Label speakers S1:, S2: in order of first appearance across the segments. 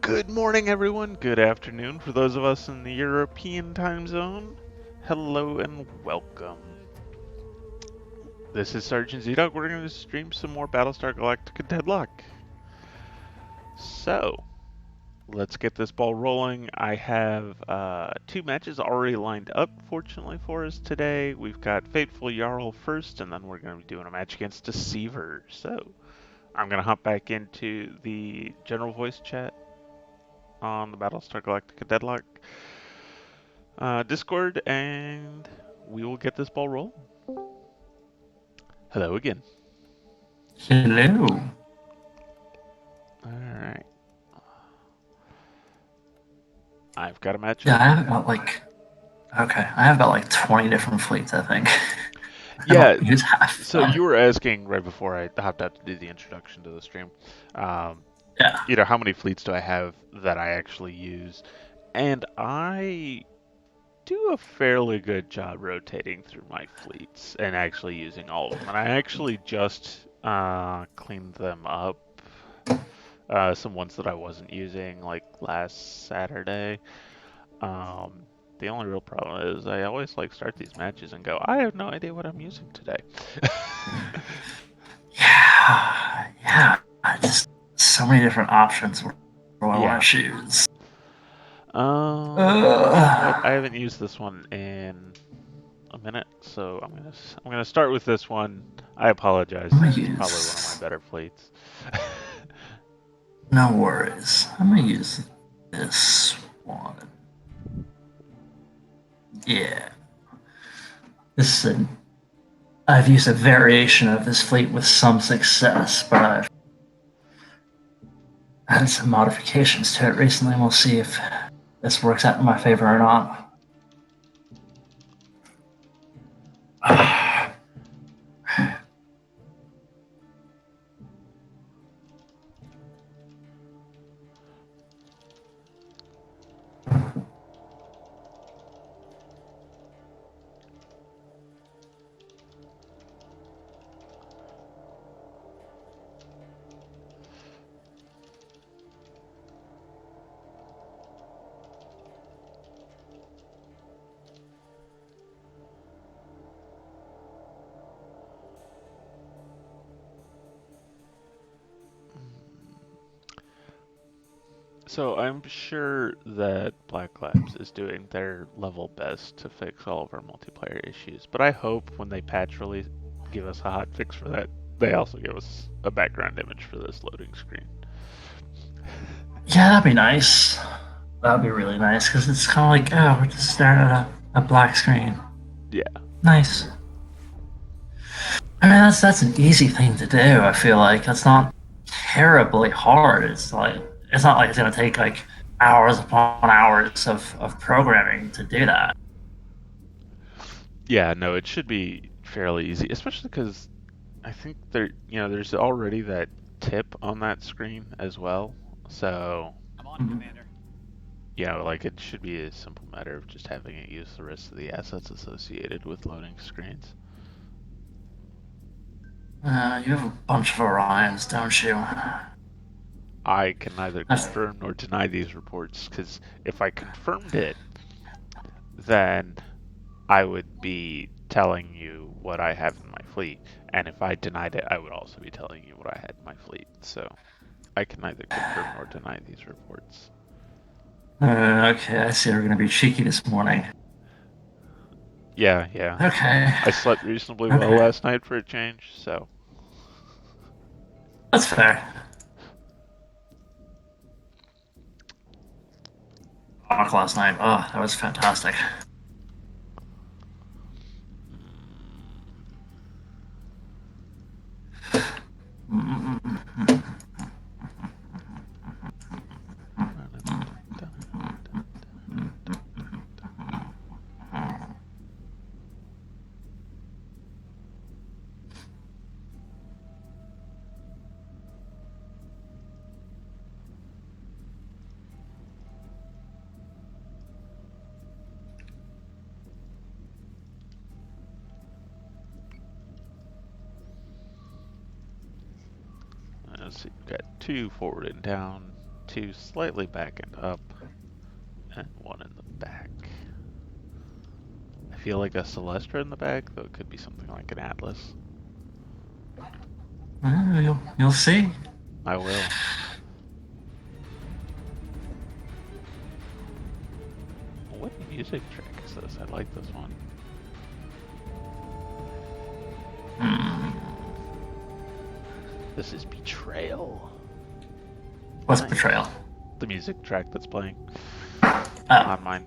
S1: Good morning, everyone. Good afternoon for those of us in the European time zone. Hello and welcome. This is Sergeant Z-Dog. We're going to stream some more Battlestar Galactica Deadlock. So, let's get this ball rolling. I have two matches already lined up, fortunately for us today. We've got Fateful Jarl first, and then we're going to be doing a match against Deceiver. So, I'm going to hop back into the general voice chat on the Battlestar Galactica Deadlock Discord, and we will get this ball rolling. Hello again.
S2: Hello.
S1: Alright. I've got a matchup.
S2: Yeah, I have about I have about like 20 different fleets, I think.
S1: Yeah,
S2: I use half.
S1: so you were asking right before I hopped out to do the introduction to the stream,
S2: Yeah.
S1: how many fleets do I have that I actually use? And I do a fairly good job rotating through my fleets and actually using all of them. And I actually just cleaned them up. Some ones that I wasn't using like last Saturday. The only real problem is I always like start these matches and go, I have no idea what I'm using today.
S2: Yeah. Just so many different options where I want to choose.
S1: You know what? I haven't used this one in a minute, so I'm gonna start with this one. I apologize. This is probably one of my better fleets.
S2: No worries. I'm gonna use this one. Yeah. I've used a variation of this fleet with some success, but I've added some modifications to it recently, and we'll see if this works out in my favor or not.
S1: So I'm sure that Black Labs is doing their level best to fix all of our multiplayer issues, but I hope when they patch release give us a hot fix for that, they also give us a background image for this loading screen.
S2: Yeah, that'd be nice. That'd be really nice because it's kind of like, oh, we're just staring at a black screen.
S1: Yeah.
S2: Nice. I mean, that's an easy thing to do. I feel like that's not terribly hard. It's not like it's gonna take like hours upon hours of programming to do that.
S1: Yeah, no, it should be fairly easy, especially because I think there's already that tip on that screen as well. So,
S3: I'm on, Commander.
S1: like it should be a simple matter of just having it use the rest of the assets associated with loading screens.
S2: You have a bunch of Orions, don't you?
S1: I can neither confirm nor deny these reports, because if I confirmed it, then I would be telling you what I have in my fleet, and if I denied it, I would also be telling you what I had in my fleet. So I can neither confirm nor deny these reports.
S2: Okay, I see. We're gonna be cheeky this morning.
S1: Yeah.
S2: Okay.
S1: I slept reasonably well last night for a change, so.
S2: That's fair. Talk last night. Oh, that was fantastic.
S1: Let's see, we've got 2 forward and down, two slightly back and up, and one in the back. I feel like a Celestra in the back, though it could be something like an Atlas.
S2: You'll see.
S1: I will. What music track is this? I like this one. This is Betrayal.
S2: What's
S1: Nice.
S2: Betrayal?
S1: The music track that's playing
S2: Oh.
S1: on mine.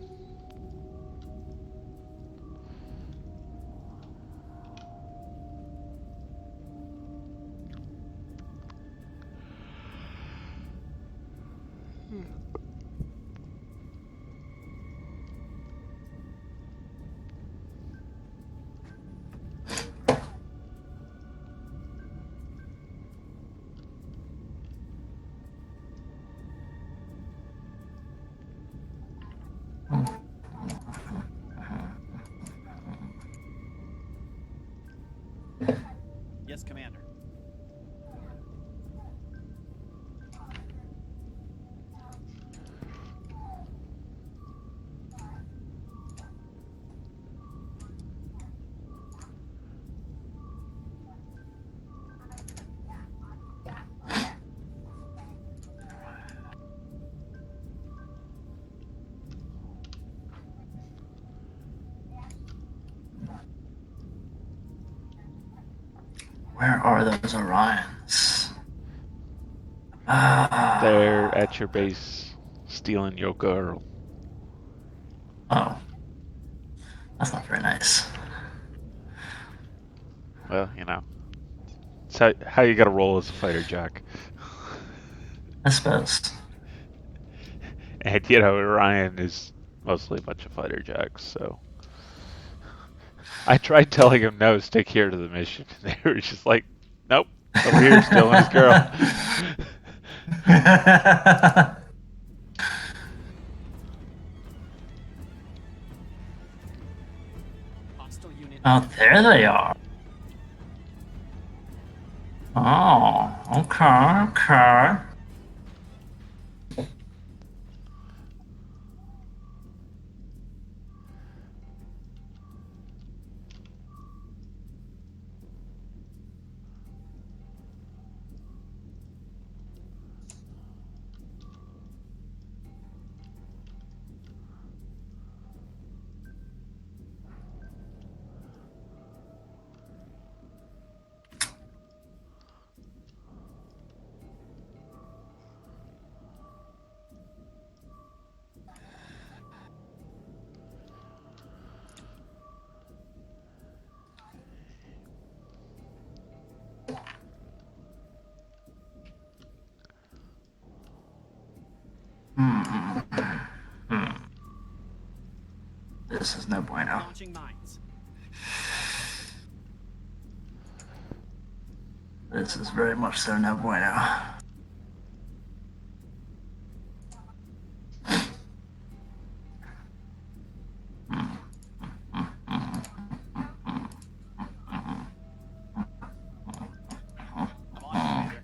S3: Yes, Commander.
S2: Where are those Orions?
S1: They're at your base, stealing your girl.
S2: Oh. That's not very nice.
S1: Well, you know, it's how you gotta roll as a fighter jock.
S2: I suppose.
S1: And, you know, Orion is mostly a bunch of fighter jocks, so. I tried telling him no, stick here to the mission. And they were just like, nope, over here stealing his girl.
S3: Hostile unit.
S2: Oh, there they are. Oh, okay, okay. This is no bueno.
S3: Launching mines.
S2: This is very much so no bueno.
S3: I'm on it, Commander.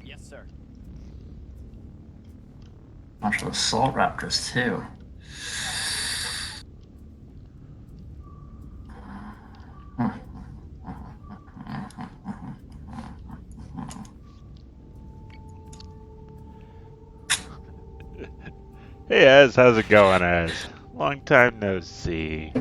S3: Yes, sir.
S2: Bunch of assault raptors too.
S1: Hey, Az, how's it going, Az? Long time no see.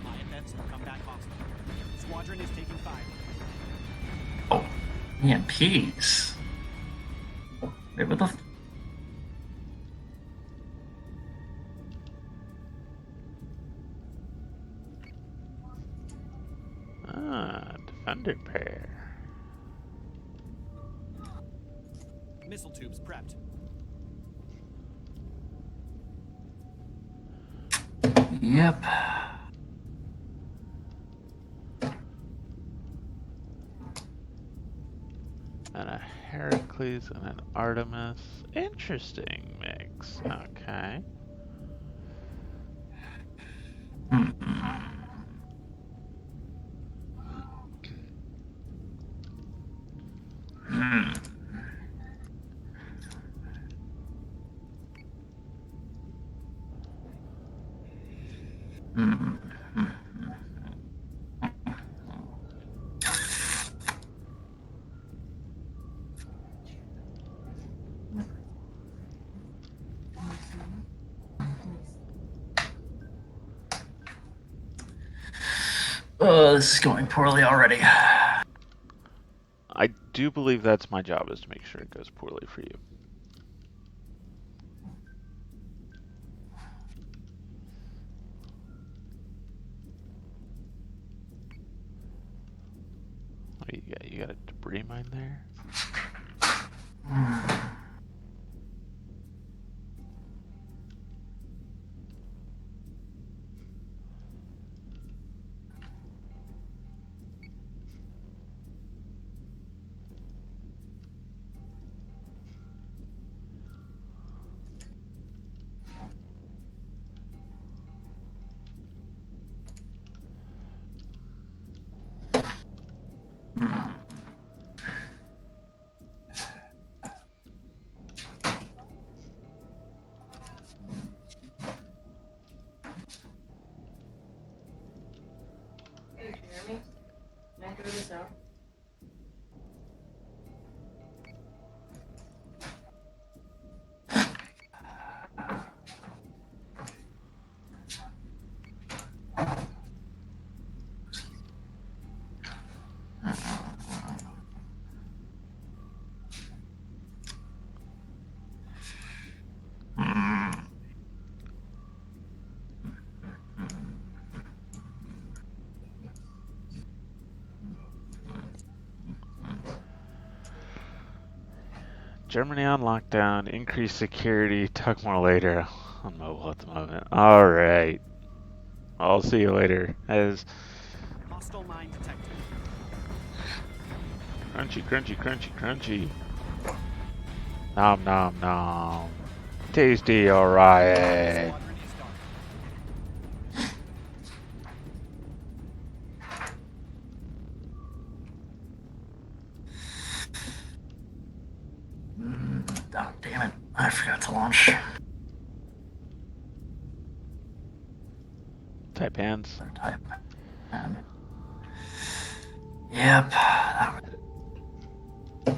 S3: IFFs have come back hostile. Squadron is taking fire.
S2: Oh, EMPs. Wait, what the?
S1: Underpair.
S3: Missile tubes prepped.
S2: Yep.
S1: And a Heracles and an Artemis. Interesting mix. Okay.
S2: Oh, this is going poorly already.
S1: I do believe that's my job, is to make sure it goes poorly for you. What do you got? You got a debris mine there?
S4: Hey, Jeremy, can I throw this out?
S1: Germany on lockdown, increased security, talk more later. On mobile at the moment. Alright. I'll see you later. As
S3: Hostile mine detected.
S1: crunchy, crunchy, crunchy, crunchy. Nom nom nom. Tasty, alright.
S3: Squadron is dark.
S2: Oh, damn it. I forgot to launch.
S1: Type hands.
S2: Type. Yep. That was...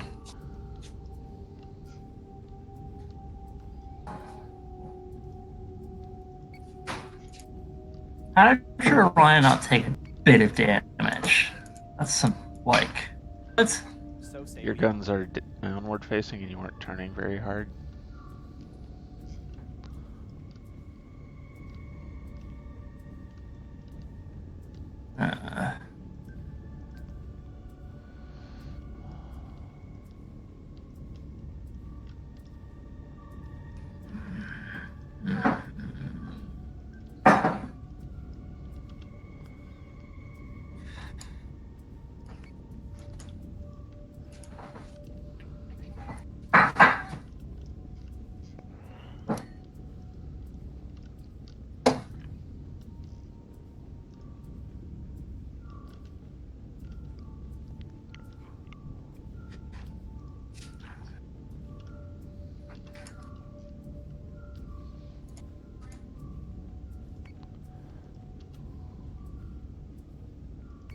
S2: How did your Ryan not take a bit of damage? That's some, like... What?
S3: So say
S1: Your
S3: we
S1: guns are downward facing and you weren't turning very hard.
S2: Uh,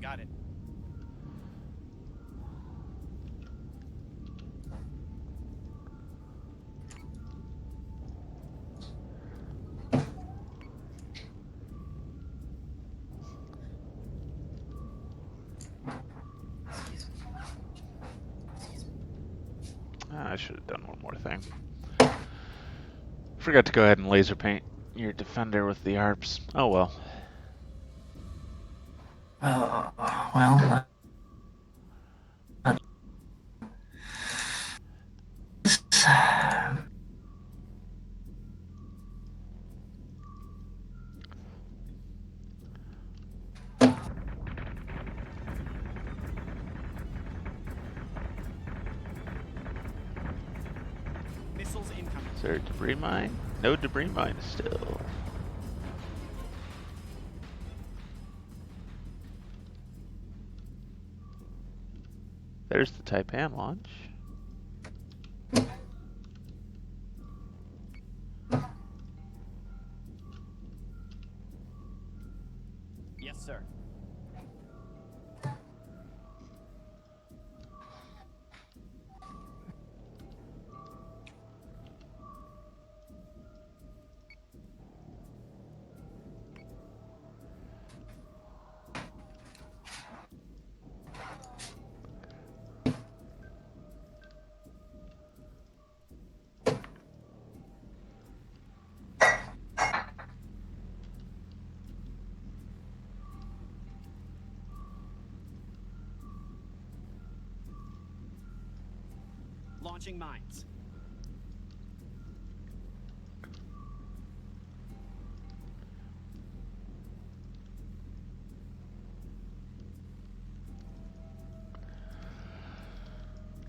S3: got it.
S1: I should have done one more thing. Forgot to go ahead and laser paint your defender with the ARPs. Oh well.
S2: well,
S1: there a debris mine? No debris mine still. There's the Taipan launch.
S3: Yes, sir. Launching mines.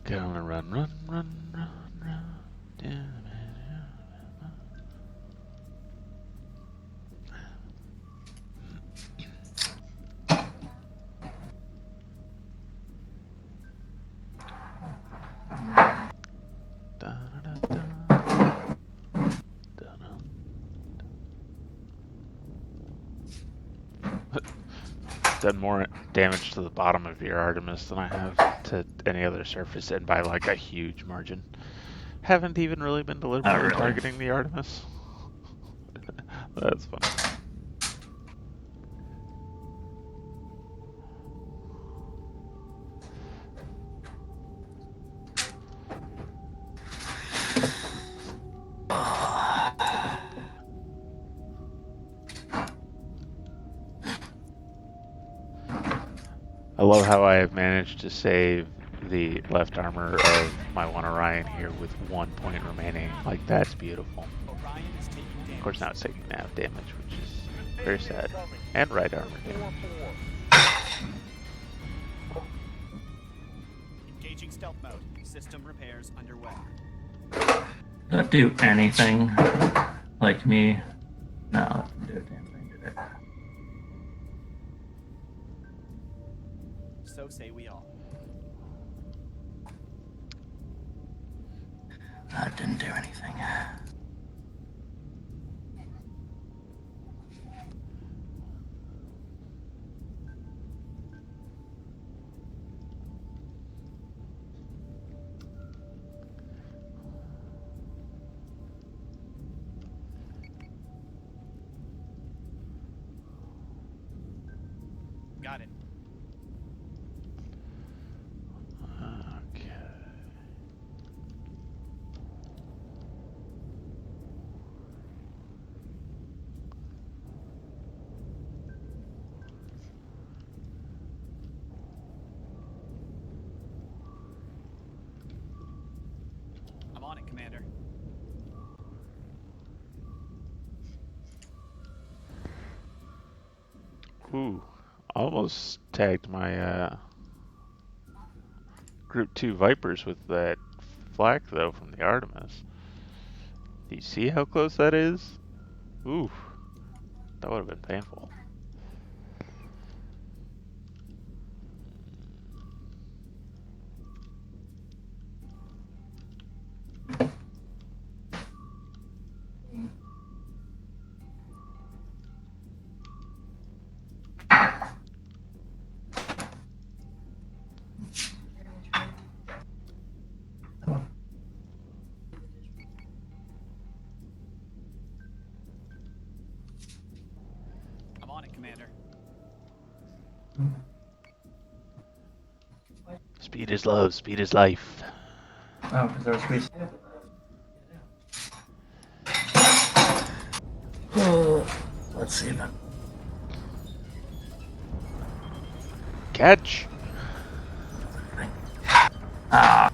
S1: Get on a run, run, run, run, run. Damn it. Done more damage to the bottom of your Artemis than I have to any other surface, and by like a huge margin. Haven't even really been deliberately
S2: really.
S1: targeting the Artemis. That's funny. I love how I have managed to save the left armor of my one Orion here with 1 point remaining. Like, that's beautiful.
S3: Orion is taking damage.
S1: Of course, now it's taking nav damage, which is very sad. And right armor damage.
S3: Engaging stealth mode. System repairs underway.
S2: Did that do anything? Like me? No, that didn't do a damn thing, did it?
S3: So say we all.
S2: That didn't do anything.
S3: Got it.
S1: Okay.
S3: I'm on it, Commander.
S1: Ooh. Almost tagged my Group 2 Vipers with that flak, though, from the Artemis. Do you see how close that is? Ooh. That would have been painful.
S3: I'm on it, Commander.
S1: Speed is love, speed is life.
S2: Oh, because there was squeeze. Let's see then.
S1: Catch!
S2: Ah.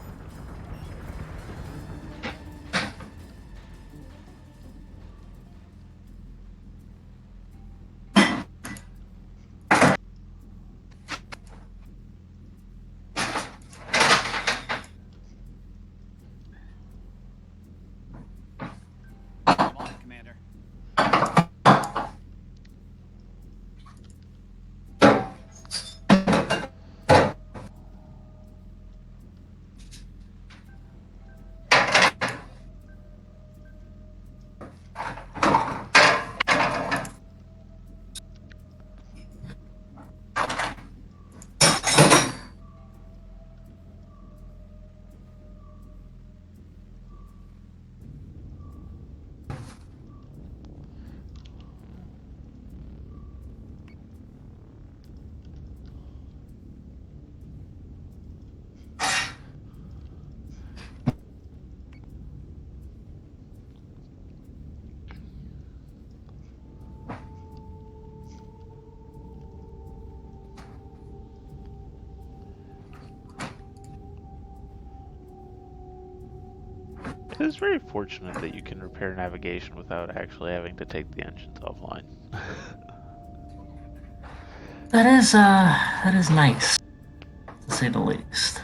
S1: It's very fortunate that you can repair navigation without actually having to take the engines offline.
S2: That is nice, to say the least.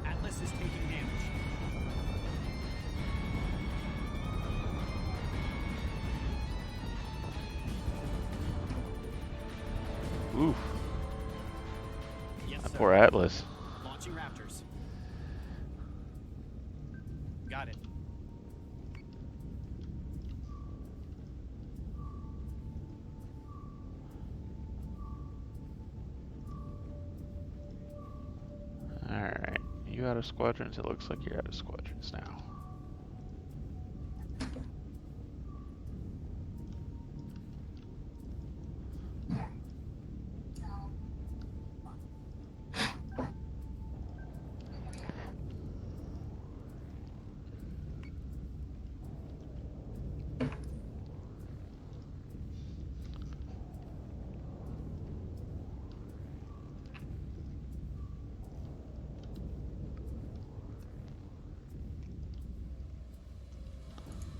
S3: Atlas is taking damage.
S1: Oof,
S3: Yes,
S1: that
S3: sir.
S1: poor Atlas.
S3: Launching Raptors. Got it.
S1: Alright, you out of squadrons? It looks like you're out of squadrons now.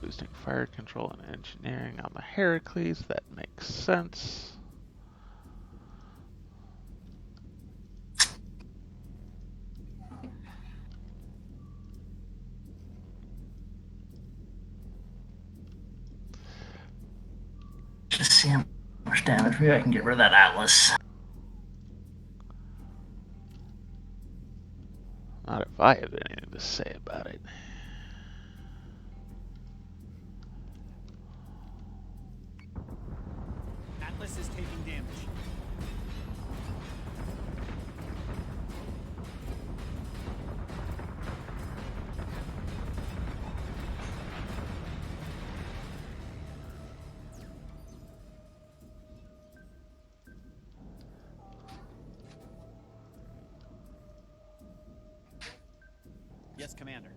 S1: Boosting fire control and engineering on the Heracles, that makes sense.
S2: Just see how much damage. Maybe I can get rid of that Atlas.
S1: Not if I have anything to say about it.
S3: Atlas is taking damage. Yes, Commander.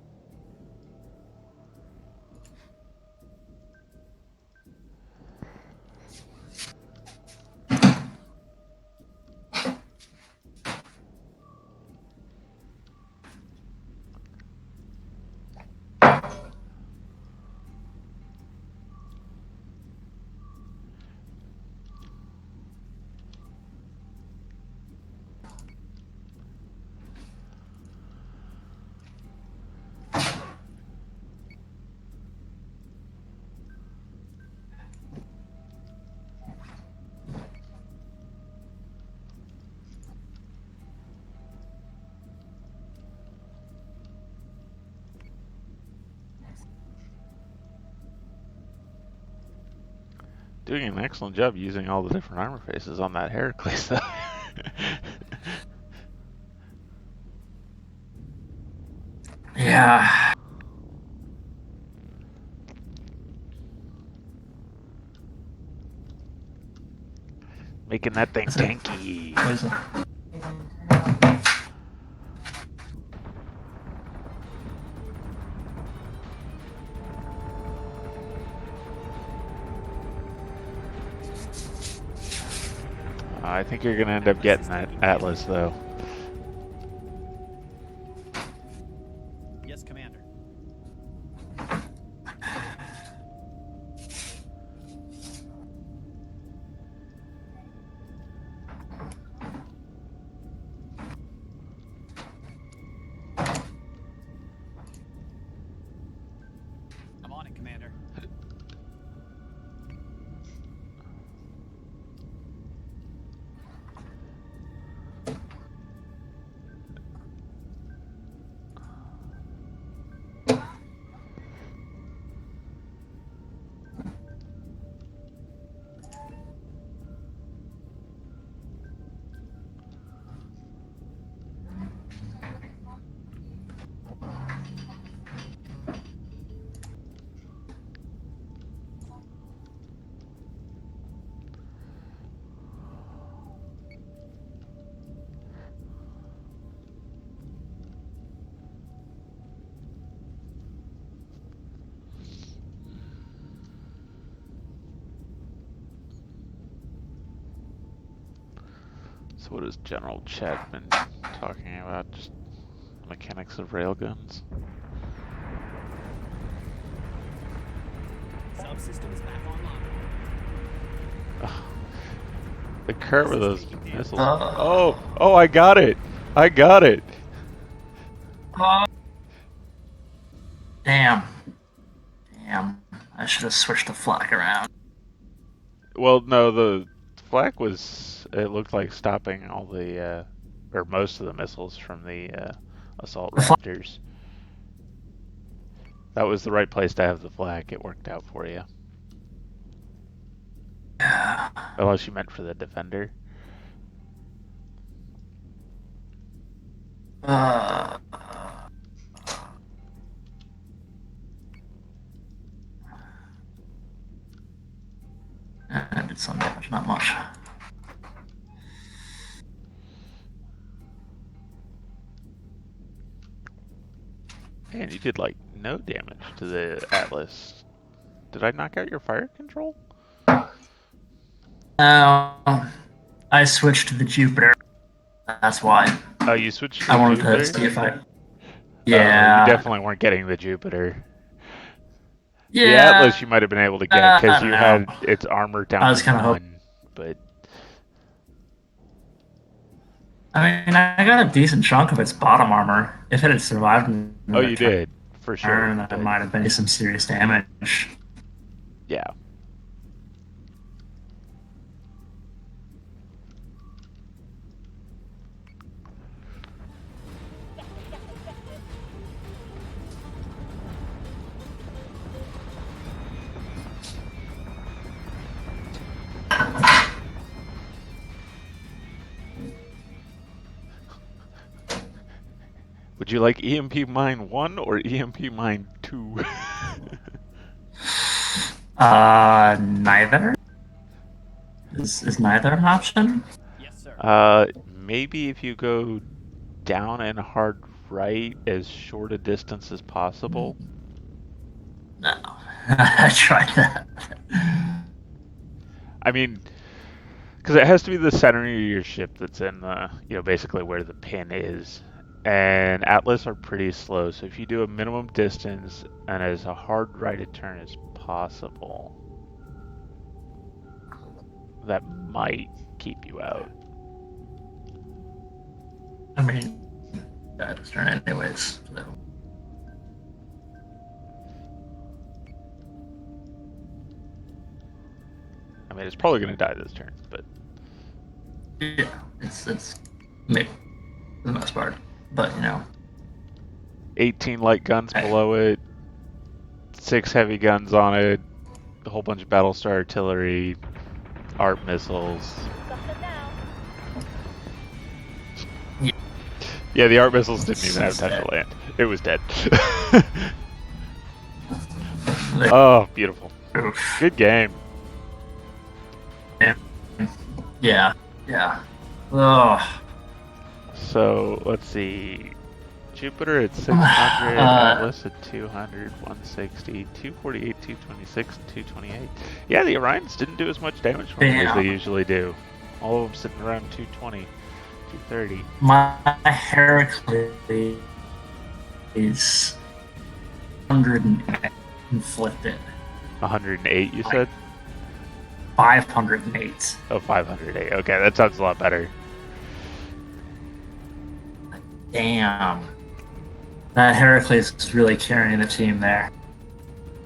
S1: Doing an excellent job using all the different armor faces on that Heracles though.
S2: Yeah.
S1: Making that thing
S2: That's it.
S1: tanky.
S2: What is it?
S1: I think you're gonna end up getting that Atlas though.
S3: Yes, Commander. I'm on it, Commander.
S1: So what has General Chet been talking about? Just mechanics of railguns?
S3: Subsystems back online.
S1: The curve of those missiles.
S2: Uh,
S1: Oh, I got it! I got it!
S2: Damn. Damn. I should have switched the flag around.
S1: Well, no, the flak was, it looked like stopping all the, or most of the missiles from the assault
S2: The flag.
S1: raptors. That was the right place to have the flak. It worked out for you. Unless you meant for the defender.
S2: Uh, I did some damage, not much.
S1: Man, you did like no damage to the Atlas. Did I knock out your fire control?
S2: No, I switched to the Jupiter. That's why.
S1: Oh, you switched to
S2: I
S1: the
S2: wanted
S1: Jupiter?
S2: to see if I.
S1: You
S2: Yeah.
S1: definitely weren't getting the Jupiter. The
S2: Yeah.
S1: Atlas you might have been able to get
S2: I
S1: because
S2: don't
S1: you
S2: know.
S1: had its armor down
S2: I was
S1: to
S2: kinda
S1: 1, but
S2: I mean, I got a decent chunk of its bottom armor. If it had survived in
S1: oh,
S2: the
S1: you did for sure.
S2: turn, that
S1: But
S2: might have been some serious damage.
S1: yeah. Would you like EMP Mine 1 or EMP Mine 2?
S2: Neither. Is neither an option?
S3: Yes, sir.
S1: Maybe if you go down and hard right as short a distance as possible.
S2: No. I tried that.
S1: I mean, because it has to be the center of your ship that's in the, basically where the pin is. And Atlas are pretty slow, so if you do a minimum distance and as a hard righted turn as possible, that might keep you out.
S2: I mean, I just turn anyways. So.
S1: I mean, it's probably going to die this turn, but
S2: Yeah, it's me for the most part, but
S1: 18 light guns below it, 6 heavy guns on it, a whole bunch of Battlestar artillery, ARP missiles. Yeah, the ARP missiles didn't even have time to land. It was dead. Oh, beautiful.
S2: Oof.
S1: Good game.
S2: Yeah. Ugh.
S1: So, let's see. Jupiter at 600, Atlas at 200, 160, 248, 226, 228. Yeah, the Orions didn't do as much damage for them as they usually do. All of them sitting around 220, 230.
S2: My Heracles is 108 inflicted.
S1: 108, you said?
S2: 508.
S1: Oh, 508. Okay, that sounds a lot better.
S2: Damn. That Heracles is really carrying the team there.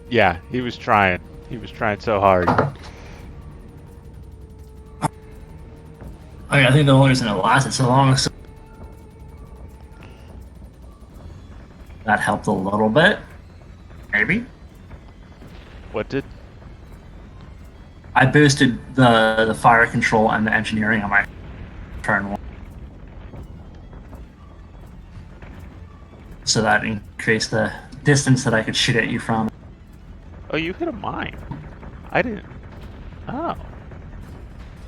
S1: Yeah, he was trying. He was trying so hard.
S2: I think the only reason it lasted so long is that helped a little bit. Maybe.
S1: What did?
S2: I boosted the fire control and the engineering on my turn 1. So that increased the distance that I could shoot at you from.
S1: Oh, you hit a mine. I didn't. Oh.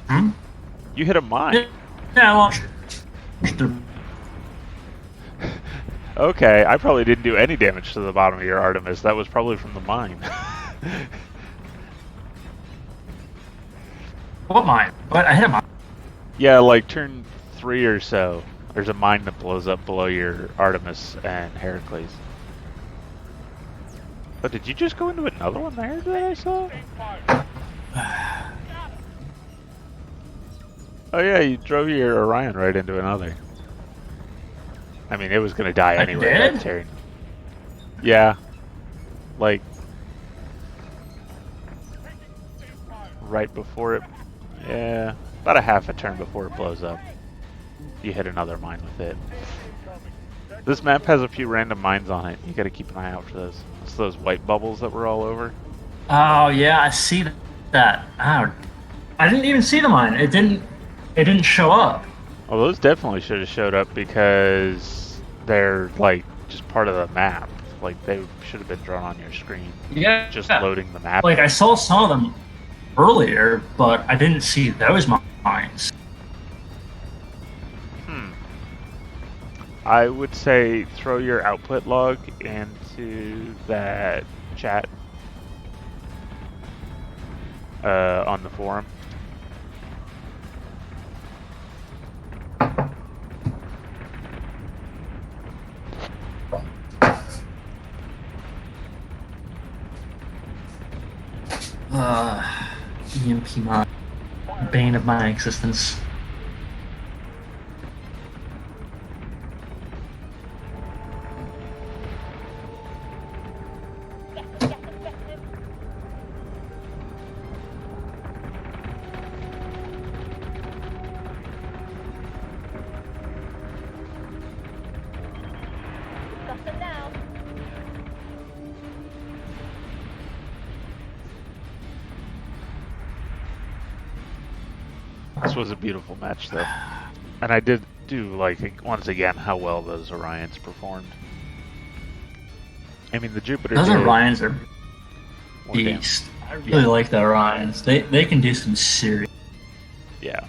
S2: Hmm?
S1: You hit a mine.
S2: Yeah, well,
S1: Okay, I probably didn't do any damage to the bottom of your Artemis. That was probably from the mine.
S2: what mine? What? I hit a mine.
S1: Yeah, like turn 3 or so. There's a mine that blows up below your Artemis and Heracles. Oh, did you just go into another one there that I saw? Oh yeah, you drove your Orion right into another. I mean, it was gonna die
S2: I
S1: anyway, that
S2: did?
S1: turn. Yeah. Like, right before it... Yeah, about a half a turn before it blows up. You hit another mine with it. This map has a few random mines on it. You gotta keep an eye out for those. It's those white bubbles that were all over.
S2: Oh yeah, I see that. Oh, I didn't even see the mine. It didn't. It didn't show up.
S1: Well, those definitely should have showed up because they're, like, just part of the map. Like, they should have been drawn on your screen.
S2: Yeah.
S1: Just loading the map.
S2: Like I saw some of them earlier, but I didn't see those mines.
S1: I would say throw your output log into that chat on the forum.
S2: EMP mine, bane of my existence.
S1: This was a beautiful match, though. And I did do, like, once again, how well those Orions performed. I mean, the Jupiter
S2: Those
S1: did
S2: Orions are
S1: more damage.
S2: beast. I really like the Orions. They can do some serious.
S1: Yeah.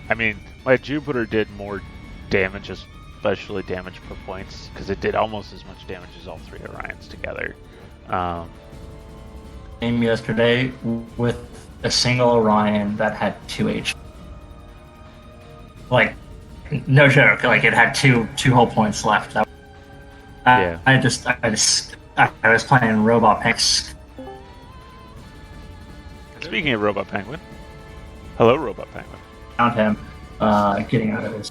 S1: I mean, my Jupiter did more damage, especially damage per points, because it did almost as much damage as all 3 Orions together.
S2: Game yesterday with a single Orion that had 2 HP. Like, no joke. Like it had two whole points left.
S1: Yeah.
S2: I was playing Robot Pix.
S1: Speaking of Robot Penguin, hello, Robot Penguin.
S2: Found him getting out of his.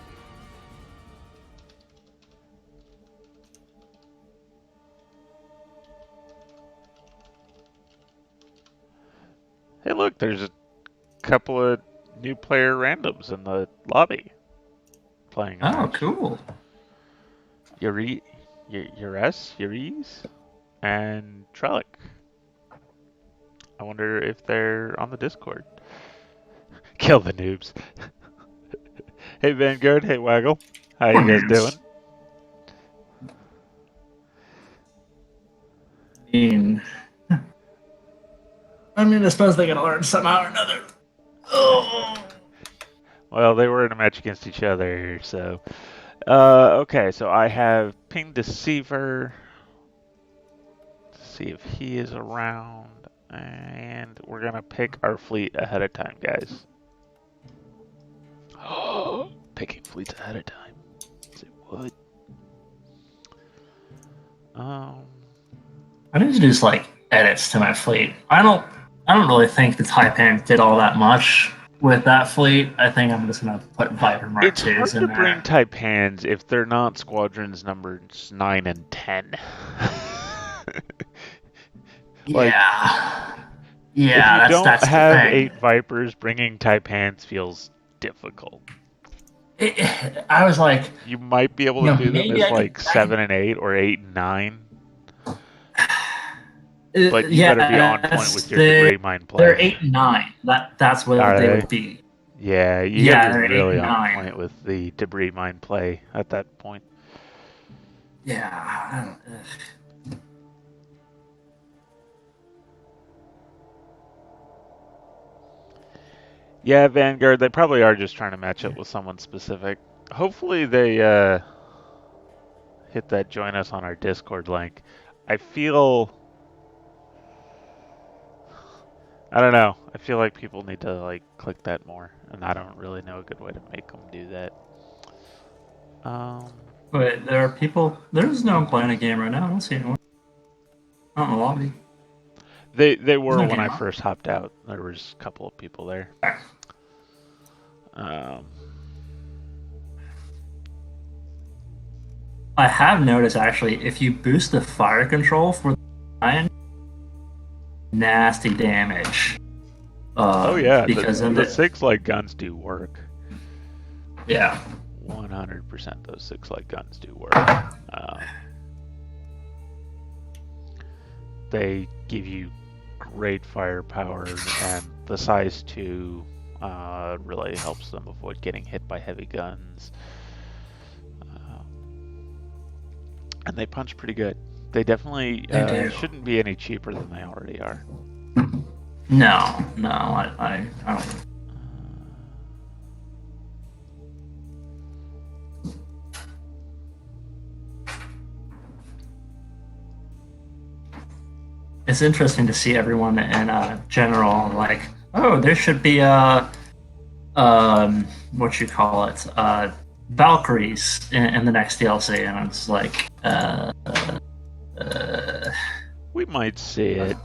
S1: Hey, look, there's a couple of new player randoms in the lobby playing.
S2: Oh, cool.
S1: Uriz, and Trellick. I wonder if they're on the Discord. Kill the noobs. Hey, Vanguard. Hey, Waggle. How you guys doing?
S2: I mean, I suppose they're gonna learn somehow or another. Oh.
S1: Well, they were in a match against each other, so. Okay, so I have Ping Deceiver. Let's see if he is around. And we're gonna pick our fleet ahead of time, guys. Picking fleets ahead of time. Say what?
S2: I need to do like edits to my fleet. I don't really think the Taipan did all that much with that fleet. I think I'm just gonna put Viper Mark
S1: It's hard
S2: IIs
S1: to
S2: in there.
S1: bring Taipans if they're not squadrons numbers 9 and 10. Like,
S2: yeah,
S1: if you don't
S2: that's
S1: have
S2: the thing.
S1: 8 Vipers, bringing Taipans feels difficult.
S2: I was like,
S1: You might be able to do them
S2: maybe
S1: as
S2: I
S1: like
S2: could-
S1: 7 and 8 or 8 and 9. But you
S2: yeah,
S1: better be on point with your debris mine play.
S2: They're 8 and 9. That's what
S1: Are
S2: they
S1: they?
S2: would be.
S1: Yeah, you
S2: Yeah,
S1: gotta
S2: they're
S1: be really
S2: 8 and
S1: on
S2: 9.
S1: point with the debris mine play at that point.
S2: Yeah.
S1: Yeah, Vanguard, they probably are just trying to match up with someone specific. Hopefully they hit that join us on our Discord link. I don't know. I feel like people need to like click that more, and I don't really know a good way to make them do that.
S2: Wait, there are people. There's no one playing a game right now. I don't see anyone. Not in the lobby.
S1: They
S2: There's
S1: were
S2: no
S1: when
S2: game
S1: I
S2: on.
S1: first hopped out. There was a couple of people there. Um,
S2: I have noticed actually, if you boost the fire control for the giant, nasty damage.
S1: oh yeah,
S2: Because of
S1: the
S2: it.
S1: 6 light guns do work.
S2: Yeah.
S1: 100% those 6 light guns do work. They give you great firepower, and the size 2 really helps them avoid getting hit by heavy guns. And they punch pretty good. They definitely
S2: They do.
S1: shouldn't be any cheaper than they already are.
S2: No, I don't. It's interesting to see everyone in general like, oh, there should be what you call it, Valkyries in the next DLC, and it's like,
S1: We might see it.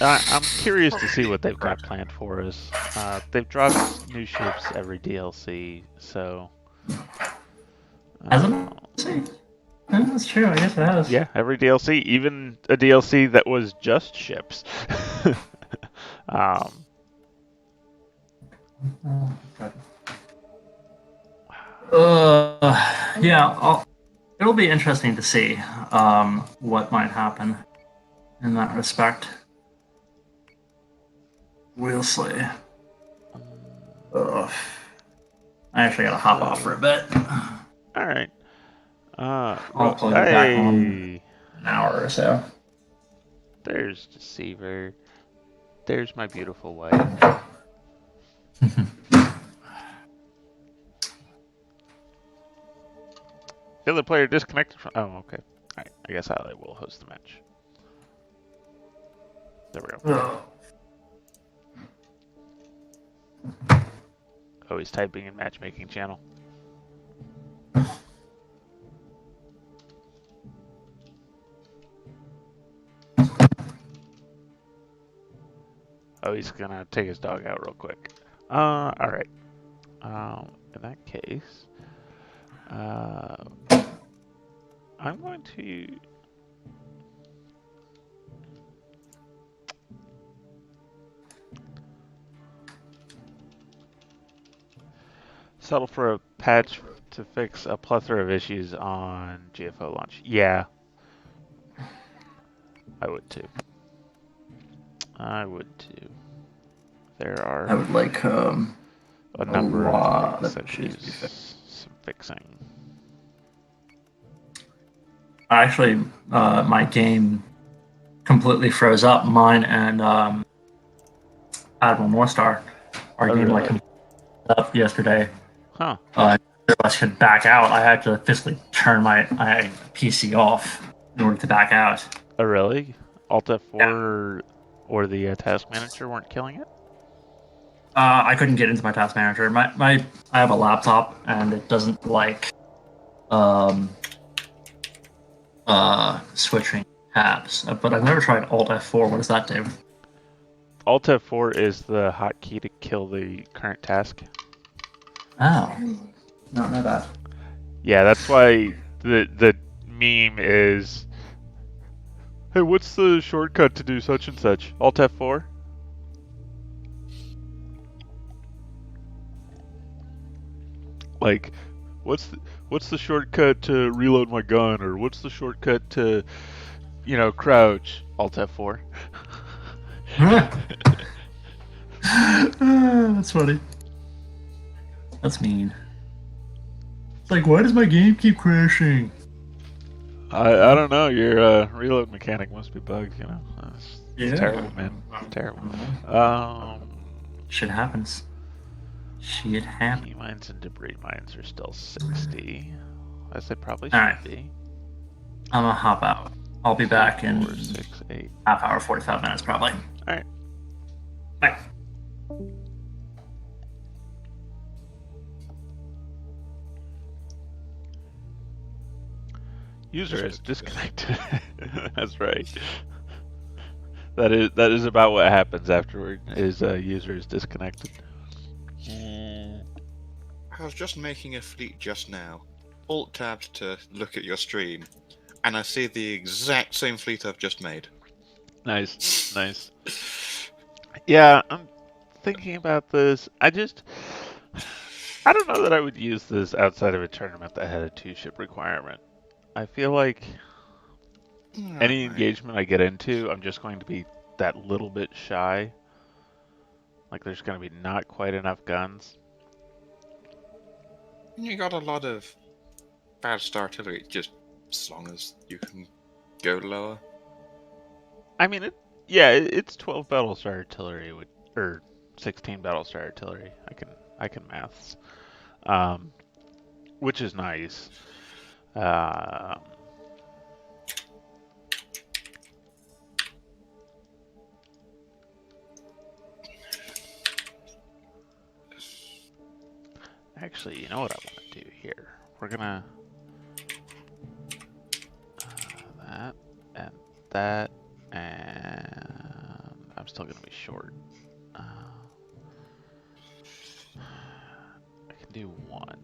S1: I'm curious to see what they've got planned for us. They've dropped new ships every DLC, so.
S2: hasn't it? Yeah, that's true. I guess it has.
S1: Yeah, every DLC, even a DLC that was just ships. um,
S2: Yeah, it'll be interesting to see what might happen in that respect. We'll see. Ugh. I actually gotta hop off for a bit.
S1: all right.
S2: I'll probably be back on
S1: Hey,
S2: an hour or so.
S1: there's Deceiver. There's my beautiful wife. The other player disconnected from. Oh, okay. All right. I guess I will host the match. There we go. Oh, he's typing in matchmaking channel. Oh, he's gonna take his dog out real quick. All right. In that case, I'm going to. Settle for a patch to fix a plethora of issues on GFO launch. Yeah, I would too. I would too. There
S2: I
S1: are
S2: would like
S1: a
S2: a
S1: number of
S2: lot
S1: things
S2: of
S1: that could
S2: issues to be fixed.
S1: use some fixing.
S2: Actually, my game completely froze up. Mine and Admiral Northstar, our
S1: Oh,
S2: game like
S1: really?
S2: up yesterday.
S1: Huh.
S2: I could back out. I had to physically turn my PC off in order to back out.
S1: Oh, really? Alt
S2: Yeah.
S1: F4 or the task manager weren't killing it?
S2: I couldn't get into my task manager. I have a laptop and it doesn't like um, switching tabs. But I've never tried Alt F4. What does that do?
S1: Alt F4 is the hotkey to kill the current task.
S2: Oh, don't know that.
S1: Yeah, that's why the meme is, hey, what's the shortcut to do such and such? Alt F4? Like, what's the shortcut to reload my gun, or what's the shortcut to, crouch? Alt F4.
S2: That's funny. That's mean. It's like, why does my game keep crashing?
S1: I don't know. Your reload mechanic must be bugged. It's
S2: Yeah.
S1: terrible, man. It's terrible.
S2: Shit happens. Shit happens.
S1: Key mines and debris mines are still 60, as they probably
S2: All
S1: should
S2: right.
S1: be.
S2: I'm gonna hop out. I'll be back in
S1: 4, 6, 8.
S2: half hour, 45 minutes probably.
S1: All right.
S2: Bye.
S1: User is
S5: Just look at
S1: disconnected. That's right. That is about what happens afterward. Is user is disconnected. Mm.
S5: I was just making a fleet just now. Alt tabbed to look at your stream, and I see the exact same fleet I've just made.
S1: Nice, nice. Yeah, I'm thinking about this. I don't know that I would use this outside of a tournament that had a two-ship requirement. I feel like any
S5: Alright.
S1: engagement I get into, I'm just going to be that little bit shy. Like there's going to be not quite enough guns.
S5: You got a lot of bad artillery, just as long as you can go lower.
S1: I mean, it's 12 battlestar artillery or 16 battlestar artillery. I can maths, um, which is nice. Um, Actually, you know what I want to do here? We're gonna that and that, and I'm still gonna be short. I can do one.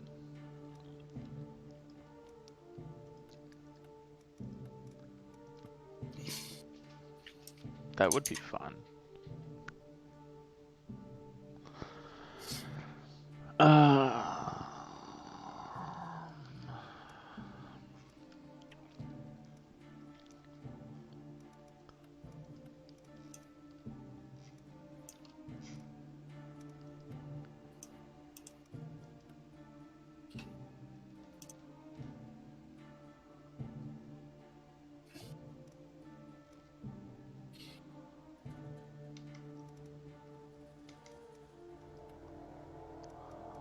S1: That would be fun. Uh,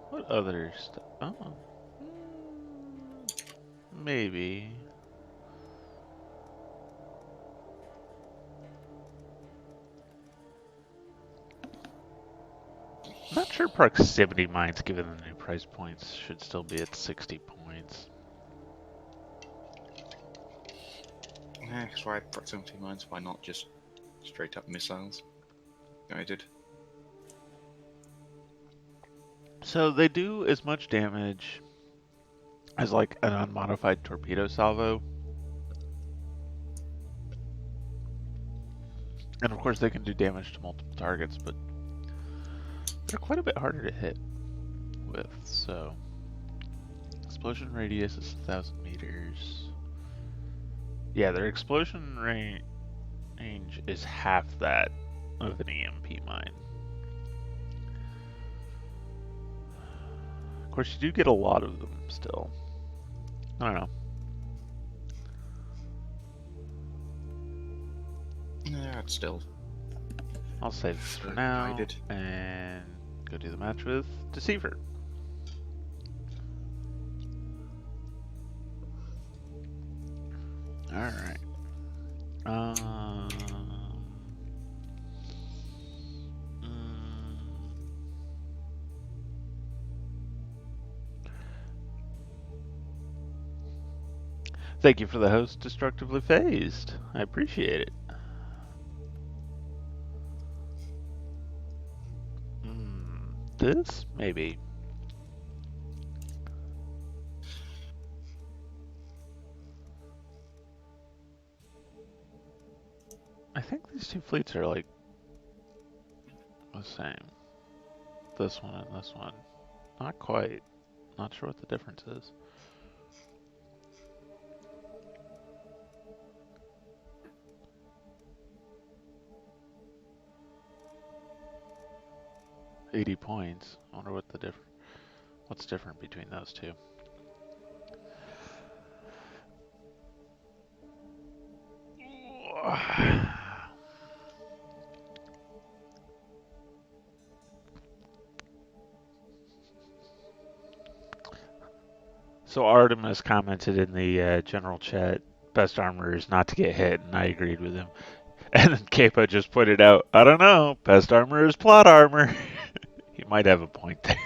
S1: what other stuff? Oh, maybe. I'm not sure proximity mines, given the new price points, should still be at 60 points.
S5: Yeah, that's why proximity mines. Why not just straight up missiles? Guided.
S1: So they do as much damage as like an unmodified torpedo salvo. And of course they can do damage to multiple targets, but they're quite a bit harder to hit with, so explosion radius is 1,000 meters. Yeah, their explosion range is half that of an EMP mine. Of course, you do get a lot of them still. I don't know.
S5: Yeah, it's still
S1: I'll save this for
S5: very
S1: now
S5: guided.
S1: and go do the match with Deceiver. Alright. Um, mm, Thank you for the host, Destructively Phased. I appreciate it. This? Maybe. I think these two fleets are like the same. This one and this one. Not quite. Not sure what the difference is. $80 points. I wonder what's different between those two. So Artemis commented in the general chat, best armor is not to get hit, and I agreed with him. And then Capo just pointed out, I don't know, best armor is plot armor. He might have a point there.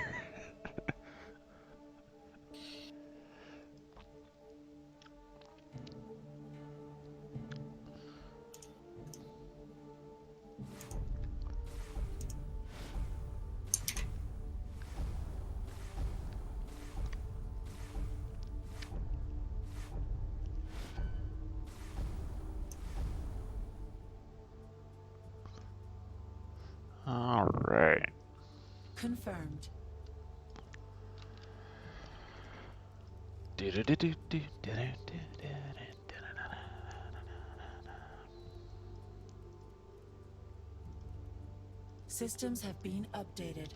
S1: All right.
S6: Confirmed. Systems have been updated.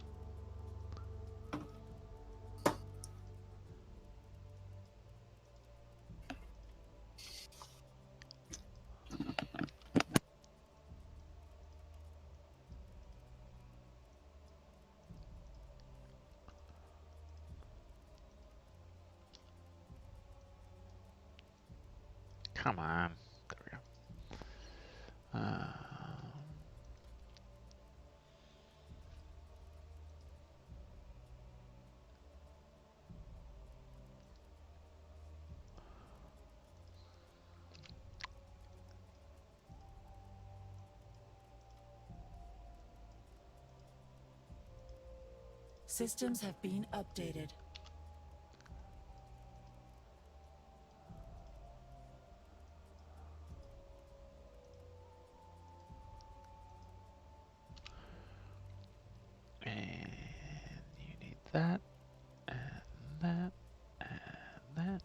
S1: Come on. There we go.
S6: Systems have been updated.
S1: And you need that, and that, and that.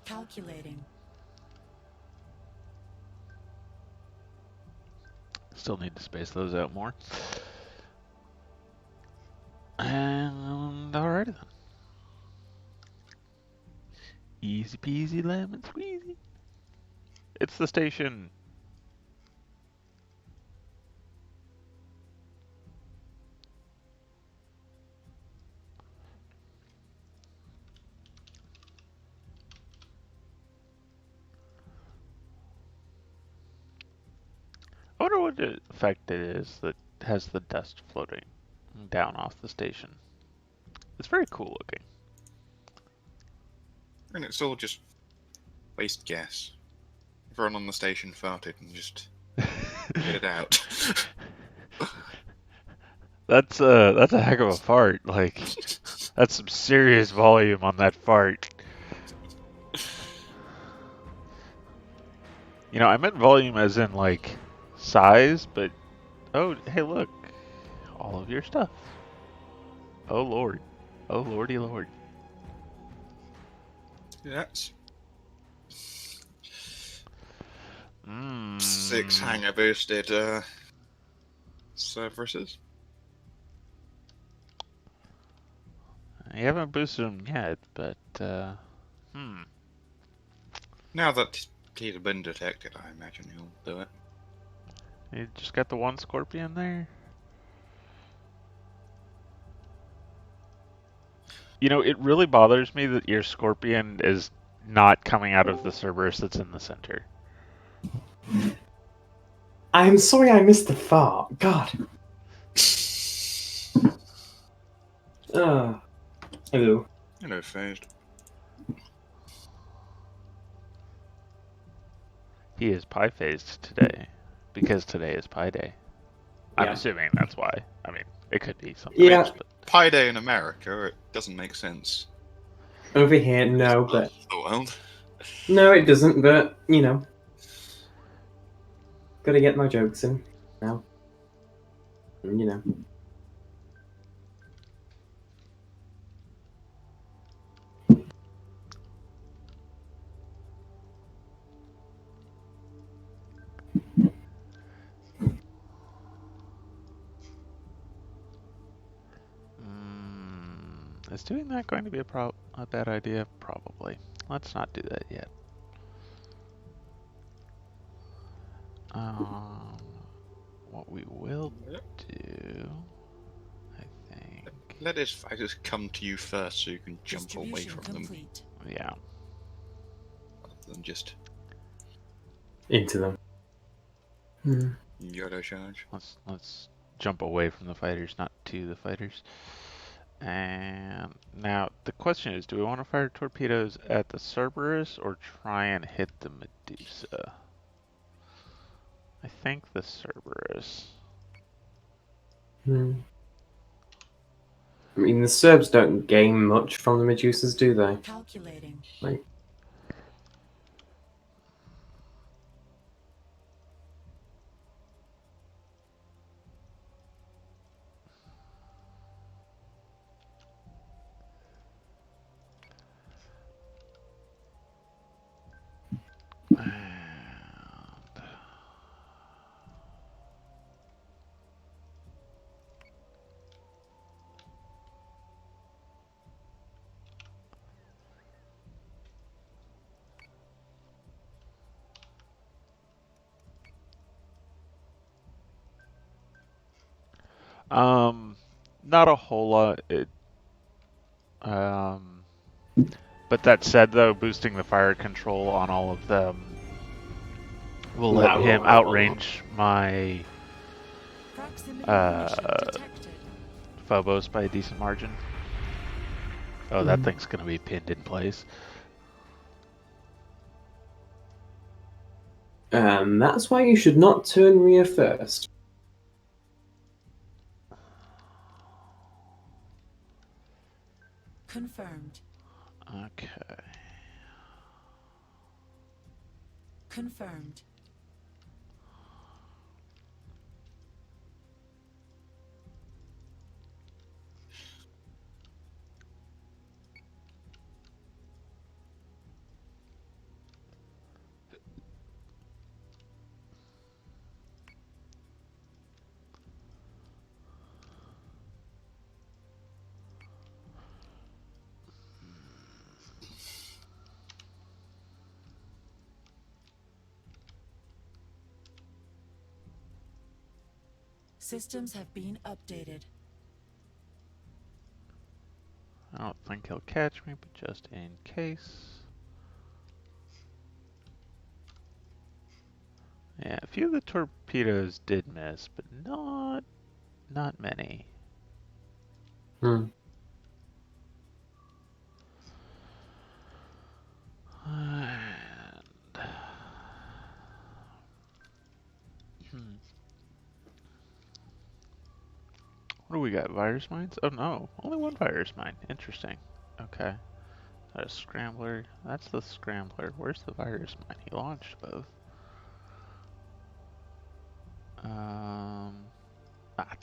S6: Calculating.
S1: Still need to space those out more. And alrighty then. Easy peasy lemon squeezy. It's the station. I wonder what effect it is that has the dust floating down off the station. It's very cool looking.
S5: And it's all just waste gas. Everyone on the station farted and just get it out.
S1: That's a heck of a fart. Like, that's some serious volume on that fart. You know, I meant volume as in like size, but oh, hey, look, all of your stuff. Oh Lord, oh Lordy Lord.
S5: That's
S1: Mm.
S5: 6 hanger boosted services.
S1: You haven't boosted them yet, but
S5: Now that he's been detected, I imagine he'll do it.
S1: you just got the one scorpion there. You know, it really bothers me that your scorpion is not coming out of the Cerberus that's in the center.
S7: I'm sorry I missed the fart. God. Hello.
S5: Hello, phased.
S1: He is pie phased today because today is Pi Day. I'm
S7: Yeah.
S1: assuming that's why. I mean, it could be something
S7: Yeah.
S1: else, but
S5: Pi Day in America, it doesn't make sense.
S7: Over here, no, but
S5: The world.
S7: no, it doesn't. But you know, gotta get my jokes in now. You know.
S1: is doing that going to be a bad idea? Probably. Let's not do that yet. What we will do, I think.
S5: Let his fighters come to you first so you can jump away
S6: Distribution
S5: from them.
S6: complete.
S1: Yeah.
S5: Rather than just
S7: Into them.
S5: YOLO charge.
S1: Let's jump away from the fighters, not to the fighters. And now the question is, do we want to fire torpedoes at the Cerberus or try and hit the Medusa? I think the Cerberus.
S7: Hmm. I mean, the Serbs don't gain much from the Medusas, do they?
S6: Calculating.
S7: Like,
S1: And not a whole lot. Um, but that said, though, boosting the fire control on all of them will let
S7: that
S1: him
S7: will help a lot.
S1: outrange my
S6: Proximity mission
S1: uh,
S6: detected.
S1: Phobos by a decent margin. Oh, that thing's gonna be pinned in place.
S7: That's why you should not turn rear first.
S6: Confirmed.
S1: Okay.
S6: Confirmed. Systems have been updated.
S1: I don't think he'll catch me, but just in case. Yeah, a few of the torpedoes did miss, but not many.
S7: Hmm.
S1: And, hmm. What do we got? Virus mines? Oh no, only one virus mine. Interesting. Okay. A scrambler. That's the scrambler. Where's the virus mine? He launched both.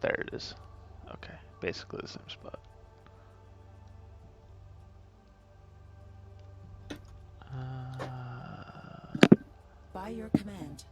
S1: There it is. Okay, basically the same spot.
S6: By your command.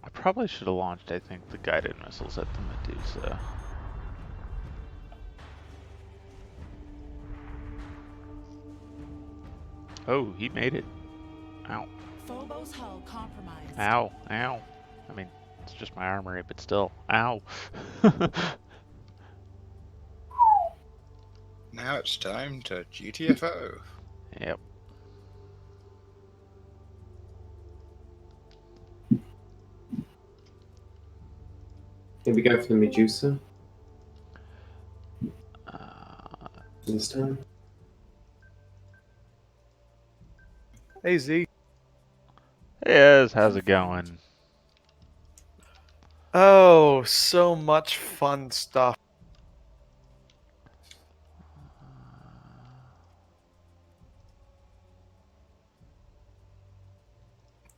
S1: I probably should have launched, I think, the guided missiles at the Medusa. Oh, he made it. Ow.
S6: Phobos hull compromised.
S1: Ow. Ow. I mean, it's just my armory, but still. Ow.
S5: Now it's time to GTFO.
S1: Yep.
S7: Here we go for the Medusa
S1: Uh,
S7: this time.
S8: Hey Z.
S1: yes, how's it going?
S8: Oh, so much fun stuff.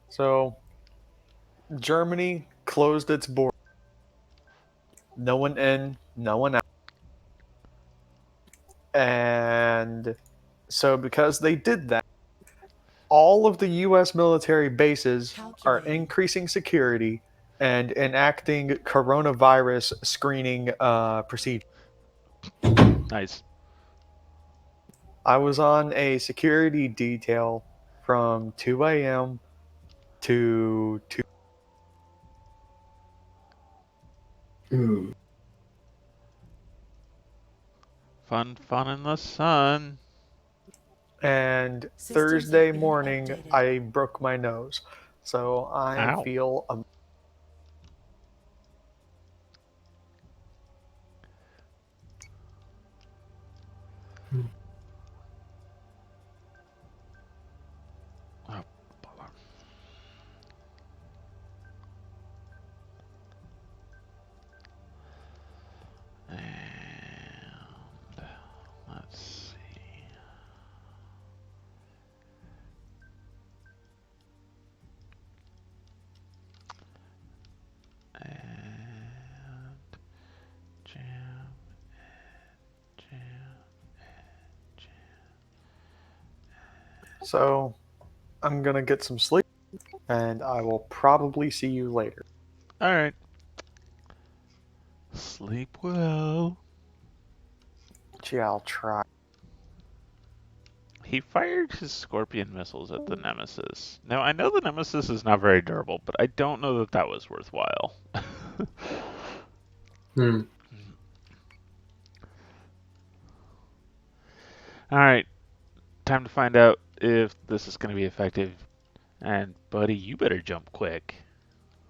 S8: So, Germany closed its border. No one in, no one out. And so, because they did that, all of the U.S. military bases are
S6: Calculating.
S8: increasing security and enacting coronavirus screening procedures.
S1: Nice.
S8: I was on a security detail from 2 a.m. to 2.
S7: Hmm.
S1: Fun, fun in the sun.
S8: And
S6: Systems
S8: Thursday
S6: have been
S8: morning,
S6: updated.
S8: I broke my nose. So I
S1: Ow.
S8: feel
S1: Oh, bother. And let's see. And jam, jam, jam.
S8: so I'm gonna get some sleep, and I will probably see you later.
S1: All right. Sleep well.
S8: Gee, I'll try.
S1: He fired his Scorpion missiles at the Nemesis. Now, I know the Nemesis is not very durable, but I don't know that that was worthwhile.
S7: Hmm.
S1: Alright, time to find out if this is going to be effective. And, buddy, you better jump quick.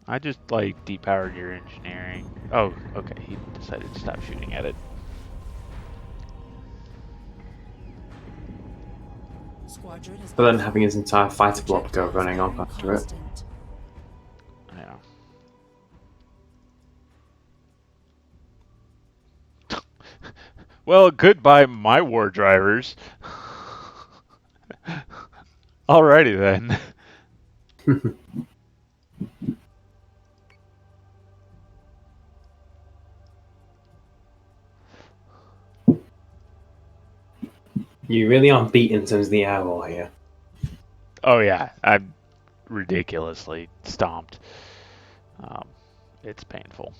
S1: I just, like, depowered your engineering. Oh, okay, he decided to stop shooting at it.
S6: Squadron has
S7: But then
S6: been
S7: having his entire fighter block go
S6: projectiles
S7: running off
S6: firing
S7: after it.
S6: constant.
S1: Yeah. Well, goodbye, my war drivers. Alrighty then.
S7: You really are beat in terms of the air war here.
S1: Oh yeah, I'm ridiculously stomped. It's painful.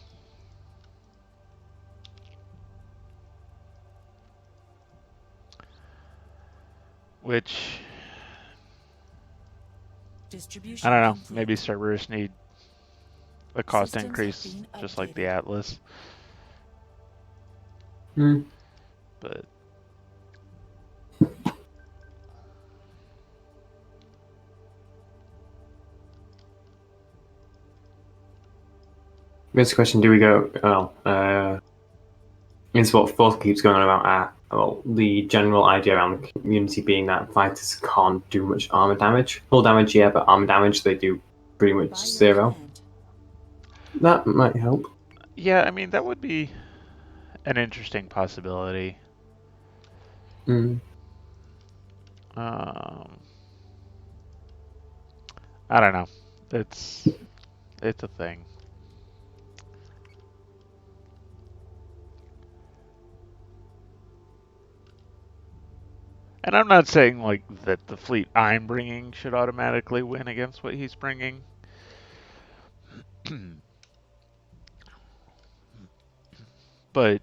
S1: Which,
S6: Distribution
S1: I don't know,
S6: complete.
S1: maybe servers need a cost
S6: Systems have
S1: increase,
S6: been
S1: just like the
S6: updated.
S1: Atlas.
S7: Hmm.
S1: But
S7: Next question: do we go? Well, it's what Forth keeps going on about. Well, the general idea around the community being that fighters can't do much armor damage. Full damage, yeah, but armor damage they do pretty much
S6: By your
S7: zero.
S6: command.
S7: That might help.
S1: yeah, I mean that would be an interesting possibility.
S7: Mm.
S1: Um, I don't know. It's a thing. And I'm not saying like that the fleet I'm bringing should automatically win against what he's bringing. But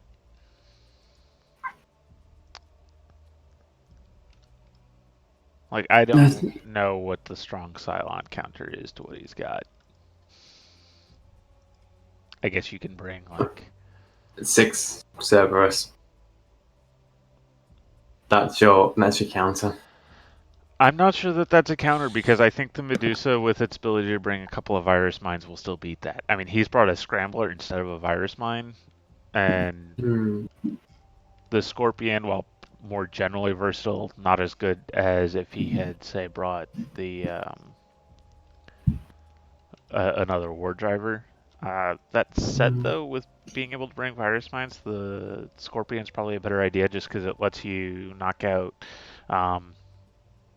S1: like I don't know what the strong Cylon counter is to what he's got. I guess you can bring like
S7: 6 Cerberus. That's your counter.
S1: I'm not sure that that's a counter because I think the Medusa, with its ability to bring a couple of virus mines, will still beat that. I mean, he's brought a scrambler instead of a virus mine, and
S7: Hmm.
S1: the Scorpion, while more generally versatile, not as good as if he had, say, brought the another war driver. That said, though, with being able to bring virus mines, the Scorpion's probably a better idea just because it lets you knock out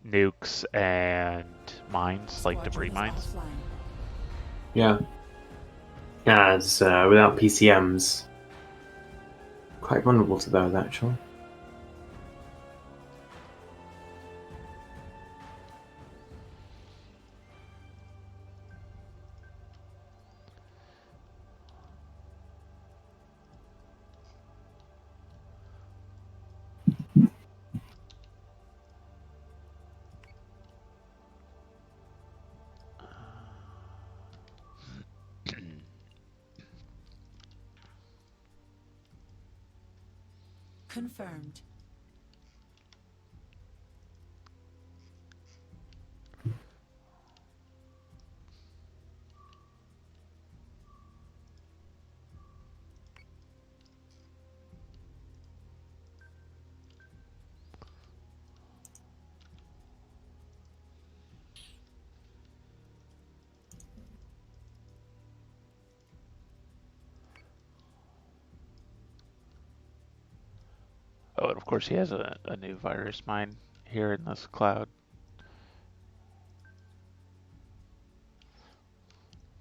S1: nukes and mines, like debris
S6: Squadron is
S1: mines.
S6: offline.
S7: Yeah. As without PCMs, quite vulnerable to those actually.
S6: Confirmed.
S1: Oh, and of course he has a new virus mine here in this cloud.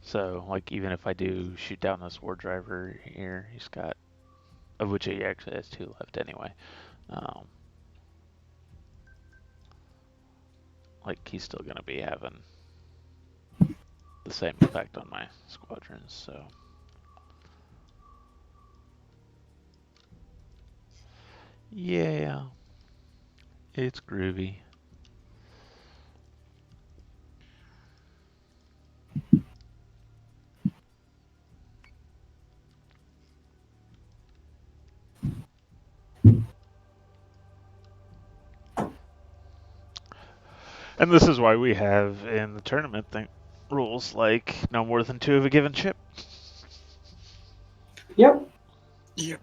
S1: So, like, even if I do shoot down this war driver here, he's got, of which he actually has 2 left anyway. Like, he's still gonna be having the same effect on my squadrons, so. Yeah, it's groovy. And this is why we have in the tournament rules like no more than 2 of a given ship.
S7: Yep.
S5: Yep.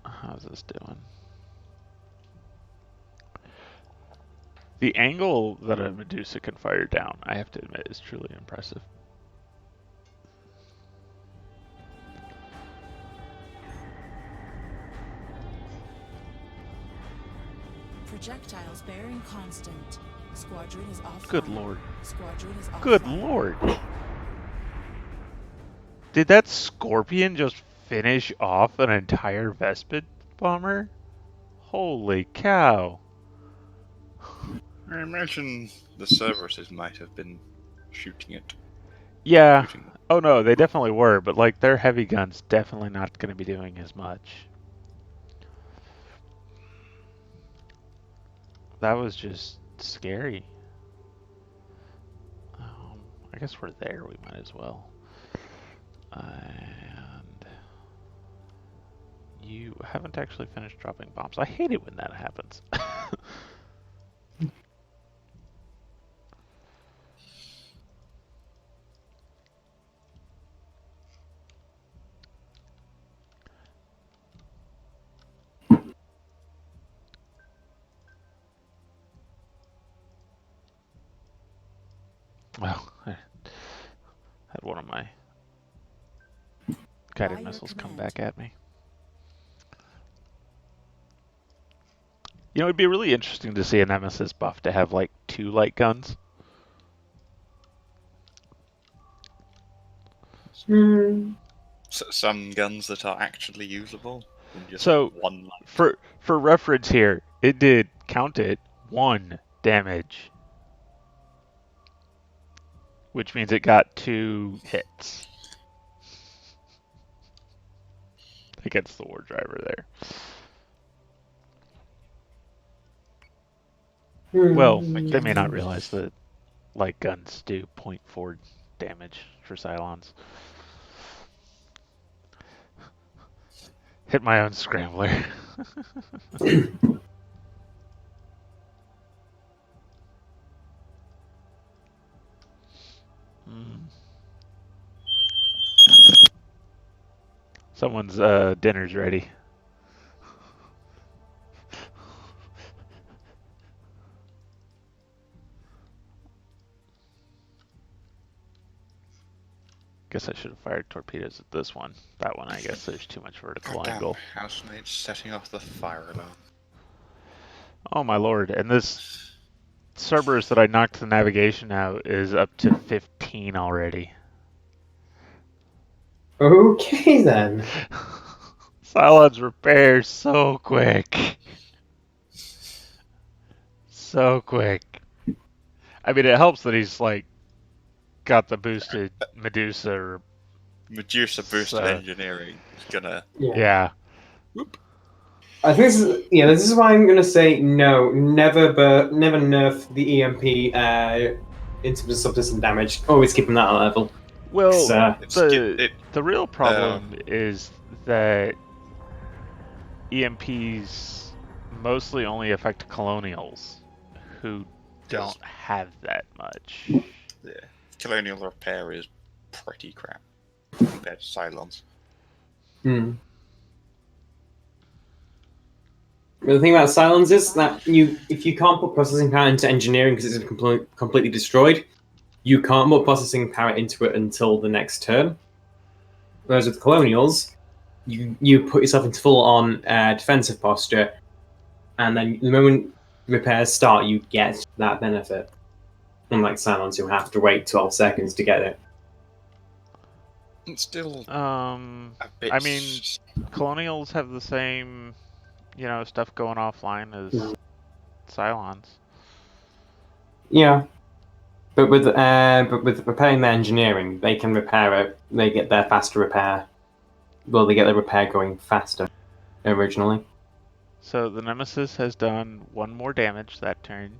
S1: How's this doing? The angle that a Medusa can fire down, I have to admit, is truly impressive.
S6: Projectiles bearing constant. Squadron is offline.
S1: Good lord.
S6: Squadron is offline.
S1: Good lord. Did that Scorpion just finish off an entire Vespid bomber? Holy cow.
S5: I imagine the Cerberuses might have been shooting it.
S1: Yeah.
S5: Shooting.
S1: Oh no, they definitely were, but like their heavy guns definitely not going to be doing as much. That was just scary. I guess we're there, we might as well. And you haven't actually finished dropping bombs. I hate it when that happens. Well, I had one of my guided
S6: By your
S1: missiles come
S6: command.
S1: back at me. You know, it'd be really interesting to see a Nemesis buff to have like 2 light guns.
S5: Some guns that are actually usable. And just
S1: So,
S5: one light.
S1: for reference here, it did count it 1 damage, which means it got 2 hits against the war driver there. Well, they may not realize that light guns do 0.4 damage for Cylons. Hit my own scrambler. Someone's dinner's ready. Guess I should have fired torpedoes at this one. That one, I guess there's too much vertical
S5: Goddamn
S1: angle.
S5: housemates setting off the fire alarm.
S1: Oh my lord, and this Cerberus that I knocked the navigation out is up to 15 already.
S7: Okay then.
S1: Cylons repair so quick. So quick. I mean, it helps that he's like got the boosted Medusa. Or,
S5: Medusa boosted engineering is gonna.
S1: yeah.
S5: Whoop.
S7: I think this is why I'm gonna say no. Never nerf the EMP into the subsystem damage. Always keep them at that level.
S1: Well,
S5: It's
S1: the
S5: it.
S1: the real problem is that EMPs mostly only affect colonials who
S5: Does
S1: don't have that much.
S5: yeah. Colonial repair is pretty crap compared to Cylons.
S7: Hmm. But the thing about Cylons is that if you can't put processing power into engineering because it's completely destroyed, you can't put processing power into it until the next turn. Whereas with Colonials, you put yourself into full on defensive posture, and then the moment repairs start, you get that benefit. Unlike Cylons, who have to wait 12 seconds to get it.
S5: It's still
S1: I
S5: a bit.
S1: mean, colonials have the same, stuff going offline as Cylons.
S7: Yeah, but with repairing their engineering, they can repair it. They get their faster repair. Well, they get the repair going faster originally.
S1: So the Nemesis has done 1 more damage that turn,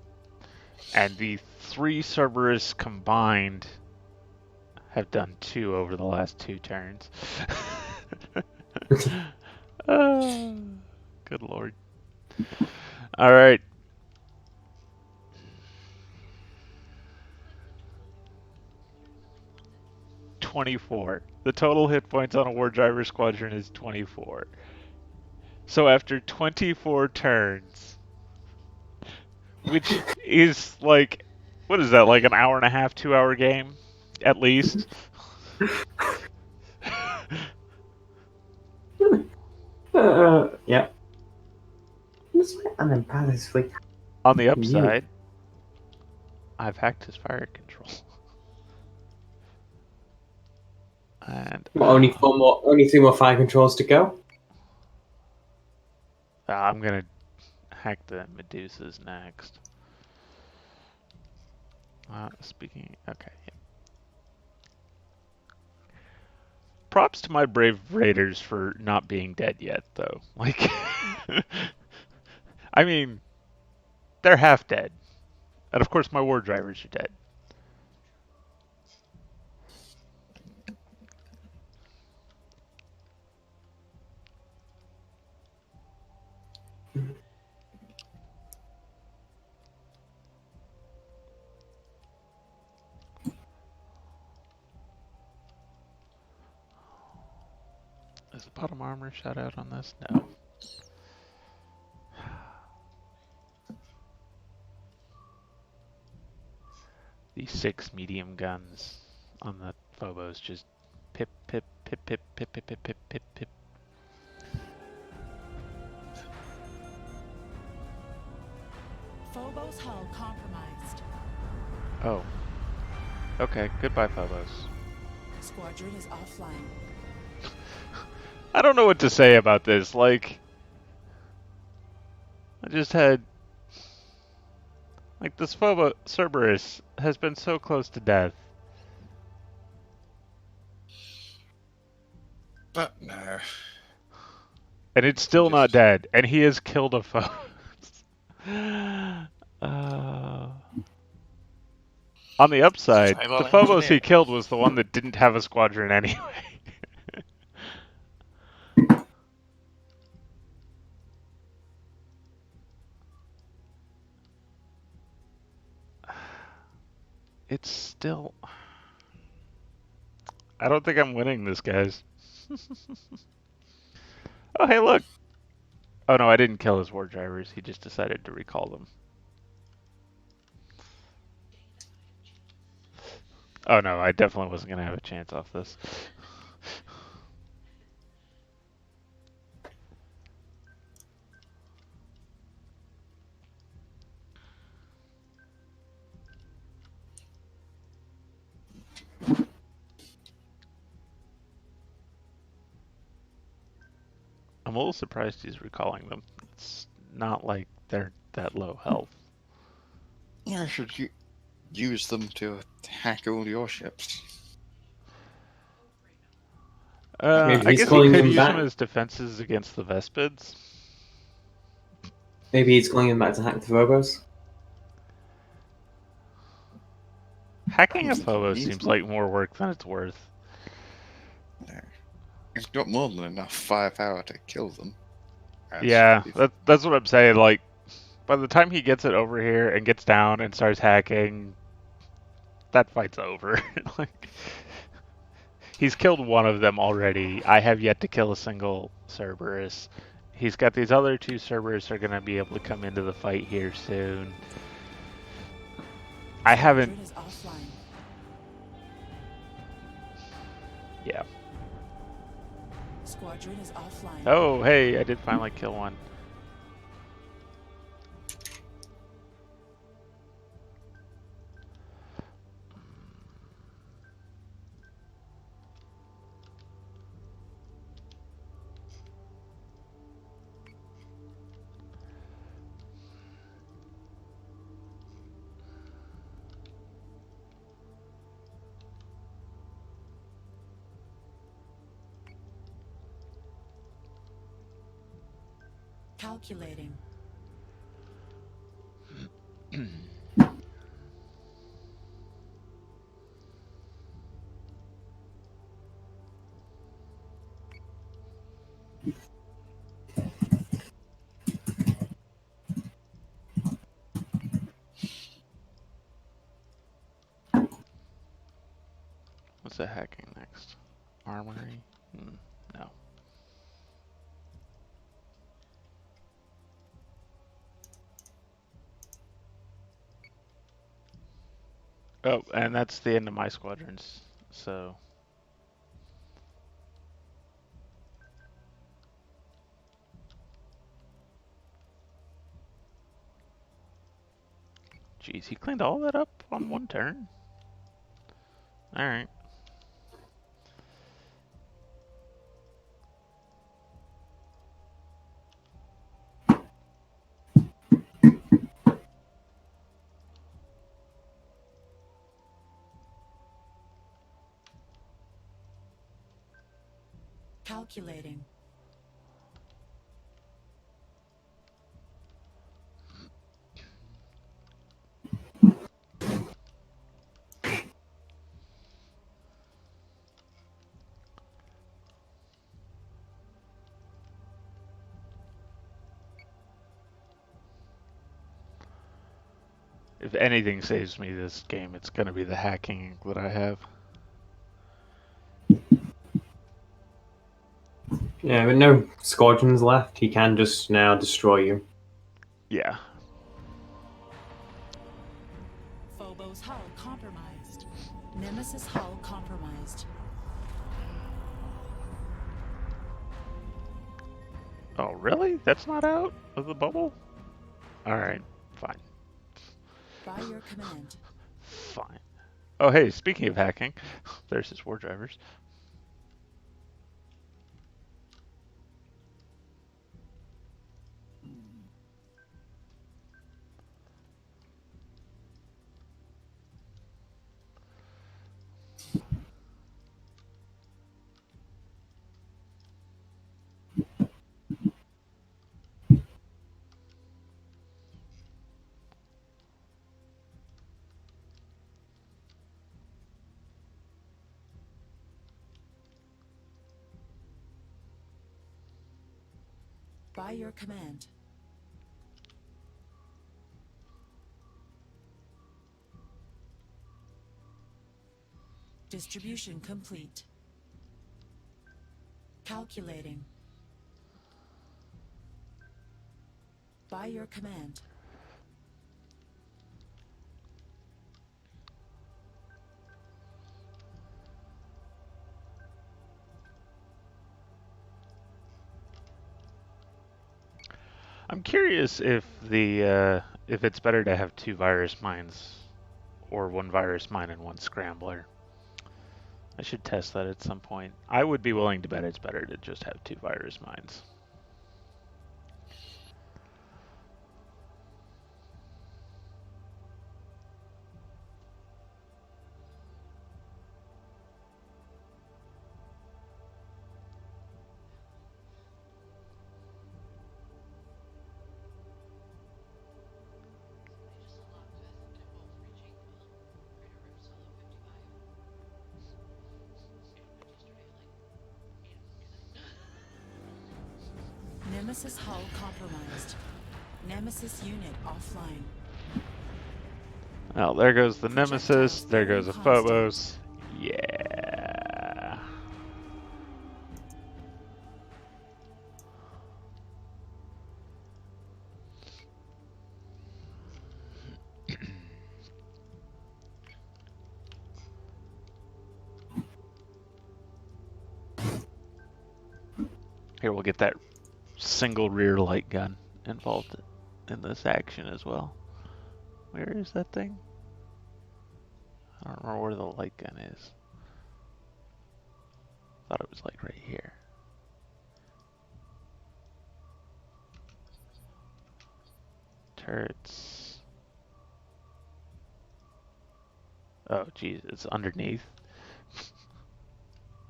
S1: and the 3 Cerberus combined have done 2 over the last 2 turns. Good lord. Alright. $24. The total hit points on a War Driver Squadron is 24. So after 24 turns, which is like, what is that, like an hour and a half, 2-hour game? At least.
S7: Yeah. I'm embarrassed.
S1: On the upside, I've hacked his fire control. And
S7: Well, only 3 more fire controls to go.
S1: I'm gonna hack the Medusas next. Okay. Yeah. Props to my brave raiders for not being dead yet, though. Like, I mean, they're half dead, and of course my war drivers are dead. Is the bottom armor shot out on this? No. These 6 medium guns on the Phobos just pip, pip, pip, pip, pip, pip, pip, pip, pip, pip.
S6: Phobos hull compromised.
S1: Oh. Okay, goodbye, Phobos.
S6: Squadron is offline.
S1: I don't know what to say about this. Like, I just had... Like, this Cerberus has been so close to death.
S5: But no.
S1: And it's still not
S5: Just-
S1: dead. And he has killed a Phobos. On the upside,
S5: Same
S1: the
S5: on
S1: Phobos he
S5: engineering.
S1: killed was the one that didn't have a squadron anyway. It's still... I don't think I'm winning this, guys. Oh, hey, look! Oh no, I didn't kill his war drivers. He just decided to recall them. Oh no, I definitely wasn't going to have a chance off this. I'm a little surprised he's recalling them. It's not like they're that low health.
S5: Yeah, should you use them to hack all your ships?
S7: Maybe
S1: I
S7: he's
S1: guess he
S7: calling
S1: could
S7: them
S1: use them
S7: back.
S1: as defenses against the Vespids.
S7: Maybe he's calling him back to hack the Phobos.
S1: Hacking a Phobo
S5: He's
S1: seems
S5: not-
S1: like more work than it's worth.
S5: No. He's got more than enough firepower to kill them.
S1: Yeah, that's what I'm saying. Like, by the time he gets it over here and gets down and starts hacking, that fight's over. Like, he's killed one of them already. I have yet to kill a single Cerberus. He's got these other two Cerberus that are going to be able to come into the fight here soon. I haven't...
S6: Squadron is offline.
S1: Yeah.
S6: Squadron is offline.
S1: Oh, hey, I did finally kill one.
S6: Calculating.
S1: What's the hacking next? Armory? No. Oh, and that's the end of my squadrons, so... Jeez, he cleaned all that up on one turn? Alright.
S6: Calculating.
S1: If anything saves me this game, it's gonna be the hacking that I have.
S7: Yeah, with no squadrons left, he can just now destroy you.
S1: Yeah.
S6: Phobos hull compromised. Nemesis hull compromised.
S1: Oh, really? That's not out of the bubble? Alright, fine.
S6: By your command.
S1: Fine. Oh, hey, speaking of hacking, there's his war drivers.
S6: By your command. Distribution complete. Calculating. By your command.
S1: I'm curious if it's better to have two virus mines or one virus mine and one scrambler. I should test that at some point. I would be willing to bet it's better to just have two virus mines.
S6: Nemesis hull compromised. Nemesis unit offline.
S1: Well, there goes the Nemesis.
S6: Projectiles
S1: There
S6: bearing
S1: goes a
S6: constant.
S1: Phobos. Yeah. Here, we'll get that single rear light gun involved in this action as well. Where is that thing? I don't remember where the light gun is. Thought it was like right here. Turrets. Oh, geez, it's underneath.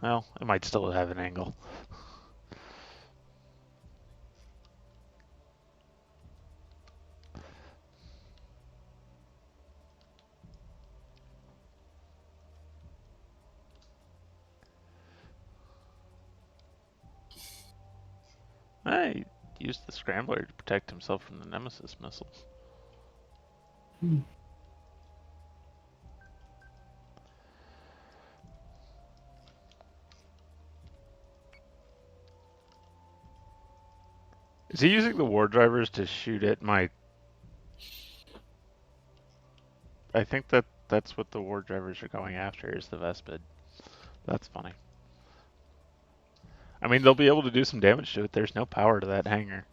S1: Well, it might still have an angle. He used the scrambler to protect himself from the Nemesis missiles. Is he using the war drivers to shoot at my... I think that's what the war drivers are going after, is the Vespid. That's funny. I mean, they'll be able to do some damage to it. There's no power to that hangar.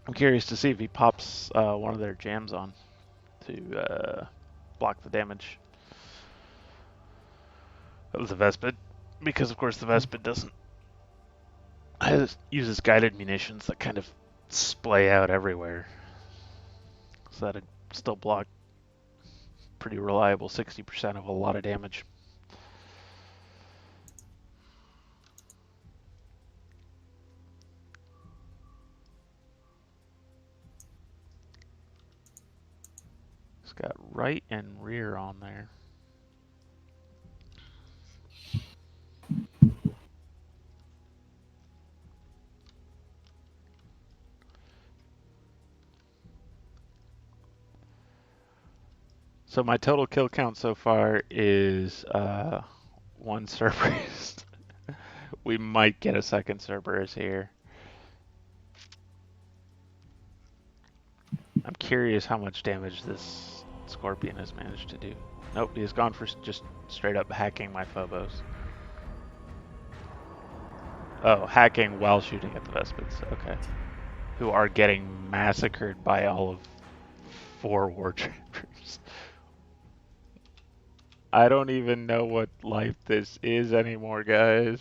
S1: I'm curious to see if he pops one of their jams on to block the damage of the Vespid. Because, of course, the Vespid uses guided munitions that kind of splay out everywhere. So that'd still block pretty reliable 60% of a lot of damage. It's got right and rear on there. So my total kill count so far is one Cerberus. We might get a second Cerberus here. I'm curious how much damage this Scorpion has managed to do. Nope, he's gone for just straight up hacking my Phobos. Oh, hacking while shooting at the Vespids. Okay. Who are getting massacred by all of 4 war trappers. I don't even know what life this is anymore, guys.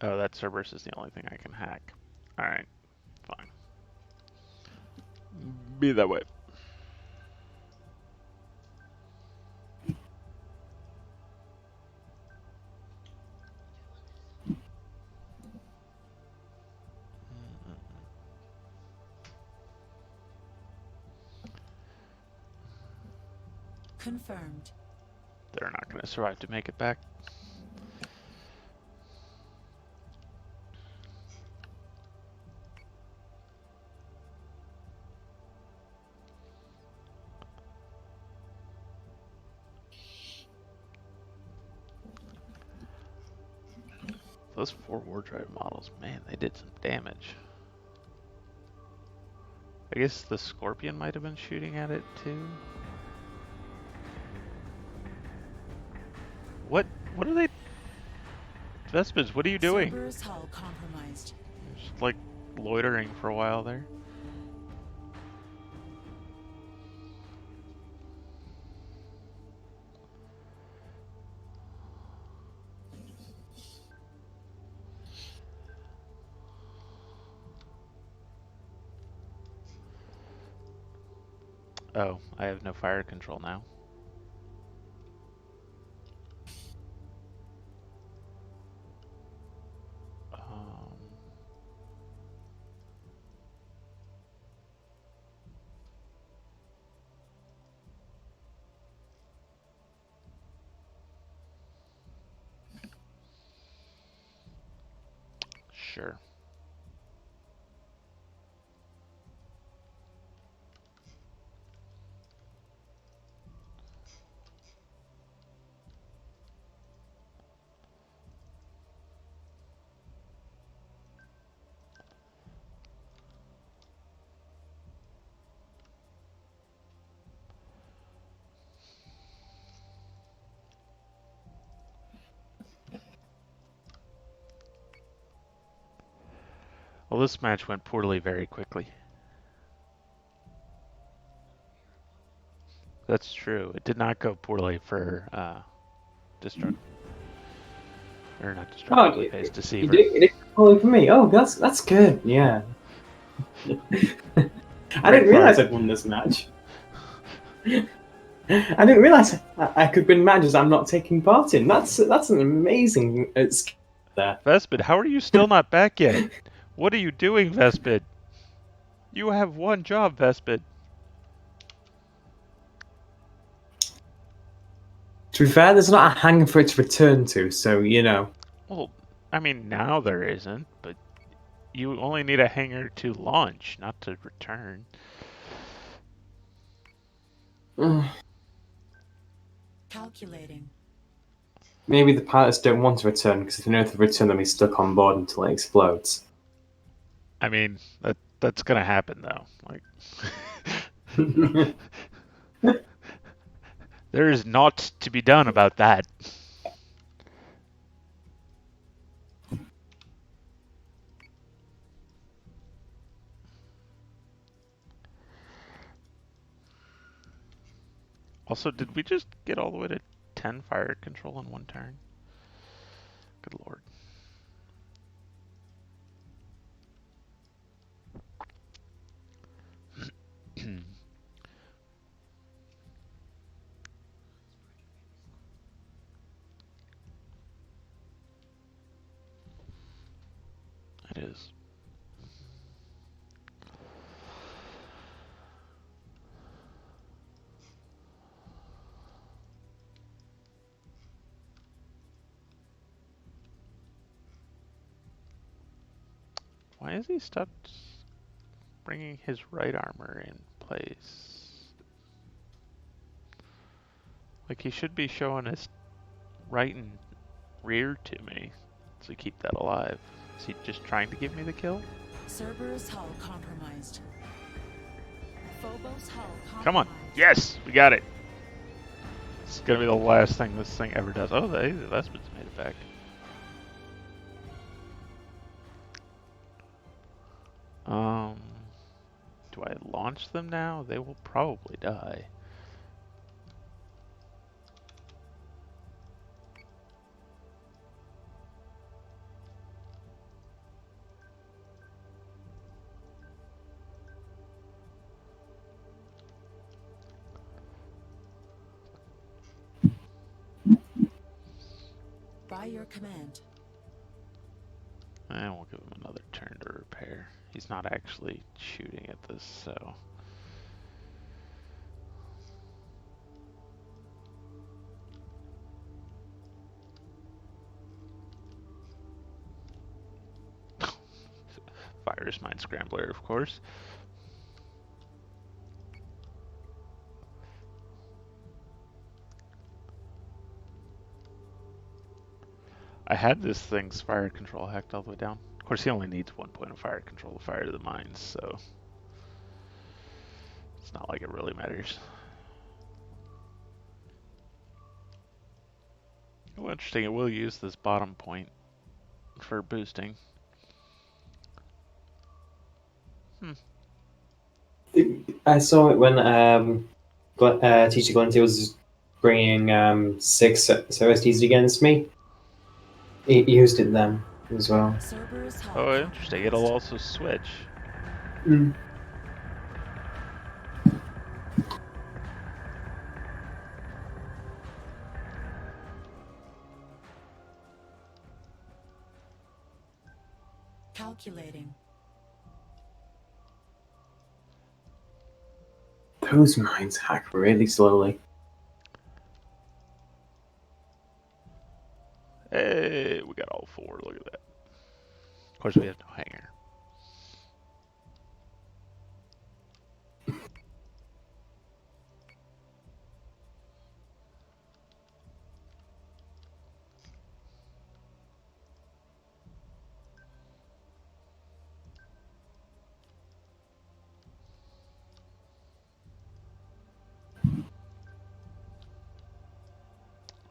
S1: Oh, that Cerberus is the only thing I can hack. Alright, fine. Be that way.
S6: Confirmed.
S1: They're not going to survive to make it back. Those 4 war drive models, man, they did some damage. I guess the Scorpion might have been shooting at it too. What are they? Vespids, what are you doing?
S6: Cerberus hull compromised.
S1: Just like loitering for a while there. Oh, I have no fire control now. Sure. Well, this match went poorly very quickly. That's true. It did not go poorly for Destruct. Or not
S7: Oh,
S1: Destructively Paced,
S7: you
S1: Deceiver.
S7: did it for me. Oh, that's good. Yeah. I
S1: Great
S7: didn't realize
S1: part.
S7: I'd won this match. I didn't realize I could win matches I'm not taking part in. That's an amazing skill there.
S1: Vespid, how are you still not back yet? What are you doing, Vespid? You have one job, Vespid.
S7: To be fair, there's not a hangar for it to return to, so you know.
S1: Well, I mean, now there isn't, but you only need a hangar to launch, not to return.
S6: Calculating.
S7: Maybe the pilots don't want to return because if they know if they return, they'll be stuck on board until it explodes.
S1: I mean, that's gonna happen though. Like, there is naught to be done about that. Also, did we just get all the way to 10 fire control in one turn? Good lord. It is. Why is he stuck bringing his right armor in place? Like, he should be showing his right and rear to me to keep that alive. Is he just trying to give me the kill?
S6: Cerberus hull compromised. Phobos hull compromised.
S1: Come on. Yes, we got it. It's gonna be the last thing this thing ever does. Oh, the Vespid's made it back. Do I launch them now? They will probably die.
S6: By your command.
S1: And we'll give him another turn to repair. He's not actually shooting at this, so... Fires Mind Scrambler, of course. I had this thing's fire control hacked all the way down. Of course, he only needs 1 point of fire control to fire the mines, so... It's not like it really matters. Oh, interesting, it will use this bottom point for boosting.
S7: I saw it when Teacher Glenty was bringing 6 OSDs against me. He used it then as well.
S6: Cerberus hull
S1: Oh, interesting, it'll
S6: compromised.
S1: also switch.
S7: Mm.
S6: Calculating.
S7: Those mines hack really slowly.
S1: Hey, we got all 4, look at that. Of course, we have no hangar.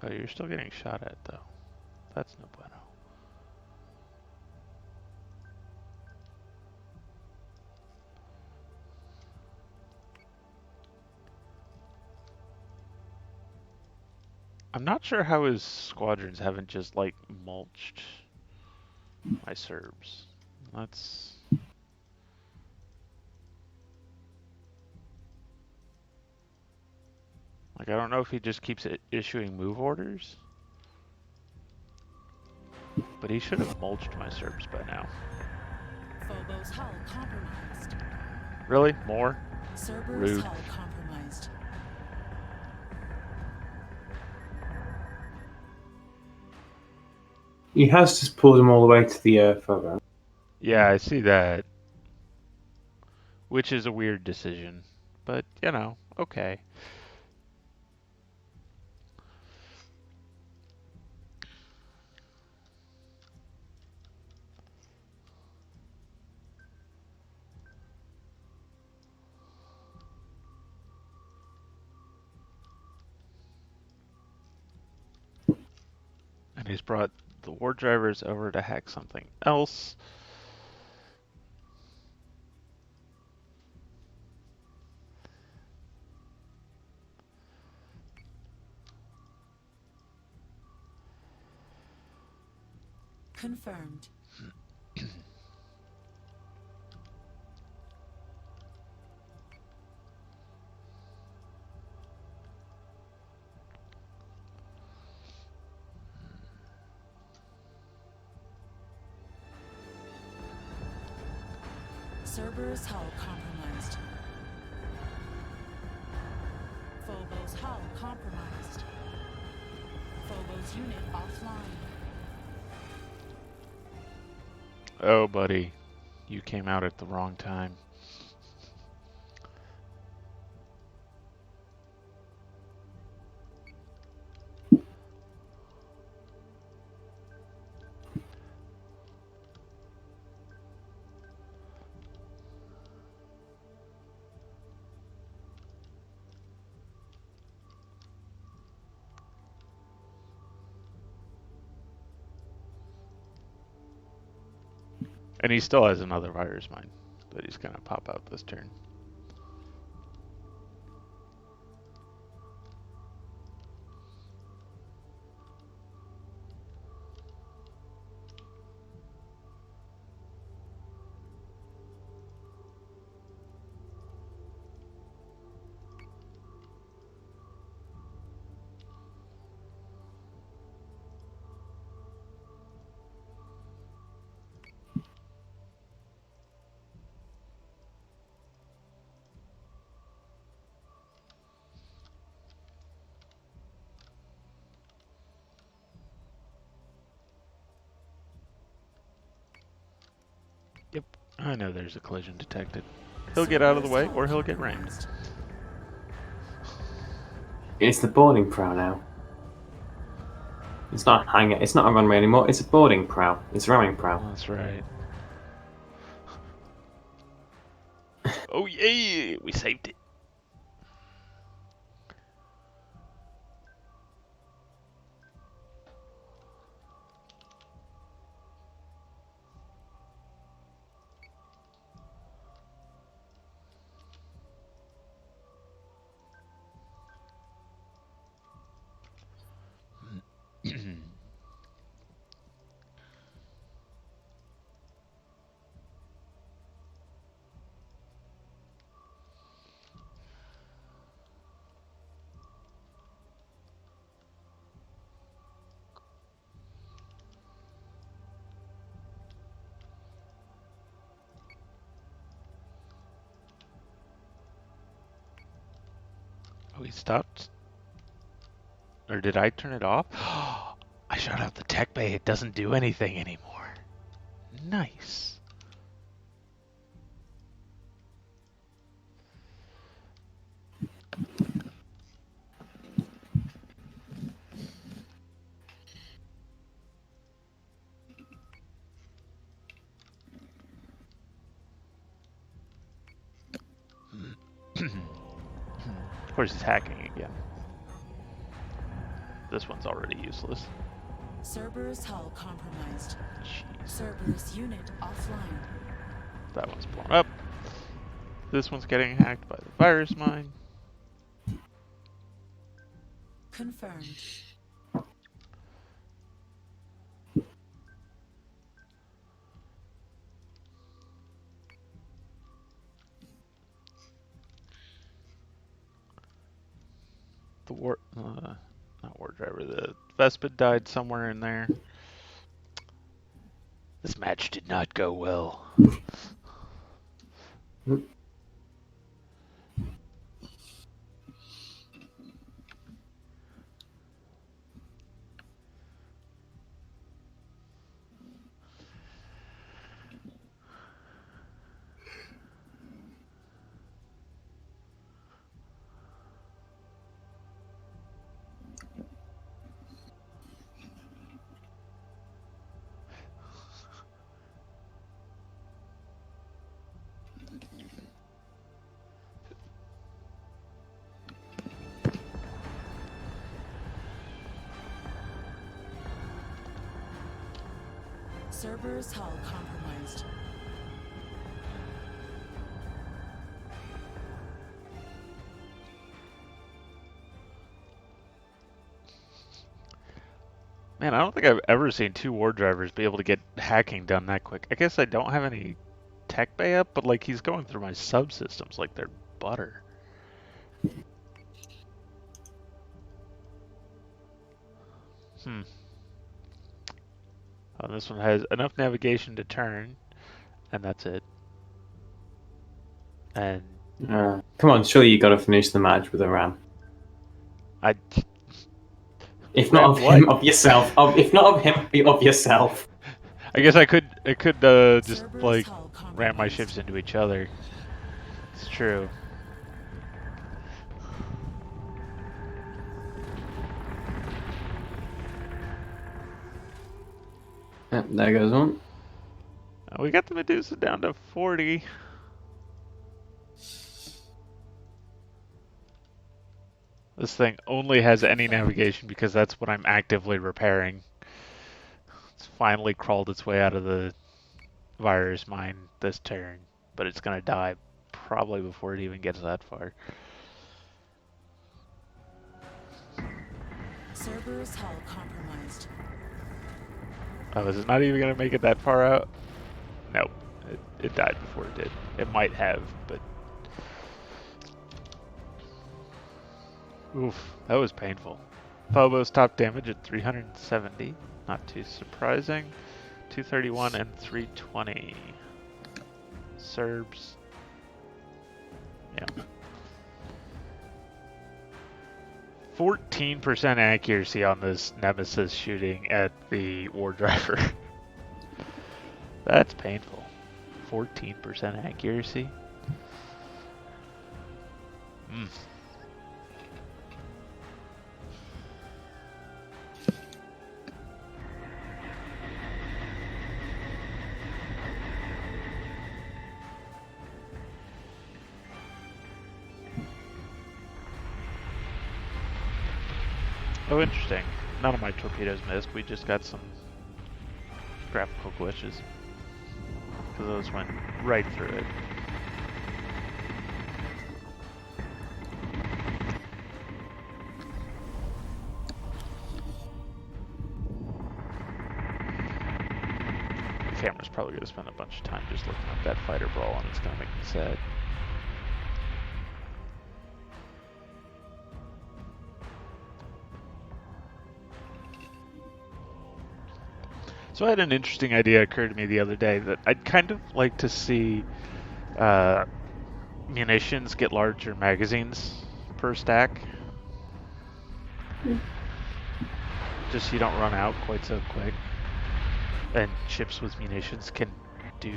S1: Oh, you're still getting shot at, though. That's no bueno. I'm not sure how his squadrons haven't just, like, mulched my Serbs. That's... Like, I don't know if he just keeps issuing move orders. But he should have mulched my Serbs by now.
S6: Phobos hull compromised.
S1: Really? More?
S6: Cerberus
S1: Rude.
S6: hull compromised.
S7: He has just pulled him all the way to the photo.
S1: Yeah, I see that. Which is a weird decision. But, you know, okay. And he's brought the war drivers over to hack something else.
S6: Confirmed. Cerberus hull compromised. Phobos hull compromised. Phobos unit offline.
S1: Oh, buddy. You came out at the wrong time. And he still has another virus mine that he's going to pop out this turn. Yep, I know there's a collision detected. He'll get out of the way, or he'll get rammed.
S7: It's the boarding prow now. It's not hangar. It's not a runway anymore. It's a boarding prow. It's a ramming prow.
S1: That's right. Oh yeah, we saved it. Oh, he stopped? Or did I turn it off? I shut out the tech bay. It doesn't do anything anymore. Nice. Of course, he's hacking again. This one's already useless.
S6: Cerberus hull compromised.
S1: Jeez.
S6: Cerberus unit offline.
S1: That one's blown up. This one's getting hacked by the virus mine.
S6: Confirmed.
S1: The not war driver, the Vespid died somewhere in there. This match did not go well.
S6: Cerberus hull compromised.
S1: Man, I don't think I've ever seen two war drivers be able to get hacking done that quick. I guess I don't have any tech bay up, but like he's going through my subsystems like they're butter. This one has enough navigation to turn, and that's it. And
S7: Come on, surely you got to finish the match with a ram.
S1: I,
S7: If not of him, of yourself. If not of him, of yourself.
S1: I guess I could just
S6: Cerberus
S1: like
S6: hull
S1: ram my
S6: compromised.
S1: ships into each other. It's true.
S7: Yep, there goes one.
S1: We got the Medusa down to 40. This thing only has any navigation because that's what I'm actively repairing. It's finally crawled its way out of the virus mine this turn, but it's gonna die probably before it even gets that far.
S6: Cerberus hull compromised.
S1: Oh, is it not even gonna make it that far out? Nope. It died before it did. It might have, but... Oof, that was painful. Phobos top damage at 370. Not too surprising. 231 and 320. Serbs. Yeah. 14% accuracy on this Nemesis shooting at the War Driver. That's painful. 14% accuracy. Oh, interesting. None of my torpedoes missed. We just got some graphical glitches. Because those went right through it. The camera's probably going to spend a bunch of time just looking at that fighter brawl, and it's going to make me sad. So I had an interesting idea occur to me the other day that I'd kind of like to see munitions get larger magazines per stack. Just so you don't run out quite so quick. and ships with munitions can do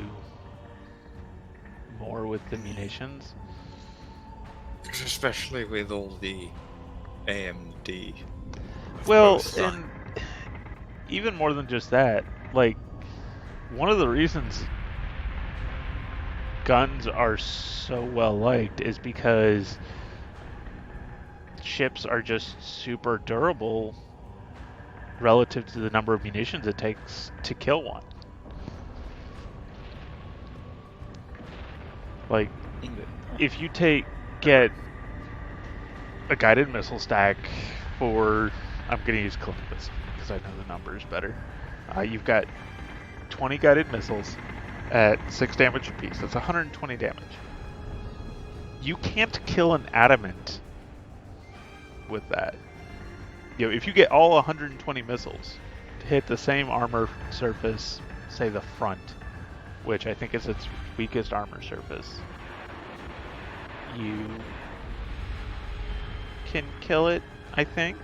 S1: more with the munitions.
S5: Especially with all the AMD. Of
S1: Well,
S5: both sides.
S1: and even more than just that, like, one of the reasons guns are so well liked is because ships are just super durable relative to the number of munitions it takes to kill one. Like, if you get a guided missile stack for, I'm going to use Columbus because I know the numbers better. You've got 20 guided missiles at 6 damage apiece. That's 120 damage. You can't kill an adamant with that. You know, if you get all 120 missiles to hit the same armor surface, say the front, which I think is its weakest armor surface, you can kill it, I think.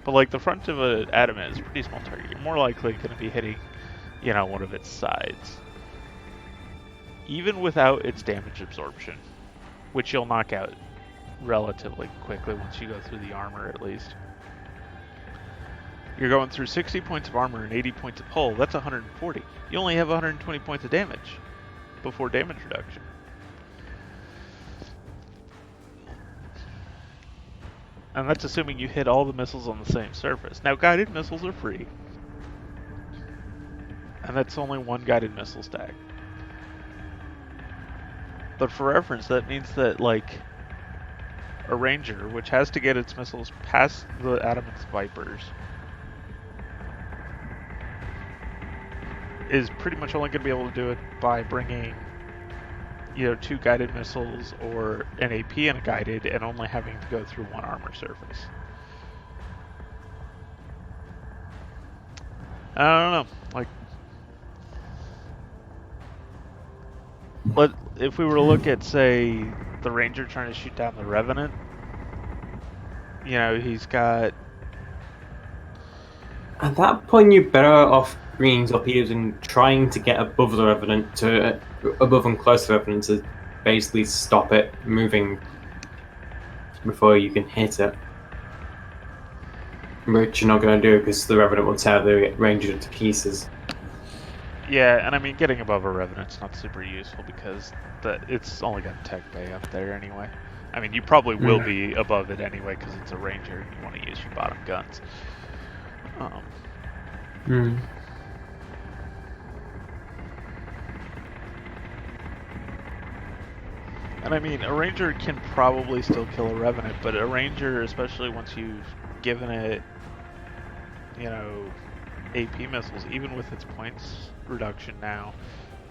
S1: But like the front of an adamant is a pretty small target. You're more likely going to be hitting, you know, one of its sides. Even without its damage absorption, which you'll knock out relatively quickly once you go through the armor at least. You're going through 60 points of armor and 80 points of hull. That's 140. You only have 120 points of damage before damage reduction. And that's assuming you hit all the missiles on the same surface. Now, guided missiles are free. And that's only one guided missile stack. But for reference, that means that, like, a Ranger, which has to get its missiles past the Adamant's Vipers, is pretty much only going to be able to do it by bringing, you know, 2 guided missiles or an AP and a guided, and only having to go through 1 armor surface. I don't know. Like, if we were to look at, say, the Ranger trying to shoot down the Revenant, you know, he's got...
S7: At that point, you're better off bringing torpedoes and trying to get above the Revenant, above and close to the Revenant to basically stop it moving before you can hit it. Which you're not going to do because the Revenant will tear the Ranger to pieces.
S1: Yeah, and I mean, getting above a Revenant's not super useful because it's only got tech bay up there anyway. I mean, you probably will be above it anyway because it's a Ranger and you want to use your bottom guns. And I mean, a Ranger can probably still kill a Revenant, but a Ranger, especially once you've given it, you know, AP missiles, even with its points reduction now,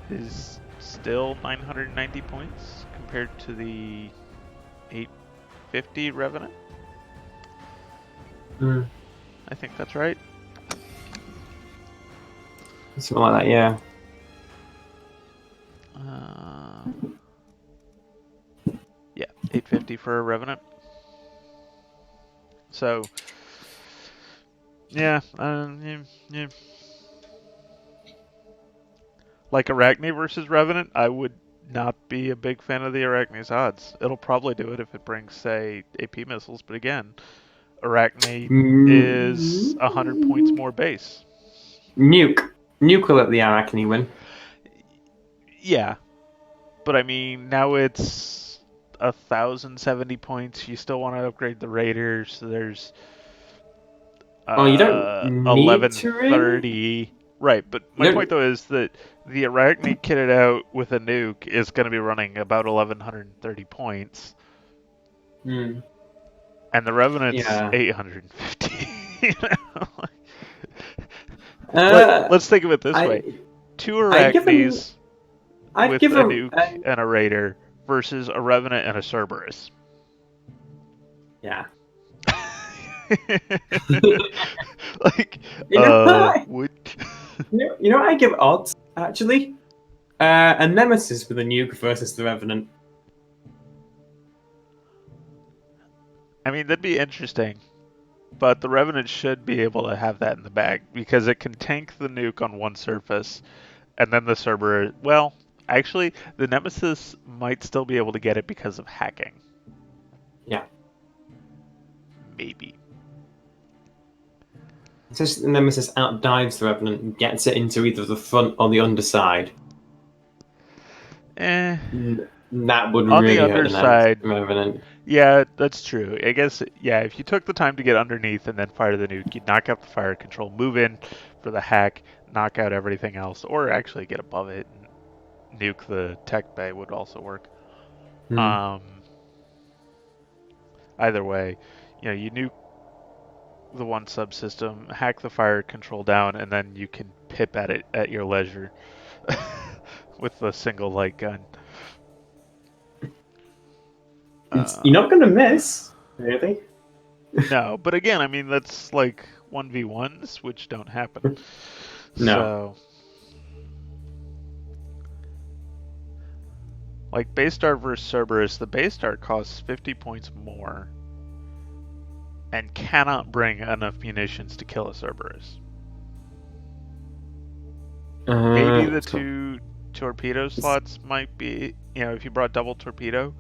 S1: is still 990 points compared to the 850 Revenant. I think that's right.
S7: Something like that, yeah.
S1: Yeah, 850 for a Revenant. So, yeah. Like Arachne versus Revenant, I would not be a big fan of the Arachne's odds. It'll probably do it if it brings, say, AP missiles, but again, Arachne is 100 points more base.
S7: Nuke will let the Arachne win.
S1: Yeah, but I mean, now it's 1,070 points. You still want to upgrade the Raiders, so there's
S7: You don't need to really.
S1: 1130. Right, but my point though is that the Arachne kitted out with a nuke is going to be running about 1,130 points. And the Revenant's 850. You know? Let's think of it this way. 2 Arachnes with a nuke and a Raider versus a Revenant and a Cerberus.
S7: Yeah.
S1: Like,
S7: you know what I give odds, actually? A Nemesis with a nuke versus the Revenant.
S1: I mean, that'd be interesting. But the Revenant should be able to have that in the bag because it can tank the nuke on one surface, and then the Cerberus. Well, actually, the Nemesis might still be able to get it because of hacking.
S7: Yeah.
S1: Maybe.
S7: It says the Nemesis outdives the Revenant and gets it into either the front or the underside. That would
S1: On the
S7: really hurt the
S1: underside,
S7: Revenant.
S1: yeah, that's true. I guess, yeah, if you took the time to get underneath and then fire the nuke, you'd knock out the fire control, move in for the hack, knock out everything else, or actually get above it and nuke the tech bay would also work. Either way, you nuke the one subsystem, hack the fire control down, and then you can pip at it at your leisure with a single light gun.
S7: You're not going to miss, really.
S1: No, but again, I mean, that's like 1v1s, which don't happen.
S7: No.
S1: So, like Baystar versus Cerberus, the Baystar costs 50 points more and cannot bring enough munitions to kill a Cerberus. Maybe the two torpedo slots might be, if you brought double torpedo,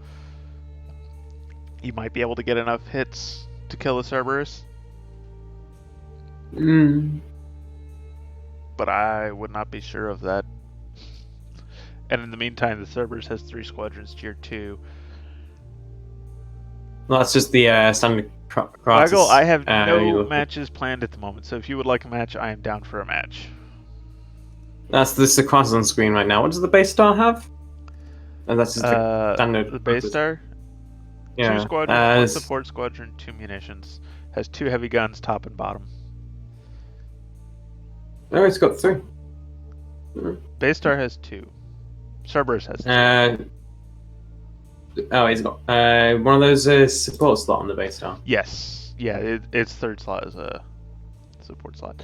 S1: you might be able to get enough hits to kill a Cerberus. But I would not be sure of that. And in the meantime, the Cerberus has 3 squadrons tier 2.
S7: Well, that's just the standard Kratos.
S1: Waggle, I have no matches planned at the moment, so if you would like a match, I am down for a match.
S7: That's the Kratos on screen right now. What does the Baystar have? And that's just the standard.
S1: The Baystar?
S7: Yeah.
S1: 2 squadrons, 1 support squadron, 2 munitions. Has 2 heavy guns, top and bottom.
S7: Oh, it's got 3.
S1: Baystar has 2. Cerberus has 2.
S7: He's got one of those support slot on the Baystar.
S1: Yes. Yeah, its third slot is a support slot.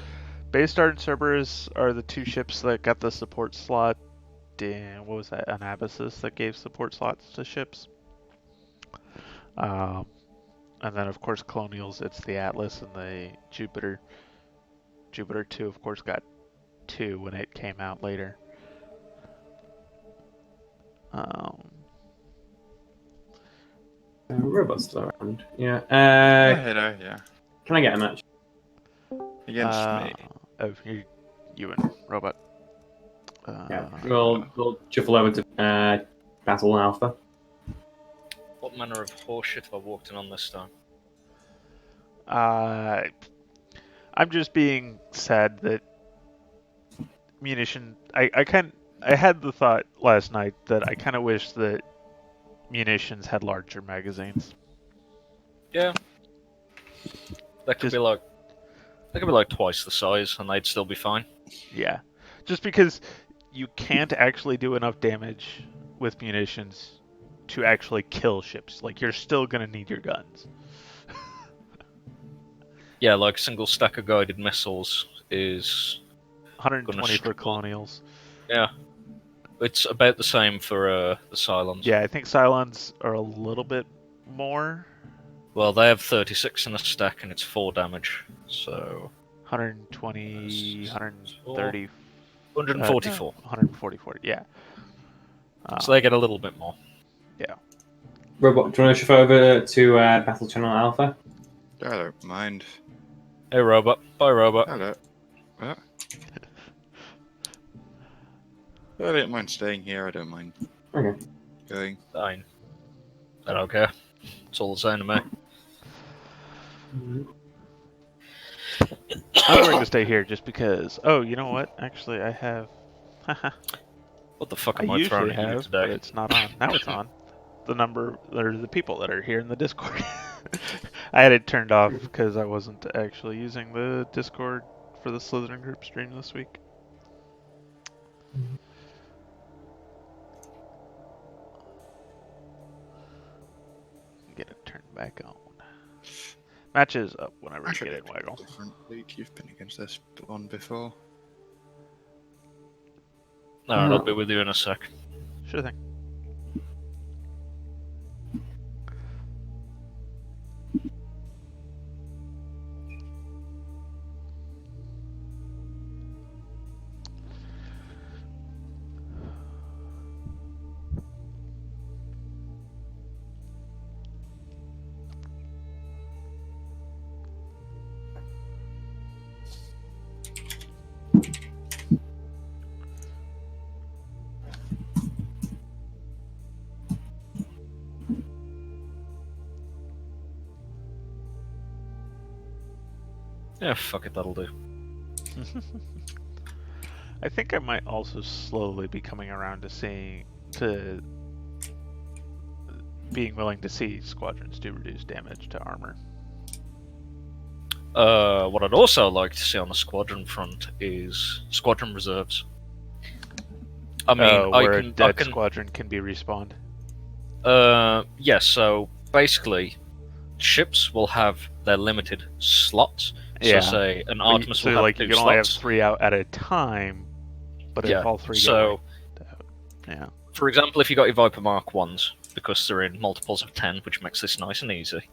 S1: Baystar and Cerberus are the 2 ships that got the support slot. What was that? Anabasis that gave support slots to ships. And then, of course, Colonials, it's the Atlas and the Jupiter. Jupiter 2, of course, got 2 when it came out later.
S7: Robots still around. Yeah.
S5: Hello, yeah.
S7: Can I get a match?
S5: Against me.
S1: Oh, you and Robot.
S7: Yeah. We'll shuffle over to Battle Alpha.
S9: What manner of horseshit have I walked in on this time?
S1: I'm just being sad that munition. I had the thought last night that I kind of wish that munitions had larger magazines.
S9: Yeah. That could be like twice the size, and they'd still be fine.
S1: Yeah, just because you can't actually do enough damage with munitions to actually kill ships. Like, you're still gonna need your guns.
S9: Yeah, like single stack of guided missiles is
S1: 120 for Colonials.
S9: Yeah. It's about the same for the Cylons.
S1: Yeah, I think Cylons are a little bit more.
S9: Well, they have 36 in a stack and it's 4 damage, so...
S1: 120, 130...
S9: 144.
S1: 144, yeah.
S9: So they get a little bit more.
S1: Yeah.
S7: Robot, do you want to shift over to Battle Channel Alpha?
S5: I don't mind.
S9: Hey, Robot. Bye, Robot.
S5: Hello. What? I don't mind staying here, I don't mind going.
S9: Fine. I don't care. It's all the same to me.
S1: I'm going to stay here just because... Oh, you know what? Actually, I have...
S9: What the fuck am I throwing at you today?
S1: But it's not on. Now it's on. The number... Or the people that are here in the Discord. I had it turned off because I wasn't actually using the Discord for the Slytherin group stream this week. Get it turned back on. Matches up whenever you get in, Waggle.
S5: Different league. You've been against this one before.
S9: No, I'll be with you in a sec.
S1: Sure thing.
S9: Yeah, fuck it, that'll do.
S1: I think I might also slowly be coming around to being willing to see squadrons do reduce damage to armor.
S9: What I'd also like to see on the squadron front is squadron reserves. I mean,
S1: where
S9: I
S1: a
S9: can,
S1: dead squadron can be respawned.
S9: Yes. So basically, ships will have their limited slots.
S1: Yeah.
S9: So say an
S1: But
S9: Artemis
S1: so
S9: will have
S1: like
S9: 2
S1: you can only have
S9: slots.
S1: 3 out at a time, but
S9: Yeah,
S1: if all 3
S9: so-
S1: get wiped out, yeah.
S9: For example, if you got your Viper Mark 1s, because they're in multiples of 10, which makes this nice and easy,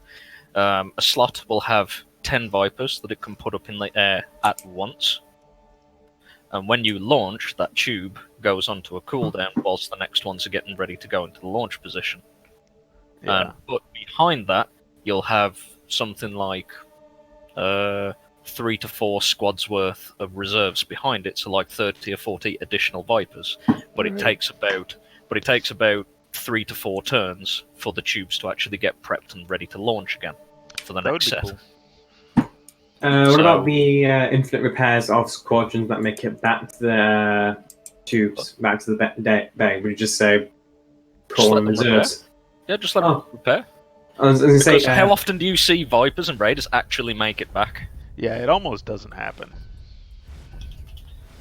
S9: a slot will have 10 Vipers that it can put up in the air at once. And when you launch, that tube goes onto a cooldown whilst the next ones are getting ready to go into the launch position.
S1: Yeah.
S9: But behind that, you'll have something like 3 to 4 squads worth of reserves behind it, so like 30 or 40 additional Vipers. But it takes about 3 to 4 turns for the tubes to actually get prepped and ready to launch again for the
S1: That would
S9: next
S1: be
S9: set.
S1: cool.
S7: What about the infinite repairs of squadrons that make it back to the tubes, back to the bay? Would you just say
S9: Just
S7: call
S9: let
S7: them
S9: them repair.
S7: reserves?
S9: Yeah, just let them repair.
S7: I was going to say,
S9: Because how often do you see Vipers and Raiders actually make it back?
S1: Yeah, it almost doesn't happen.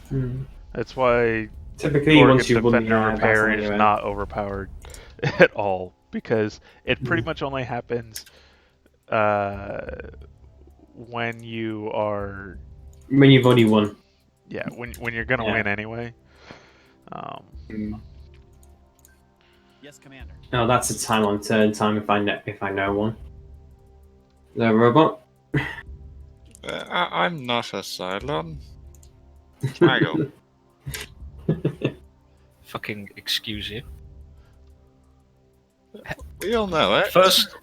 S7: Hmm.
S1: That's why
S7: Typically,
S1: Gorgon
S7: once you won the
S1: Defender Repair
S7: battle
S1: is
S7: anyway.
S1: not overpowered at all, because it pretty much only happens when you are...
S7: When you've already won.
S1: Yeah, when you're gonna win anyway.
S3: Yes, Commander.
S7: No, that's a time on turn time if I know one. The robot.
S5: I'm not a Cylon. Smaggle.
S9: Fucking excuse you.
S5: We all know it.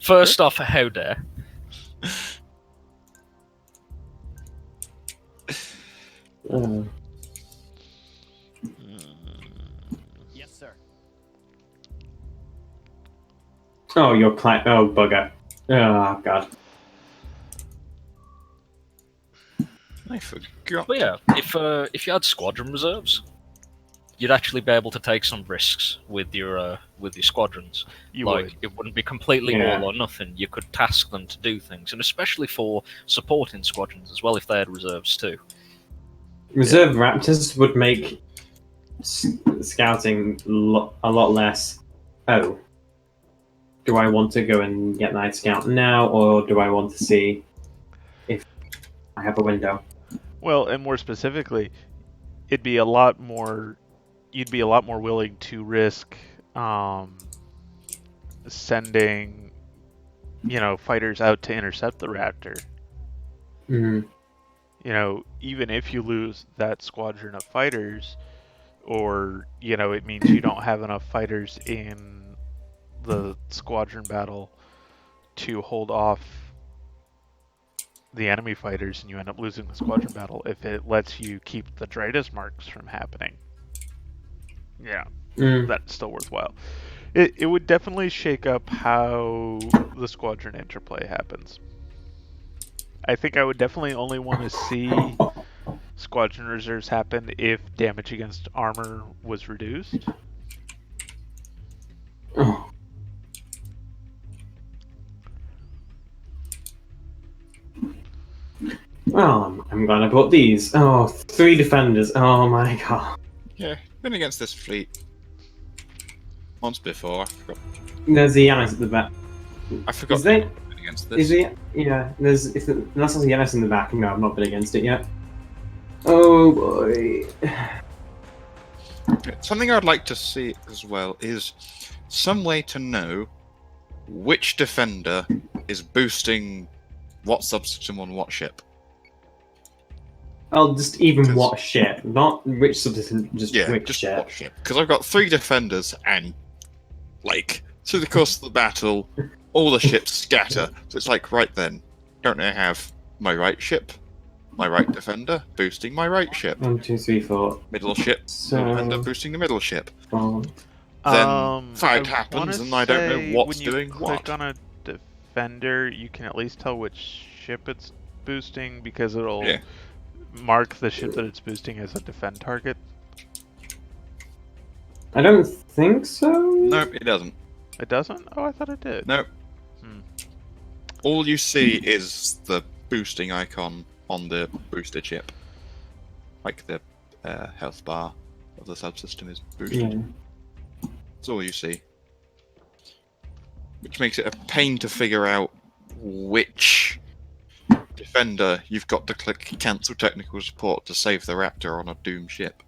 S9: First off, how dare?
S3: Yes, sir.
S7: Oh, you're playing. Oh, bugger. Oh, God.
S5: I forgot.
S9: But yeah, if you had squadron reserves, you'd actually be able to take some risks with your squadrons.
S1: You
S9: like
S1: would.
S9: it wouldn't be completely all or nothing. You could task them to do things, and especially for supporting squadrons as well, if they had reserves too.
S7: Reserve Raptors would make scouting a lot less. Oh, do I want to go and get Night Scout now, or do I want to see if I have a window?
S1: Well, and more specifically, it'd be a lot more. You'd be a lot more willing to risk sending, fighters out to intercept the Raptor.
S7: Mm.
S1: Even if you lose that squadron of fighters, or it means you don't have enough fighters in the squadron battle to hold off the enemy fighters, and you end up losing the squadron battle. If it lets you keep the Drydas marks from happening, that's still worthwhile. It would definitely shake up how the squadron interplay happens. I think I would definitely only want to see squadron reserves happen if damage against armor was reduced.
S7: Oh. Well, I'm glad I bought these. Oh, 3 defenders. Oh my god.
S5: Yeah, been against this fleet once before. I forgot.
S7: There's the Yanis at the back.
S5: I forgot
S7: Is there?
S5: been against this.
S7: Is it? Yeah. Unless there's Yanis in the back. No, I've not been against it yet. Oh boy.
S5: Something I'd like to see as well is some way to know which defender is boosting what subsystem on what ship.
S7: I'll just even what ship, not which subsystem, just which
S5: just
S7: ship.
S5: what ship. Because I've got 3 defenders and, through the course of the battle, all the ships scatter. So it's like, right then, don't I have my right ship, my right defender, boosting my right ship.
S7: 1, 2, 3, 4.
S5: Middle ship, defender boosting the middle ship. Then fight happens and I don't know what's doing what.
S1: When you click on a defender, you can at least tell which ship it's boosting because it'll
S5: Yeah.
S1: mark the ship that it's boosting as a defend target?
S7: I don't think so.
S5: No, it doesn't.
S1: It doesn't? Oh, I thought it did.
S5: No.
S1: Hmm.
S5: All you see is the boosting icon on the booster chip. Like the health bar of the subsystem is boosted.
S7: Yeah.
S5: That's all you see. Which makes it a pain to figure out which defender you've got to click cancel technical support to save the Raptor on a Doom ship.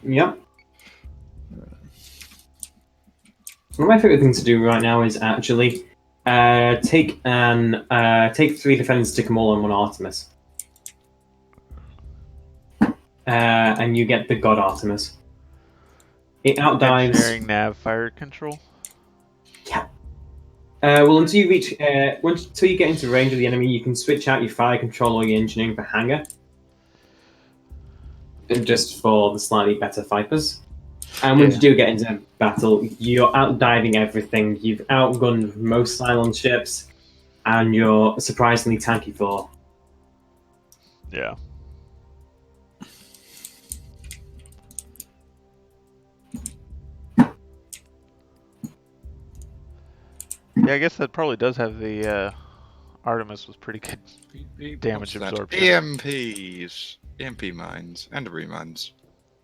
S7: Yep. One of my favorite things to do right now is actually take 3 defenders, stick them all on one Artemis, and you get the God Artemis. It outdives.
S1: Engineering nav fire control?
S7: Yeah. Well, until you reach, until you get into range of the enemy, you can switch out your fire control or your engineering for hangar, just for the slightly better fighters. And when you do get into battle, you're outdiving everything. You've outgunned most Cylon ships, and you're surprisingly tanky for.
S1: Yeah. Yeah, I guess that probably does have the Artemis was pretty good damage
S5: What's that?
S1: absorption.
S5: EMPs. EMP mines. And debris mines.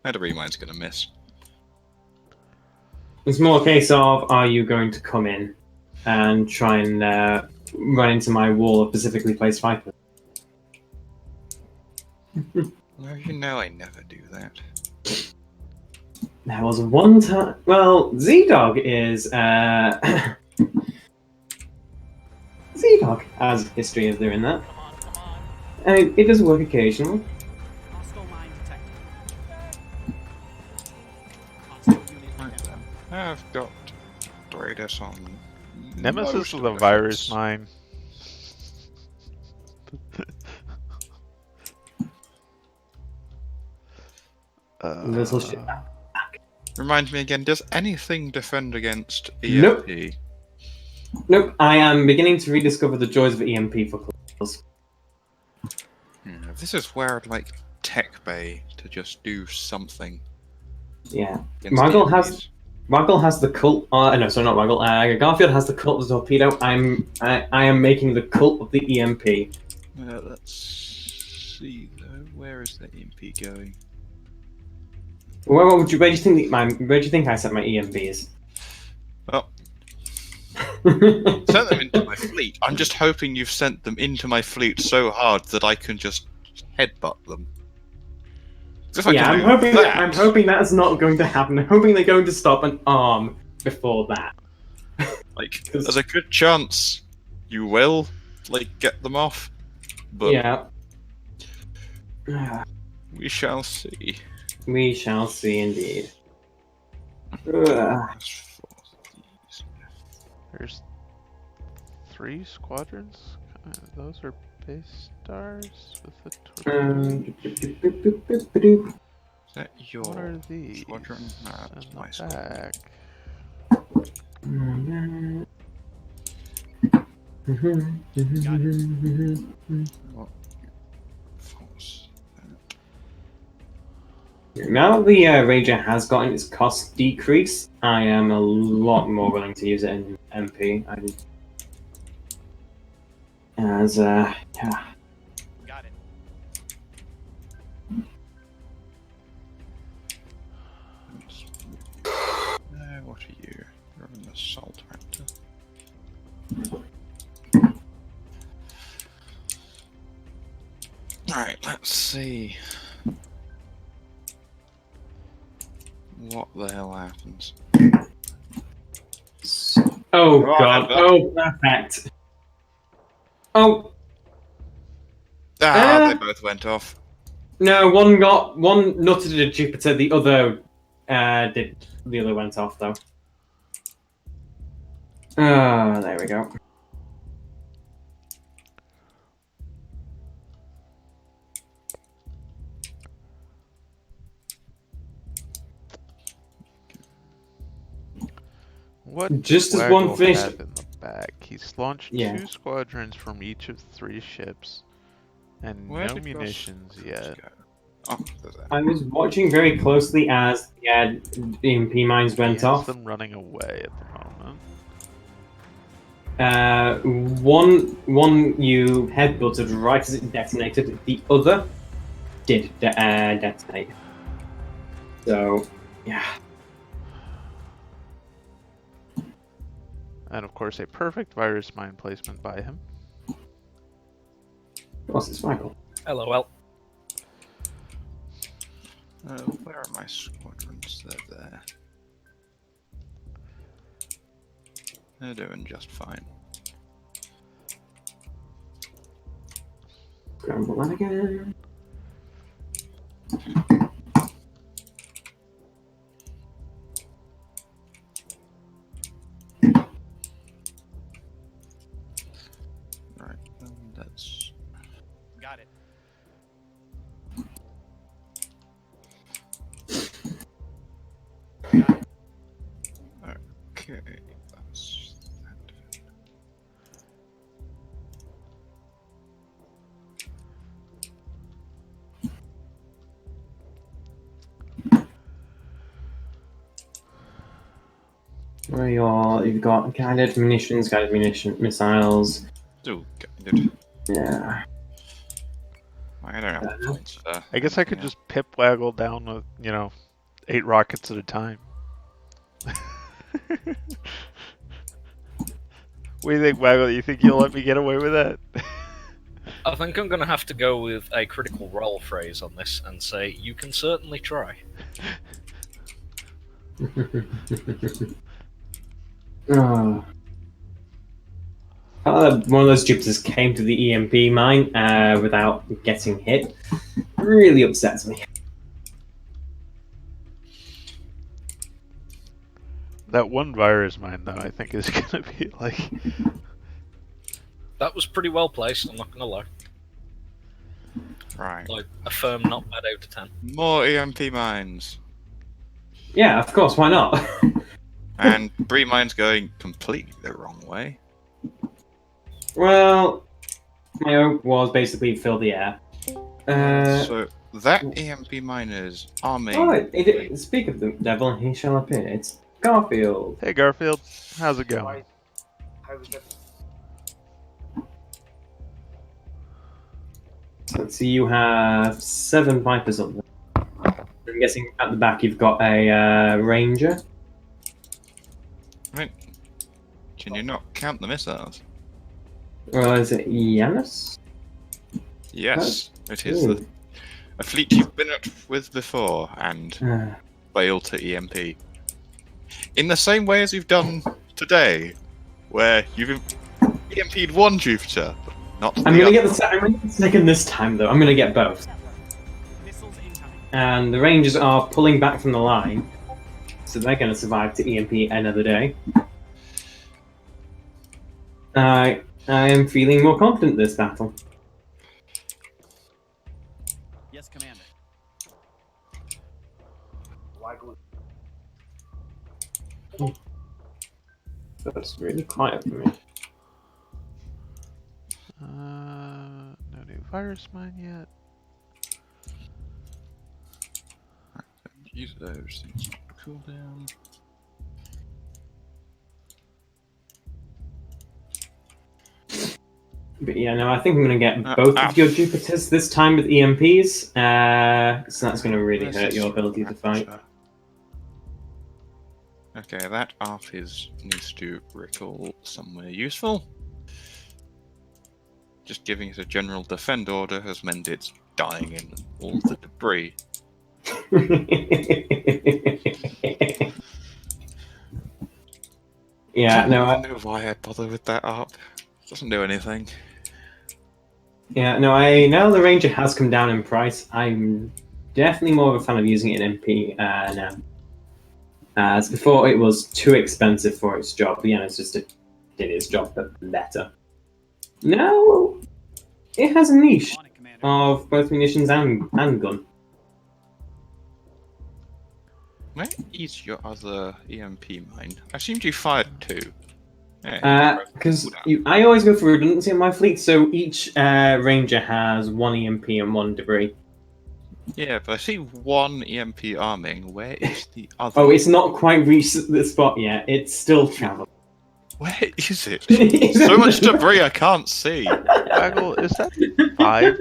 S5: And debris mine's gonna miss.
S7: It's more a case of, are you going to come in and try and run into my wall of specifically placed fighters?
S5: Well, you know I never do that.
S7: There was one time. Well, Z-Dog is. Z-Dog has a history of doing that.
S3: Come on, come on.
S7: And it does work occasionally.
S3: Hostile mine detected. Hostile unit identified.
S5: I've got Dradus on.
S1: Nemesis
S5: most
S1: is
S5: of
S1: a
S5: the
S1: virus
S5: ships.
S1: mine.
S7: Little shit.
S5: Remind me again, does anything defend against EMP?
S7: Nope. Nope, I am beginning to rediscover the joys of EMP for claws.
S5: This is where I'd like Tech Bay to just do something.
S7: Yeah.
S5: against
S7: Margle
S5: EMPs.
S7: has the cult. No, sorry, not Margle. Garfield has the cult of the torpedo. I am making the cult of the EMP.
S5: Let's see though. Where is the EMP going?
S7: Where do you think I set my EMPs?
S5: Well, sent them into my fleet. I'm just hoping you've sent them into my fleet so hard that I can just headbutt them. If I
S7: Yeah,
S5: can
S7: I'm
S5: do
S7: hoping
S5: that,
S7: I'm hoping that's not going to happen. I'm hoping they're going to stop an arm before that.
S5: like, there's a good chance you will, get them off. But
S7: Yeah.
S5: we shall see.
S7: We shall see indeed.
S1: There's 3 squadrons. Those are base stars with the torpedo.
S5: Is that your
S1: What are these?
S5: squadron? No, that's
S1: In
S5: my
S1: the
S5: squadron.
S1: back.
S5: What force?
S7: Now that the Ranger has gotten its cost decrease, I am a lot more willing to use it in MP. Yeah.
S3: Got it.
S5: What are you? You're an assault raptor. Alright, let's see. What the hell happens?
S7: Oh
S5: Right,
S7: god.
S5: but-
S7: Oh, perfect. Oh
S5: They both went off.
S7: no, one nutted at Jupiter. The other went off though. There we go.
S1: What
S7: Just
S1: does
S7: as one
S1: Waggle
S7: finished.
S1: have in the back? He's launched
S7: Yeah.
S1: 2 squadrons from each of 3 ships, and
S5: Where
S1: no
S5: did your
S1: munitions
S5: squadrons
S1: yet.
S5: go? Oh, there's that.
S7: I was watching very closely as the EMP mines
S1: He
S7: went
S1: has
S7: off.
S1: them running away at the moment.
S7: One you headbutted right as it detonated. The other did detonate. So, yeah.
S1: And of course, a perfect virus mine placement by him.
S7: Of course, it's Michael.
S9: LOL.
S5: Where are my squadrons? They're there. They're doing just fine.
S7: Scramble that again.
S5: Right, that's...
S3: Got it.
S5: Okay, that's that.
S7: Where you've got guided munitions, missiles.
S5: Still guided.
S7: Yeah.
S5: I don't have the points for
S1: I guess I could
S5: anything
S1: just pip Waggle down with, 8 rockets at a time. What do you think, Waggle? You think you'll let me get away with that?
S9: I think I'm going to have to go with a critical role phrase on this and say, you can certainly try.
S7: Oh. One of those Jupiters came to the EMP mine without getting hit. Really upsets me.
S1: That one virus mine, though, I think is going to be like...
S9: That was pretty well placed, I'm not going to lie.
S5: Right.
S9: Like, a firm not bad out of 10.
S5: More EMP mines.
S7: Yeah, of course, why not?
S5: And Bree mine's going completely the wrong way.
S7: Well, my hope was basically fill the air.
S5: So that EMP mine is arming.
S7: Oh, speak of the devil, he shall appear. It's Garfield.
S1: Hey, Garfield. How's it going?
S7: So let's see, you have 7 Vipers up there. I'm guessing at the back you've got a Ranger.
S5: Right. Can you not count the missiles?
S7: Or is it Janus?
S5: Yes, it is
S7: Ooh.
S5: a fleet you've been at with before and
S7: Uh,
S5: failed to EMP. In the same way as you've done today, where you've EMP'd one Jupiter, not the
S7: I'm gonna
S5: other.
S7: get the second this time though. I'm gonna get both.
S3: Missiles incoming.
S7: And the Rangers are pulling back from the line, so they're gonna survive to EMP another day. I am feeling more confident this battle.
S3: Yes, Commander.
S7: That's really quiet for me.
S1: No new virus mine yet.
S5: Use those things to cool down.
S7: But yeah, no, I think I'm gonna get both of your Jupiters this time with EMPs. So that's gonna really hurt your ability to fight.
S5: Okay, that ARP needs to recall somewhere useful. Just giving it a general defend order has meant it's dying in all the debris.
S7: Yeah, no,
S5: I don't know why I bother with that ARP. It doesn't do anything.
S7: yeah, no, I now the Ranger has come down in price. I'm definitely more of a fan of using it in MP now. As before, it was too expensive for its job. But yeah, it's just did its job but better. No, it has a niche
S3: On it, Commander.
S7: of both munitions and gun.
S5: Where is your other EMP mine? I assumed you fired 2. Yeah,
S7: Because I always go for redundancy on my fleet, so each ranger has 1 EMP and 1 debris.
S5: yeah, but I see 1 EMP arming. Where is the other?
S7: Oh, it's not quite reached the spot yet. It's still traveling.
S5: Where is it? So much debris I can't see.
S1: Waggle, is that 5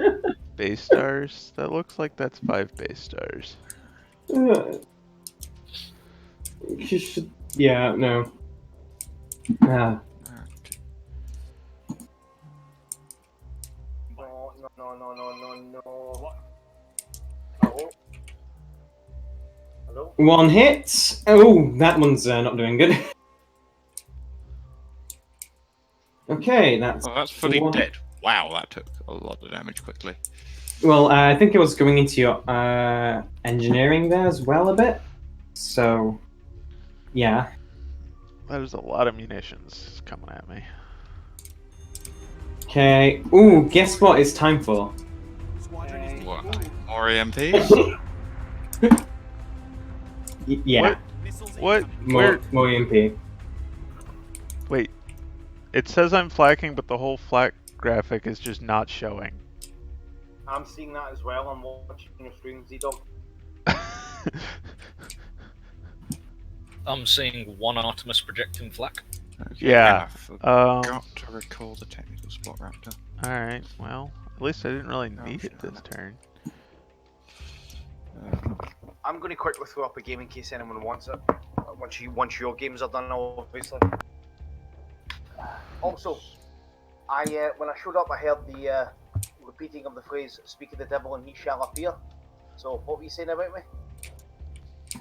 S1: base stars? That looks like that's 5 base stars.
S7: You should. Yeah, no.
S8: No. What? Hello? Hello?
S7: 1 hit. Oh, that one's not doing good. Okay, that's.
S5: Oh, that's fully
S7: 1.
S5: dead. Wow, that took a lot of damage quickly.
S7: Well, I think it was going into your engineering there as well a bit. So, yeah.
S1: That was a lot of munitions coming at me.
S7: Okay. Ooh, guess what it's time for?
S3: Squadron is taking
S5: What?
S3: 5.
S5: More EMPs?
S7: Yeah.
S1: What?
S3: Missiles
S1: What?
S3: incoming.
S1: Where?
S7: More EMP.
S1: Wait. It says I'm flacking, but the whole flak graphic is just not showing.
S8: I'm seeing that as well. I'm watching your stream, Z-Dog.
S9: I'm seeing 1 Artemis projecting flak.
S5: Okay,
S1: Yeah,
S5: and I
S1: Um.
S5: forgot to recall the technical spot raptor.
S1: All right. Well, at least I didn't really need it this turn.
S8: I'm going to quickly throw up a game in case anyone wants it. Once your games are done, obviously. Also, when I showed up, I heard the repeating of the phrase "Speak of the devil and he shall appear." So, what were you saying about me?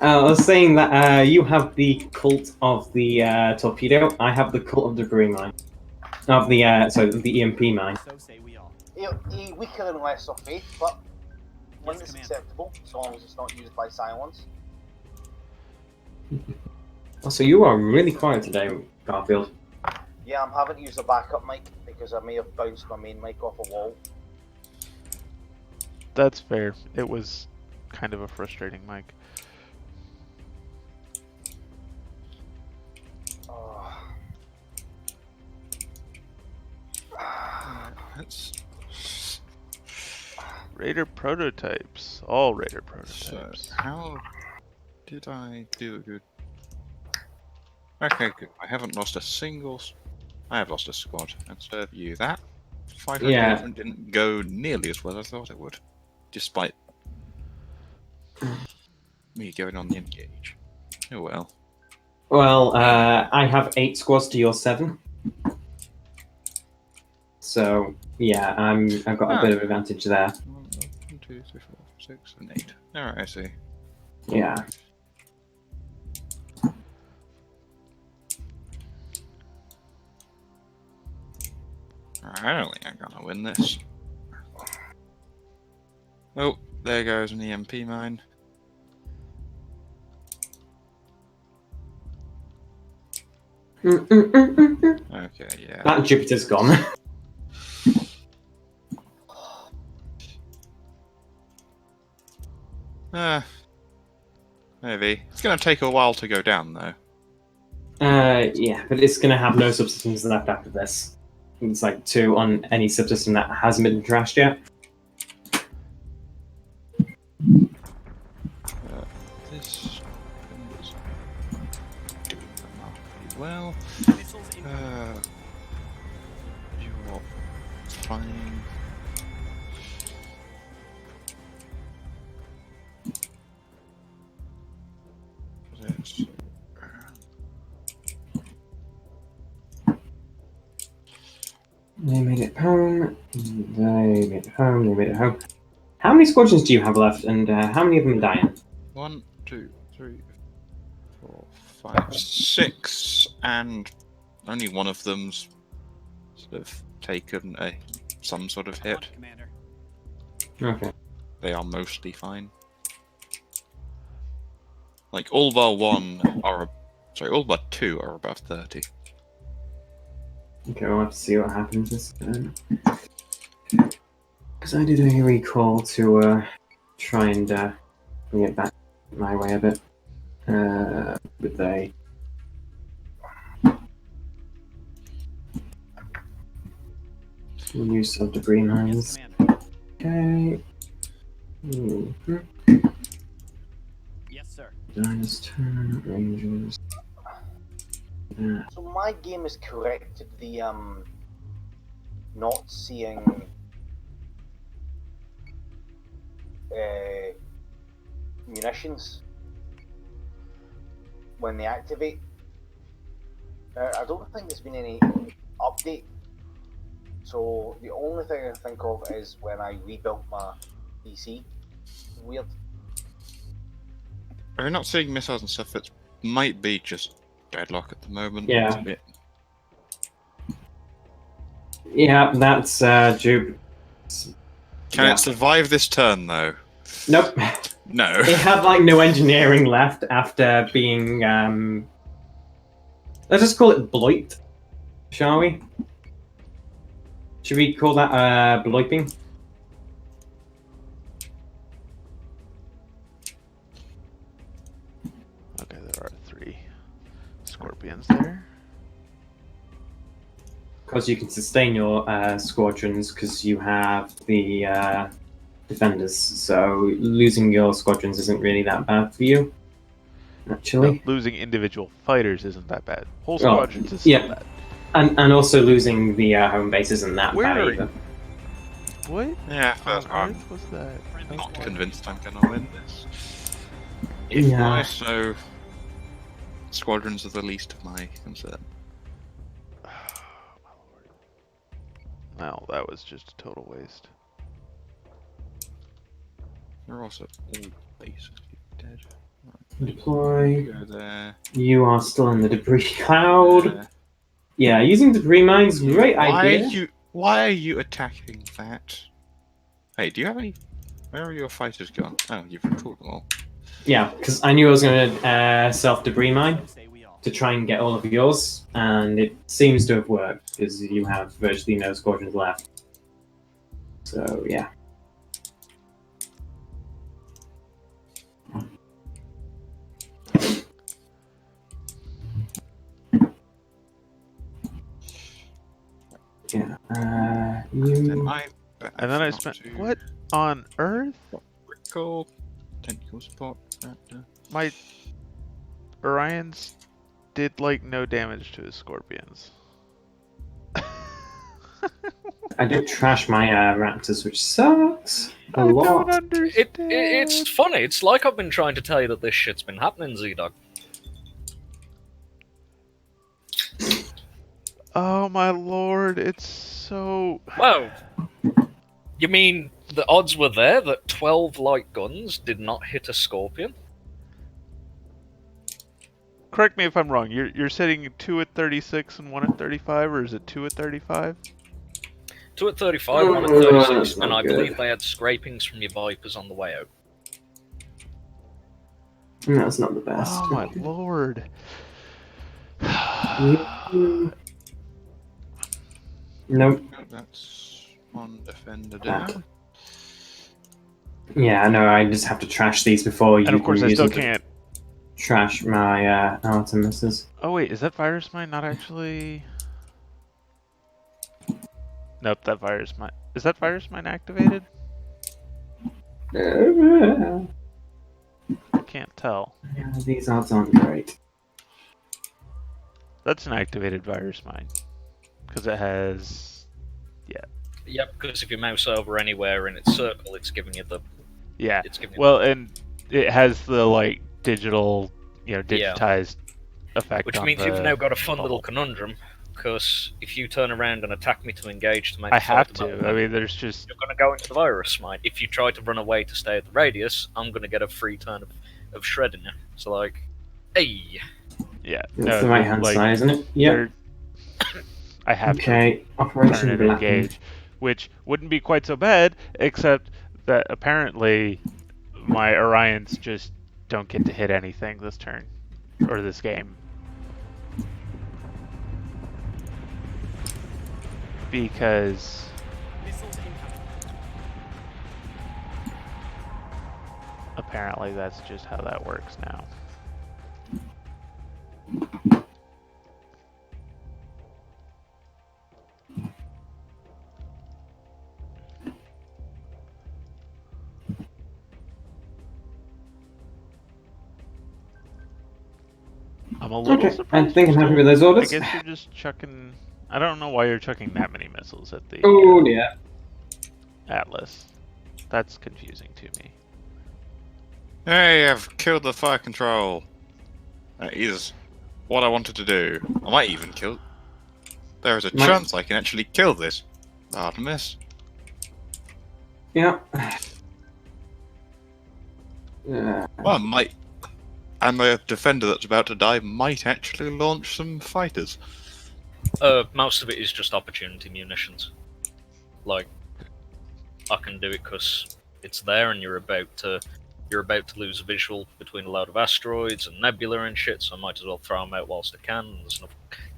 S7: I was saying that you have the cult of the torpedo. I have the cult of the debris mine. Of the the EMP mine.
S3: So say we all.
S8: A weaker and lesser faith, but one
S3: Yes,
S8: that's
S3: Commander.
S8: acceptable, as long as it's not used by silence.
S7: Oh, so you are really quiet today, Garfield.
S8: Yeah, I'm having to use a backup mic because I may have bounced my main mic off a wall.
S1: That's fair. It was kind of a frustrating mic.
S5: Let's...
S1: Raider prototypes. All Raider
S5: So,
S1: prototypes.
S5: how did I do good? Okay, good. I haven't lost a single... I have lost a squad. Instead of you, that 500
S7: Yeah.
S5: didn't go nearly as well as I thought it would. Despite me going on the engage. Oh well.
S7: Well, I have 8 squads to your 7. So yeah, I've got a bit of advantage there.
S5: 1, 2, 3, 4, 6, and 8. Alright, I see.
S7: Yeah.
S5: I don't think I'm gonna win this. Oh, there goes an EMP mine. Okay, yeah.
S7: That Jupiter's gone.
S5: Maybe. It's gonna take a while to go down, though.
S7: Yeah, but it's gonna have no subsystems left after this. It's like 2 on any subsystem that hasn't been trashed yet.
S5: This is doing remarkably well.
S3: Missiles incoming.
S5: You're flying. This.
S7: They made it home. They made it home. They made it home. How many squadrons do you have left, and how many of them are dying?
S5: 1, 2, 3, 4, 5, 6, and only one of them's sort of taken some sort of hit.
S3: On, Commander.
S7: Okay.
S5: They are mostly fine. Like all but 1 are, sorry, all but 2 are above 30.
S7: Okay, we'll have to see what happens this turn. Because I did a recall to try and bring it back my way a bit. With a use of debris
S3: Yes,
S7: mines.
S3: Commander.
S7: Okay. Mm-hmm.
S3: Yes, sir.
S7: Minus 10 rangers.
S10: So my game is corrected the not seeing munitions when they activate. I don't think there's been any update. So the only thing I can think of is when I rebuilt my PC. Weird.
S5: Are you not seeing missiles and stuff? It might be just deadlock at the moment.
S7: Yeah.
S5: It's a bit-
S7: Yeah, that's Jupe.
S5: Can it survive this turn though?
S7: Nope.
S5: No.
S7: It had like no engineering left after being let's just call it bloit, shall we? Should we call that bloiping?
S1: Okay, there are 3 scorpions there.
S7: Because you can sustain your squadrons because you have the defenders, so losing your squadrons isn't really that bad for you, actually.
S1: No, losing individual fighters isn't that bad. Whole
S7: Well,
S1: squadrons is still bad.
S7: And also losing the home base isn't that
S1: Where
S7: bad
S1: are
S7: either.
S1: What?
S5: Yeah, that's
S1: On
S5: I'm
S1: Earth was that?
S5: not
S1: Okay.
S5: convinced I'm gonna win this. If
S7: Yeah.
S5: also squadrons are the least of my concern.
S1: No, that was just a total waste.
S5: They're also all basically dead.
S7: Deploy.
S5: Go there.
S7: You are still in the debris cloud.
S5: there.
S7: Yeah, using debris mines, great idea.
S5: Why are you attacking that? Hey, do you have any? Where are your fighters gone? Oh, you've recalled them all.
S7: Yeah, because I knew I was going to self-debris mine
S3: So say we all.
S7: to try and get all of yours, and it seems to have worked, because you have virtually no squadrons left. So, yeah. Yeah,
S5: Then I.
S1: And then I spent what on Earth?
S5: Recall, tentacle support.
S1: My Orions did like no damage to his scorpions.
S7: I did trash my raptors, which sucks a lot.
S9: It's funny. It's like I've been trying to tell you that this shit's been happening, Z-Dog.
S1: Oh my lord, it's so...
S9: Whoa. You mean the odds were there that 12 light guns did not hit a scorpion?
S1: Correct me if I'm wrong, you're setting 2 at 36 and 1 at 35, or is it 2 at 35?
S9: 2 at 35, 1 at 36,
S7: that's
S9: and
S7: not
S9: I
S7: good.
S9: believe they had scrapings from your Vipers on the way out.
S7: That's not the best.
S1: Oh my lord.
S7: Nope.
S5: That's one defender
S7: That.
S5: down.
S7: Yeah, no, I just have to trash these before you
S1: And of course
S7: can
S1: I
S7: use
S1: still
S7: them to
S1: can't...
S7: trash my Artemises.
S1: Oh wait, is that virus mine not actually... Nope, that virus mine... Is that virus mine activated? I can't tell.
S7: Yeah, these odds aren't great.
S1: That's an activated virus mine. Because it has...
S9: Yep, because if you mouse over anywhere in its circle, it's giving you the...
S1: Yeah.
S9: It's giving you
S1: Well, and it has the, like, digital,
S9: Yeah.
S1: digitized effect
S9: Which
S1: on
S9: means you've
S1: the
S9: now got a fun
S1: bubble.
S9: little conundrum, because if you turn around and attack me to engage to make
S1: I
S9: the fight
S1: have
S9: about
S1: to. I mean, there's just...
S9: you're going to go into the virus mine. If you try to run away to stay at the radius, I'm going to get a free turn of shredding you. So, like, hey.
S1: Yeah.
S7: That's the right hand side, isn't it? Yeah.
S1: they're- I have
S7: Okay,
S1: to turn
S7: Operation
S1: and
S7: Blackened.
S1: engage, which wouldn't be quite so bad, except that apparently my Orions just don't get to hit anything this turn, or this game. Because
S3: Missiles incoming.
S1: apparently that's just how that works now. I'm a little
S7: Okay,
S1: surprised.
S7: I think
S1: you're
S7: I'm happy
S1: still-
S7: with those
S1: I
S7: orders.
S1: guess you're just chucking. I don't know why you're chucking that many missiles at the
S7: Oh dear.
S1: Atlas. That's confusing to me.
S5: Hey, I've killed the fire control. That is what I wanted to do. I might even kill. There is a
S7: Might-
S5: chance I can actually kill this Artemis.
S7: Yeah.
S5: Well, might. And the defender that's about to die might actually launch some fighters.
S9: Most of it is just opportunity munitions. Like, I can do it because it's there, and you're about to lose a visual between a load of asteroids and nebula and shit. So I might as well throw them out whilst I can.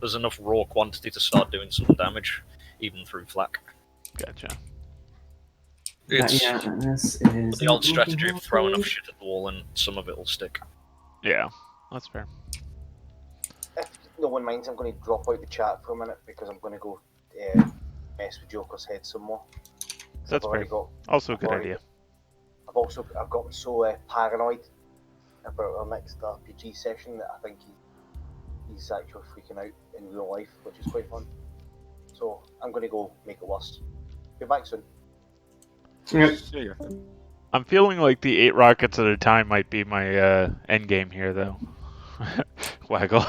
S9: There's enough raw quantity to start doing some damage, even through flak.
S1: Gotcha.
S9: It's
S7: this is
S9: the old strategy of throwing enough shit at the wall, and some of it will stick.
S1: Yeah, that's fair.
S10: If no one minds, I'm going to drop out the chat for a minute because I'm going to go mess with Joker's head some more.
S1: That's
S10: I've already
S1: fair.
S10: got-
S1: Also a
S10: I've
S1: good
S10: already-
S1: idea.
S10: I've gotten so paranoid about our next RPG session that I think he's actually freaking out in real life, which is quite fun. So I'm going to go make it worse. Be back soon.
S7: Yep.
S5: See ya.
S1: I'm feeling like the 8 rockets at a time might be my end game here, though. Waggle.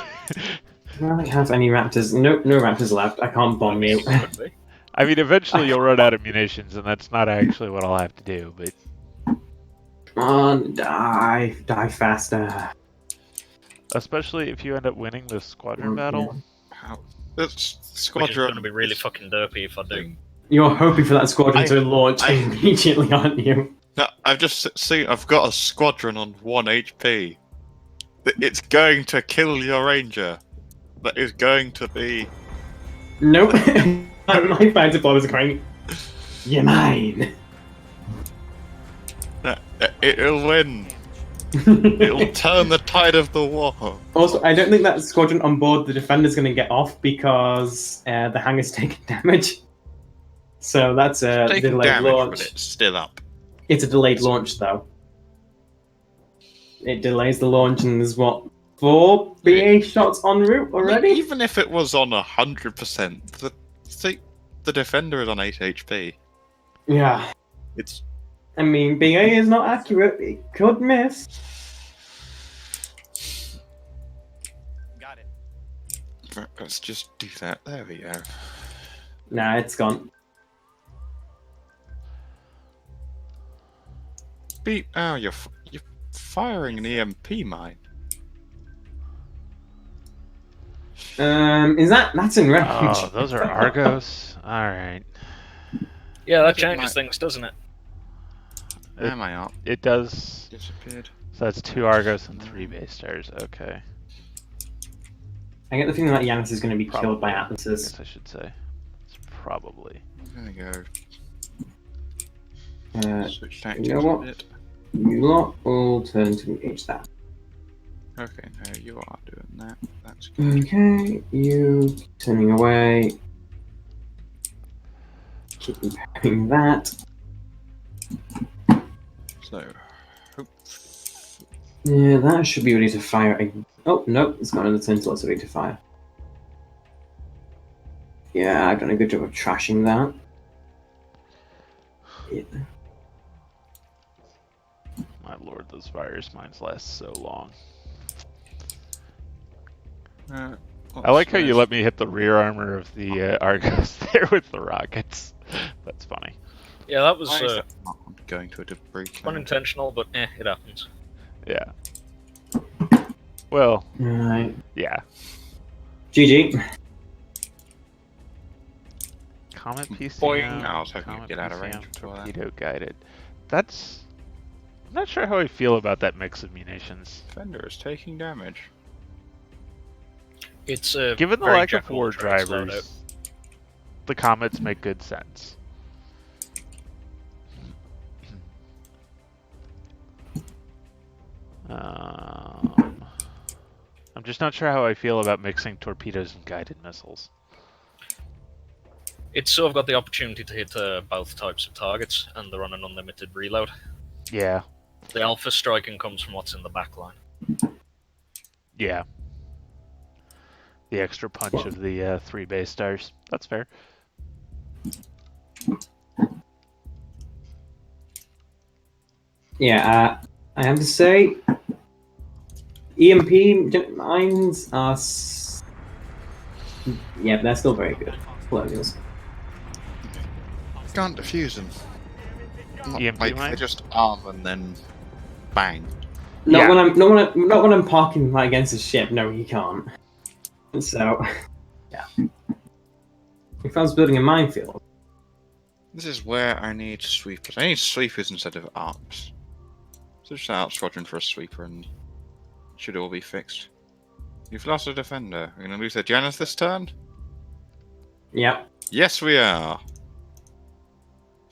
S7: Do I have any raptors? No raptors left. I can't bomb you.
S9: Could be.
S1: I mean, eventually you'll run out of munitions, and that's not actually what I'll have to do, but...
S7: Come on, die faster.
S1: Especially if you end up winning the squadron battle.
S5: How? This
S9: Which is
S5: squadron
S9: going to be really fucking derpy if I do.
S7: You're hoping for that squadron
S5: I-
S7: to launch
S5: I-
S7: immediately, aren't you?
S5: No, I've just seen. I've got a squadron on 1 HP. It's going to kill your ranger. That is going to be.
S7: Nope. My fighter bombers are going. You're mine.
S5: It'll win. It'll turn the tide of the war.
S7: Also, I don't think that squadron on board the defender's going to get off because the hangar's taking damage. So that's a
S5: Taking
S7: delayed
S5: damage,
S7: launch.
S5: but it's still up.
S7: It's a delayed launch, though. It delays the launch, and there's what 4 BA shots en route already.
S5: Even if it was on 100%, the defender is on 8 HP.
S7: Yeah,
S5: It's
S7: I mean BA is not accurate. It could miss.
S3: Got it.
S5: let's just do that. There we go.
S7: Nah, it's gone.
S5: Oh, you're firing an EMP mine.
S7: Is that's in range?
S1: Oh, those are Argos? Alright.
S9: Yeah, that
S5: It
S9: changes
S5: might-
S9: things, doesn't it?
S5: Am I up?
S1: It does.
S5: Disappeared.
S1: So that's 2 Argos and 3 base stars. Okay.
S7: I get the feeling that Yanis is going to be killed by
S1: Probably. I
S7: Atlases.
S1: guess I should say. It's probably.
S5: There we go. Switch
S7: You
S5: tactics
S7: know
S5: a
S7: what?
S5: bit.
S7: You lot will turn to engage that.
S5: Okay, no, you are doing that. That's good.
S7: Okay, you turning away. Keep repairing that.
S5: So,
S7: Yeah, that should be ready to fire. Oh, no, it's got another turn, so it's ready to fire. Yeah, I've done a good job of trashing that. Yeah.
S1: My lord, those virus mines last so long. I like how you let me hit the rear armor of the Argos there with the rockets. That's funny.
S9: Yeah, that was
S5: Why is that not going to a debris cloud?
S9: unintentional, but it happens.
S1: Yeah. Well,
S7: Right.
S1: yeah.
S7: GG.
S1: Comet PCM.
S5: Boing. I was hoping
S1: Comet
S5: you'd get out of
S1: PCM,
S5: range before that.
S1: torpedo guided. That's. I'm not sure how I feel about that mix of munitions.
S5: Defender is taking damage.
S9: It's a
S1: Given the
S9: very
S1: lack of
S9: Jack of all
S1: war
S9: trades loadout.
S1: drivers, the comets make good sense. I'm just not sure how I feel about mixing torpedoes and guided missiles.
S9: It's sort of got the opportunity to hit both types of targets, and they're on an unlimited reload.
S1: Yeah,
S9: The alpha striking comes from what's in the back line.
S1: yeah. the extra punch of the 3 base stars. That's fair.
S7: Yeah, I have to say, EMP mines are. Yeah, they're still very good. Colonials.
S5: Can't defuse them. Not
S1: EMP
S5: like
S1: mine?
S5: they just arm and then bang.
S7: Not
S1: Yeah.
S7: when I'm parking right against a ship. No, he can't. So, yeah. If I was building a minefield,
S5: This is where I need sweepers. I need sweepers instead of arcs. So just an arc squadron for a sweeper and it should all be fixed. You've lost a defender. We're going to lose their Janus this turn?
S7: yeah.
S5: Yes, we are.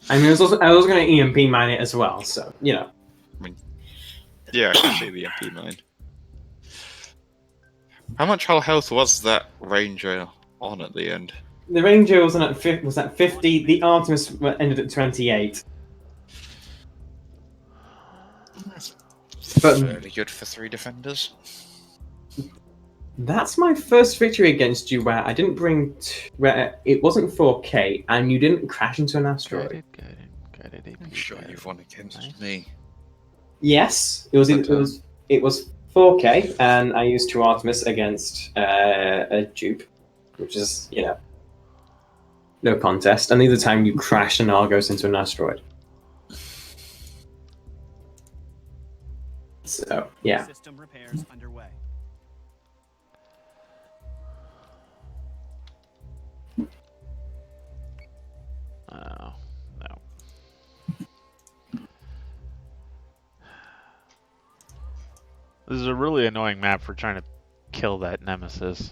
S7: I mean, I was going to EMP mine it as well. So you know.
S5: Yeah, I can see the MP mine. How much hull health was that Ranger on at the end?
S7: The Ranger was at 50. The Artemis ended at 28.
S5: That's
S7: But-
S5: fairly good for 3 defenders.
S7: That's my first victory against you where I didn't bring. Where it wasn't 4K and you didn't crash into an asteroid.
S1: Guided
S5: I'm sure you've won against me.
S7: Yes, it was 4K, and I used 2 Artemis against a dupe, which is no contest. And the other time you crashed an Argos into an asteroid. So yeah,
S3: System repairs underway.
S1: Oh, no. This is a really annoying map for trying to kill that Nemesis.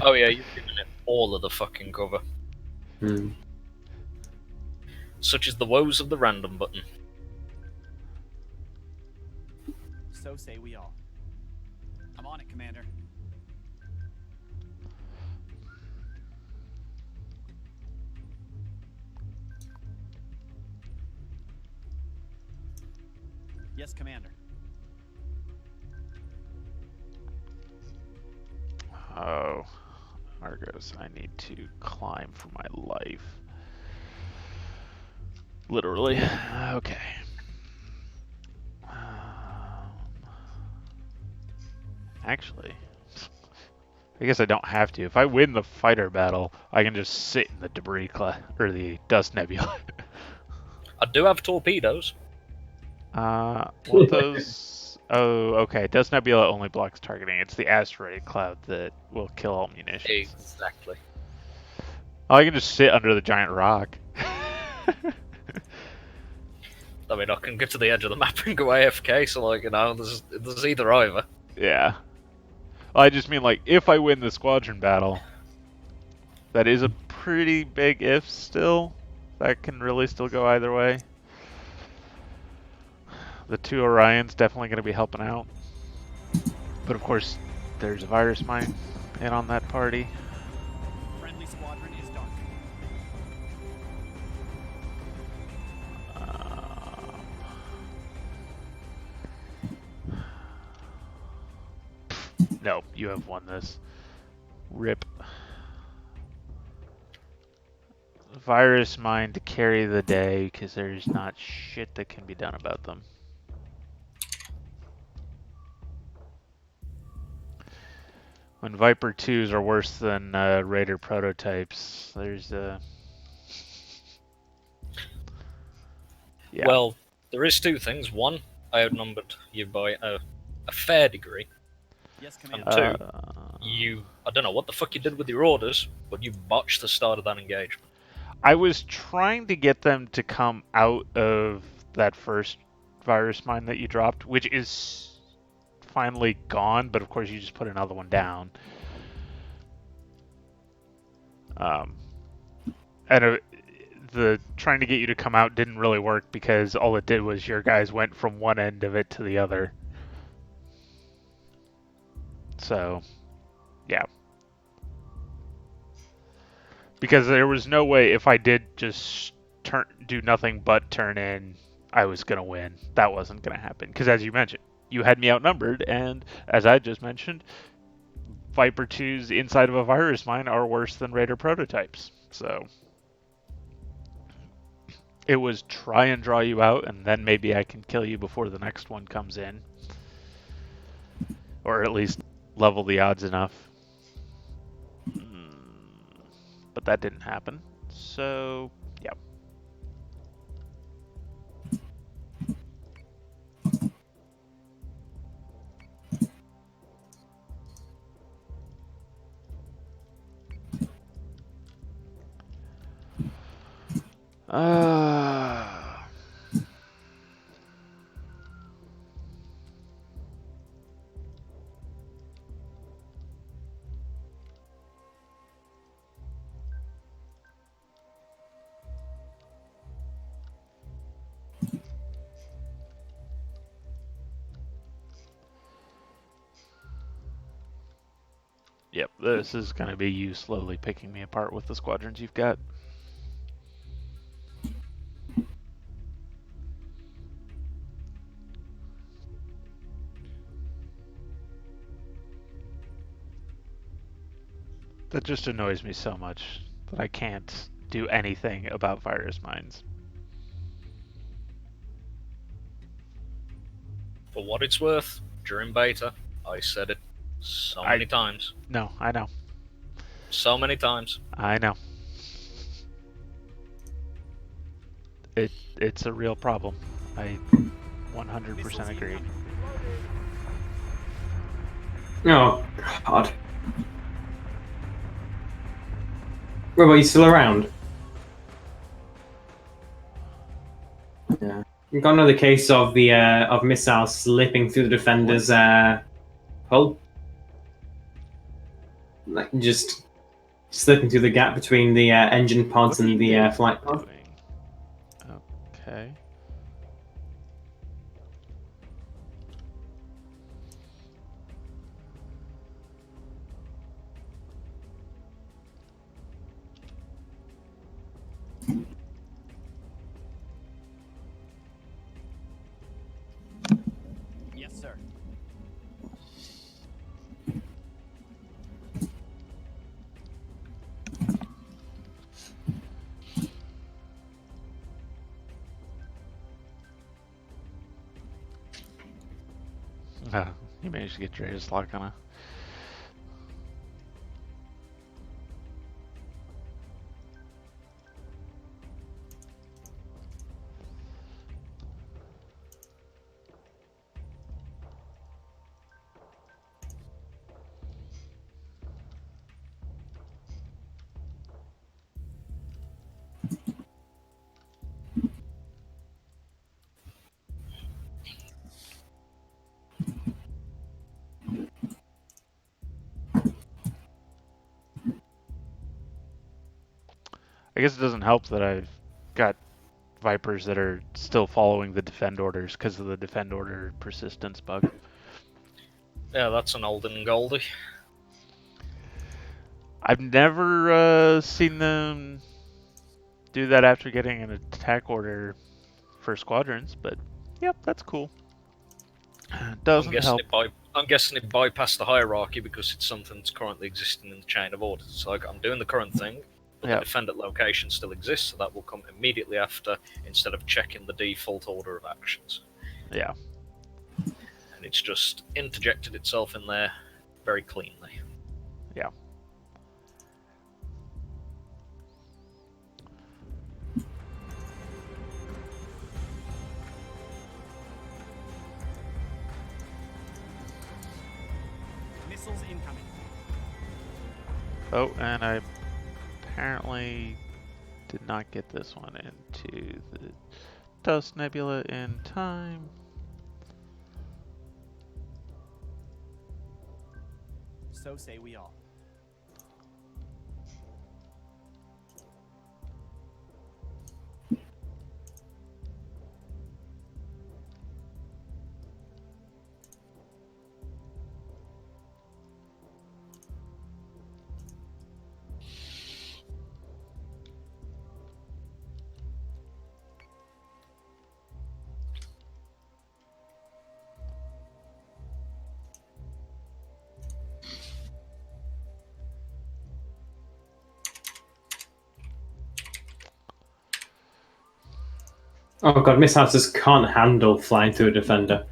S9: Oh yeah, you've given it all of the fucking cover. Such is the woes of the random button.
S3: So say we all. I'm on it, Commander. Yes, Commander.
S1: Oh, Argos, I need to climb for my life. Literally. Okay. Actually, I guess I don't have to. If I win the fighter battle, I can just sit in the debris or the dust nebula.
S9: I do have torpedoes.
S1: What those? Oh, okay. Dust nebula only blocks targeting. It's the asteroid cloud that will kill all munitions.
S9: Exactly.
S1: Oh, I can just sit under the giant rock.
S9: I mean, I can get to the edge of the map and go AFK, so like, there's either either.
S1: Yeah. Well, I just mean, like, if I win the squadron battle, that is a pretty big if still. That can really still go either way. The 2 Orions definitely going to be helping out. But of course, there's a virus mine in on that party.
S3: Friendly squadron is dark.
S1: No, you have won this. Rip. Virus mine to carry the day because there's not shit that can be done about them. When Viper 2s are worse than Raider prototypes, there's yeah.
S9: Well, there is 2 things. One, I outnumbered you by a fair degree.
S3: Yes,
S9: And
S3: Commander.
S9: 2, I don't know what the fuck you did with your orders, but you botched the start of that engagement.
S1: I was trying to get them to come out of that first virus mine that you dropped, which is finally gone, but of course you just put another one down. And the trying to get you to come out didn't really work because all it did was your guys went from one end of it to the other. So, yeah. Because there was no way if I did just do nothing but turn in, I was going to win. That wasn't going to happen. Because as you mentioned, you had me outnumbered, and as I just mentioned, Viper 2s inside of a virus mine are worse than Raider prototypes. So it was try and draw you out, and then maybe I can kill you before the next one comes in. Or at least level the odds enough. But that didn't happen. So, yeah. Yep, this is going to be you slowly picking me apart with the squadrons you've got. That just annoys me so much that I can't do anything about virus mines.
S9: For what it's worth, during beta, I said it so many times.
S1: No, I know.
S9: So many times.
S1: I know. It's a real problem. I 100% agree.
S7: Oh, God. Well, are you still around? Yeah. We've got another case of the of missiles slipping through the defender's hull. Like, just slipping through the gap between the engine pods and the flight pod.
S1: Okay.
S3: Yes, sir.
S1: You managed to get your ace lock on a. I guess it doesn't help that I've got Vipers that are still following the defend orders because of the defend order persistence bug.
S9: Yeah, that's an old and goldie.
S1: I've never seen them do that after getting an attack order for squadrons, but yep, that's cool. Doesn't help.
S9: I'm guessing it bypassed the hierarchy because it's something that's currently existing in the chain of orders. It's like, I'm doing the current thing, but the defendant location still exists, so that will come immediately after, instead of checking the default order of actions.
S1: Yeah.
S9: And it's just interjected itself in there very cleanly.
S1: Yeah.
S3: Missiles incoming.
S1: Oh, and I apparently did not get this one into the Dust Nebula in time.
S3: So say we all.
S7: Oh god, missiles just can't handle flying through a defender.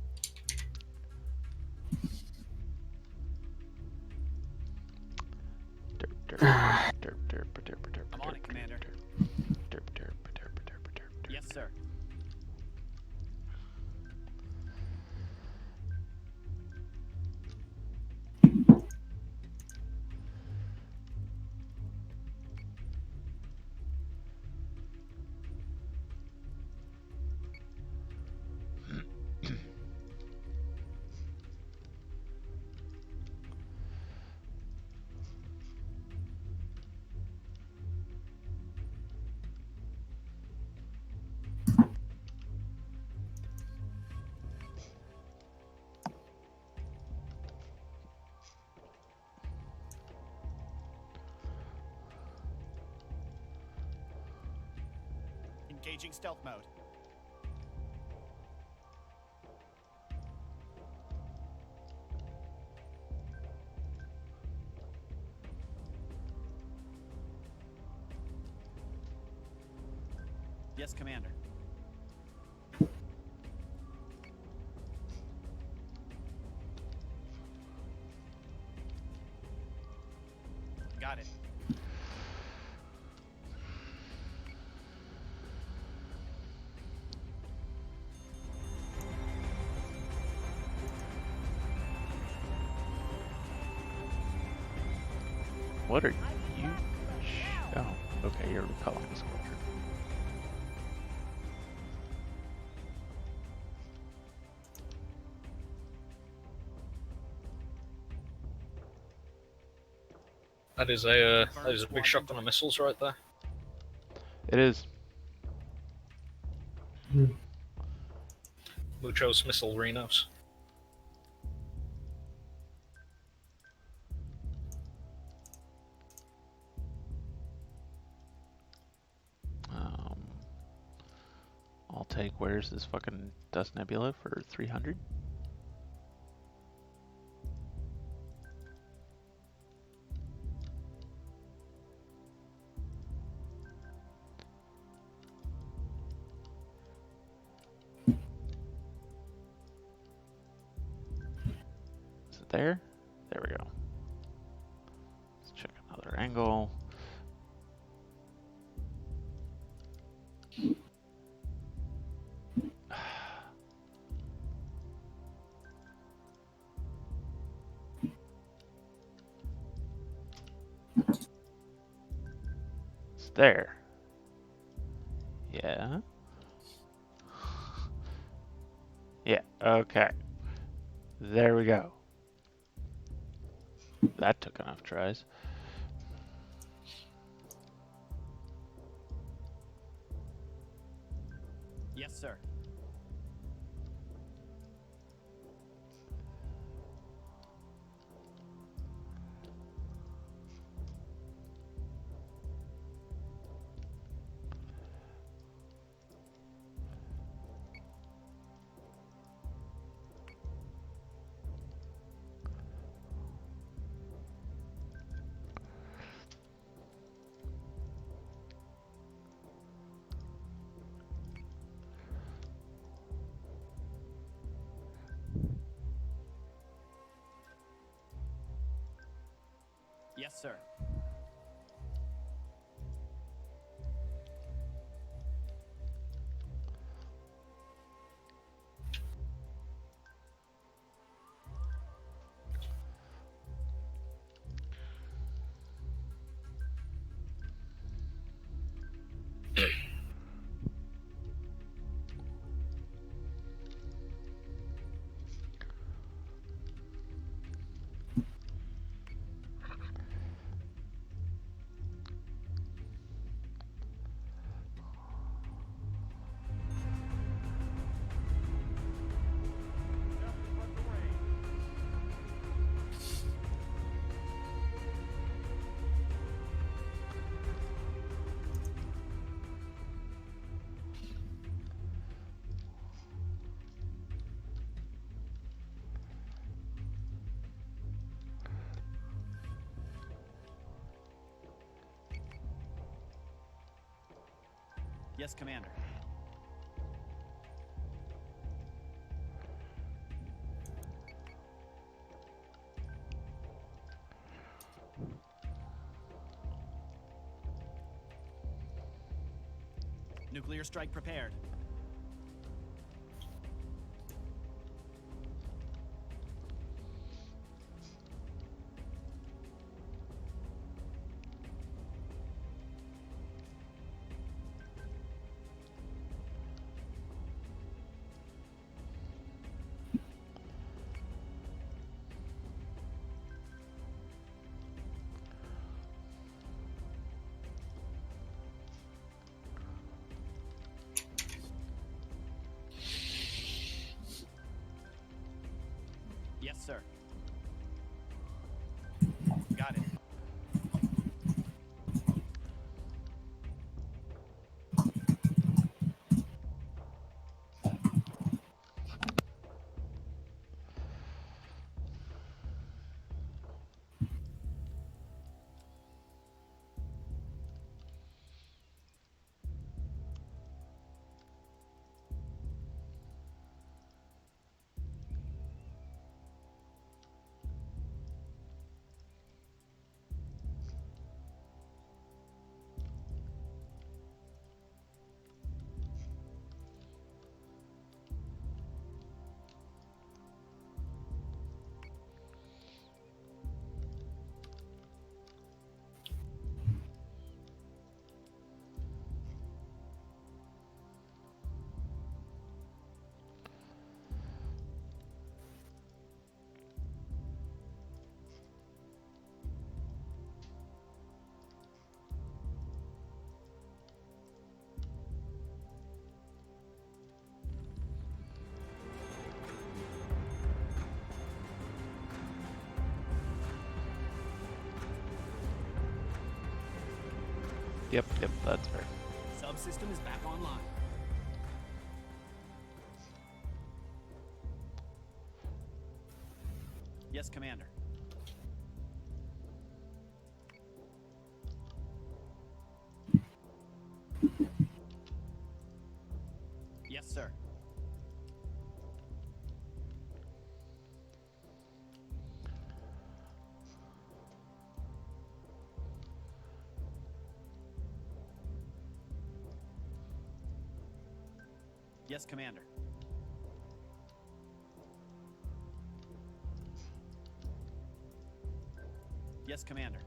S3: I'm on it, Commander. Yes, sir. Engaging stealth mode. Yes, Commander. Got it.
S1: What are you? Oh, okay, you're recalling the squadron.
S9: That is a big shotgun of missiles right there.
S1: It is.
S9: Muchos missile renos.
S1: I'll take, where's this fucking Dust Nebula for 300? Is it there? There we go. Let's check another angle. It's there. Yeah. Yeah, okay. There we go. That took enough tries.
S3: Yes, sir. Yes, sir. Yes, Commander. Nuclear strike prepared. Yes, sir. Got it.
S1: Yep, that's fair.
S3: Subsystem is back online. Yes, Commander. Yes, sir. Yes, Commander. Yes, Commander.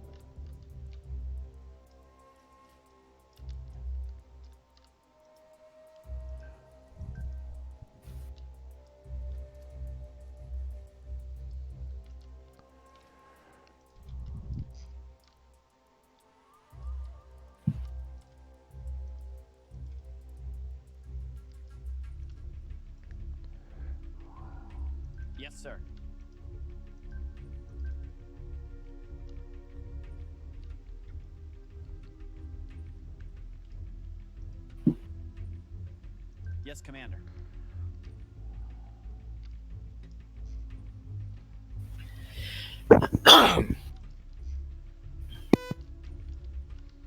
S3: Yes, sir. Yes, Commander.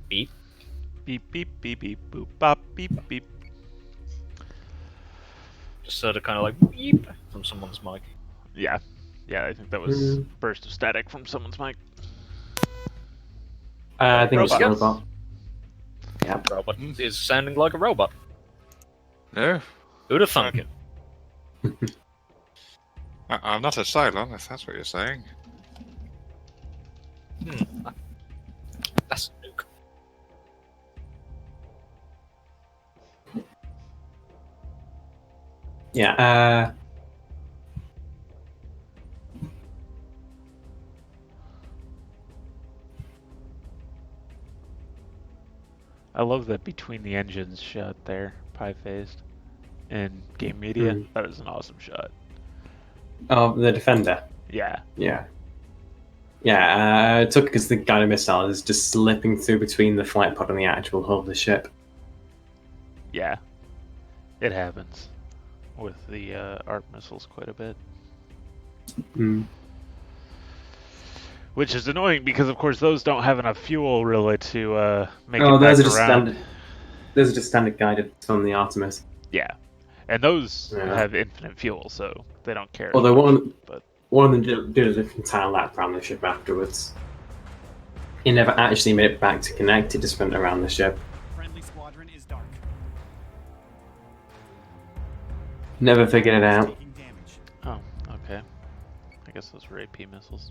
S9: Beep.
S1: Beep beep beep beep boop bop beep beep.
S9: Just sort of kind of like beep from someone's mic.
S1: Yeah, I think that was a burst of static from someone's mic.
S7: I think it's a
S9: Robot.
S7: robot. Yeah.
S9: Robot is sounding like a robot.
S5: No,
S9: Who'd have thunk it?
S5: I'm not a Cylon, if that's what you're saying.
S9: That's nuke.
S7: Yeah.
S1: I love that between the engines shot there, pie-faced, and game media. That is an awesome shot.
S7: Oh, the defender.
S1: Yeah.
S7: Yeah. Yeah, it took because the guided missile is just slipping through between the flight pod and the actual hull of the ship.
S1: Yeah. It happens with the ARP missiles quite a bit. Which is annoying because, of course, those don't have enough fuel really to make it back around.
S7: Those are just standard guided from the Artemis.
S1: Yeah. And those have infinite fuel, so they don't care.
S7: Although
S1: but
S7: one of them did a entire lap around the ship afterwards. He never actually made it back to connect, it just went around the ship.
S3: Friendly squadron is dark.
S7: Never figured it out.
S3: Taking damage.
S1: Oh, okay. I guess those were AP missiles.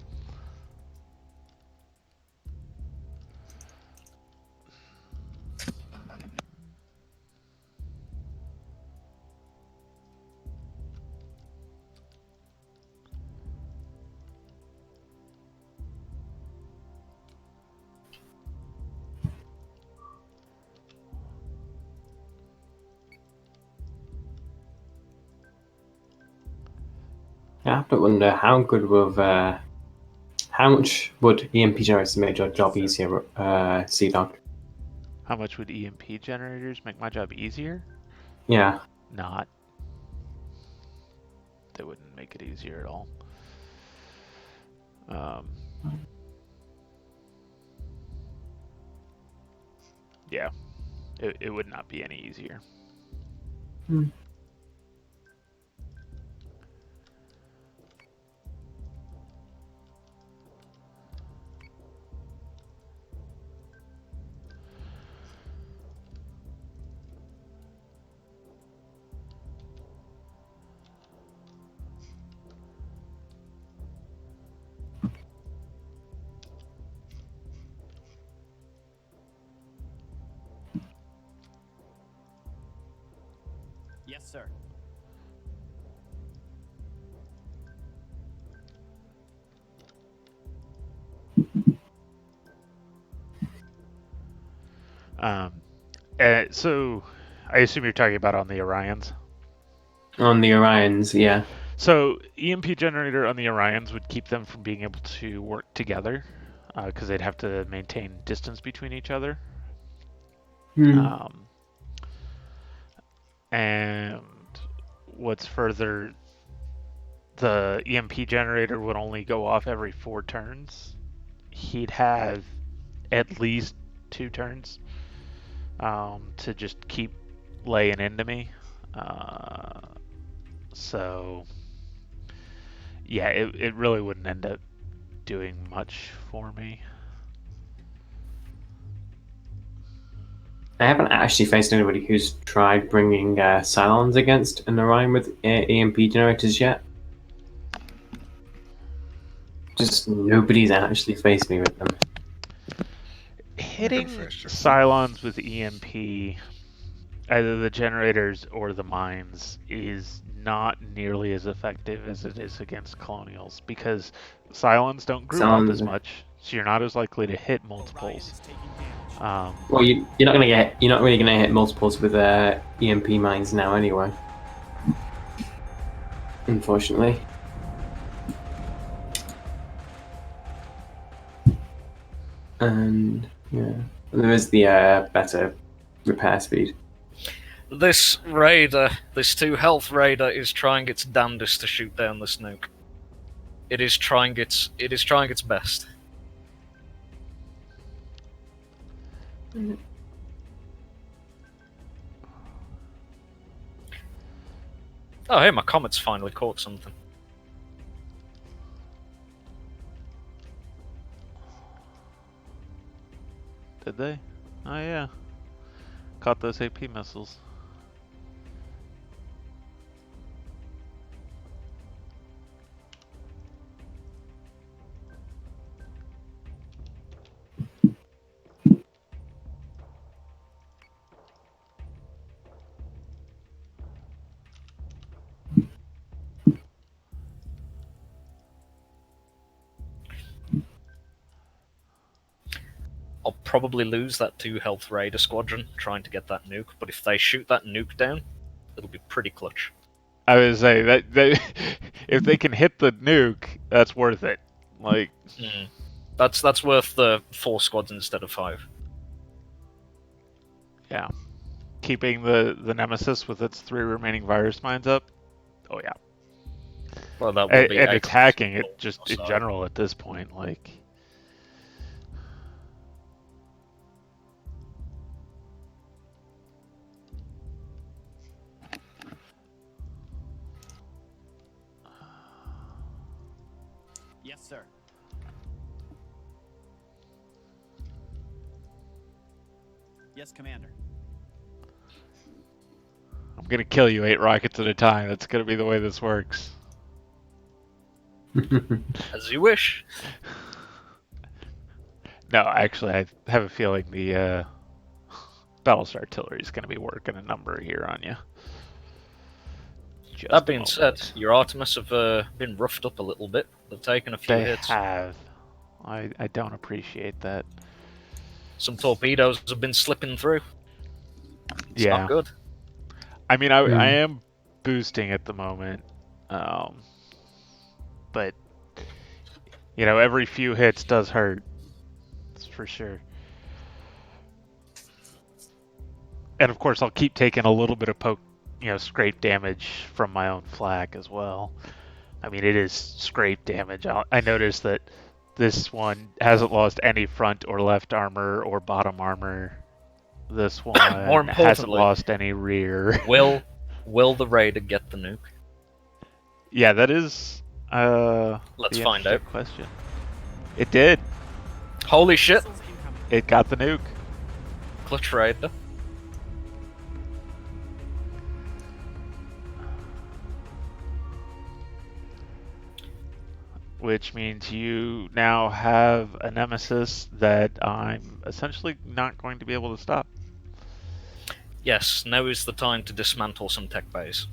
S7: I have to wonder how good would how much would EMP generators make your job easier, Sea Dog?
S1: How much would EMP generators make my job easier?
S7: Yeah.
S1: Not. They wouldn't make it easier at all. Yeah, it would not be any easier.
S3: Yes, sir.
S1: So I assume you're talking about on the Orions.
S7: On the Orions, yeah.
S1: So EMP generator on the Orions would keep them from being able to work together because they'd have to maintain distance between each other. And what's further, the EMP generator would only go off every 4 turns. He'd have at least 2 turns to just keep laying into me. So yeah, it really wouldn't end up doing much for me.
S7: I haven't actually faced anybody who's tried bringing Cylons against an Orion with EMP generators yet. Just nobody's actually faced me with them.
S1: Hitting
S5: First,
S1: Cylons with EMP, either the generators or the mines, is not nearly as effective as it is against Colonials because Cylons don't group up as much, so you're not as likely to hit multiples.
S7: Well, you're not really gonna hit multiples with EMP mines now anyway. Unfortunately. And yeah, there is the better repair speed.
S9: This raider, this 2 health raider, is trying its damnedest to shoot down this nuke. It is trying its best. Oh, hey, my comet's finally caught something.
S1: Did they? Oh yeah. Caught those AP missiles.
S9: I'll probably lose that 2 health raider squadron trying to get that nuke, but if they shoot that nuke down, it'll be pretty clutch.
S1: I would say that if they can hit the nuke, that's worth it. Like,
S9: that's worth the 4 squads instead of 5.
S1: Yeah, keeping the Nemesis with its 3 remaining virus mines up. Oh yeah.
S9: Well, that will be
S1: and attacking it just in general at this point, like.
S3: Yes, sir. Yes, Commander.
S1: I'm gonna kill you 8 rockets at a time. That's gonna be the way this works.
S9: As you wish.
S1: No, actually, I have a feeling the Battlestar Artillery is gonna be working a number here on you. Just
S9: That
S1: a
S9: being
S1: moment.
S9: said, your Artemis have been roughed up a little bit. They've taken a few
S1: They
S9: hits.
S1: have. I don't appreciate that.
S9: Some torpedoes have been slipping through. It's
S1: Yeah.
S9: not good.
S1: I mean, I am boosting at the moment, but you know, every few hits does hurt. That's for sure. And of course, I'll keep taking a little bit of scrape damage from my own flak as well. I mean, it is scrape damage. I noticed that this one hasn't lost any front or left armor or bottom armor. This one
S9: More
S1: hasn't
S9: importantly,
S1: lost any rear.
S9: will the raider get the nuke?
S1: Yeah, that is
S9: Let's
S1: the
S9: find
S1: interesting
S9: out.
S1: question. It did.
S9: Holy shit!
S3: Missiles incoming.
S1: It got the nuke.
S9: Clutch raider.
S1: Which means you now have a nemesis that I'm essentially not going to be able to stop.
S9: Yes, now is the time to dismantle some tech bays.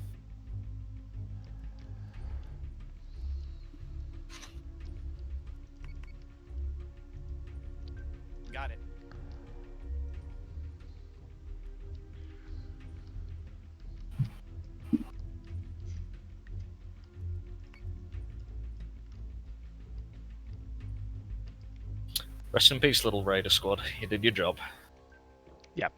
S3: Got it.
S9: Rest in peace, little raider squad. You did your job.
S1: Yep.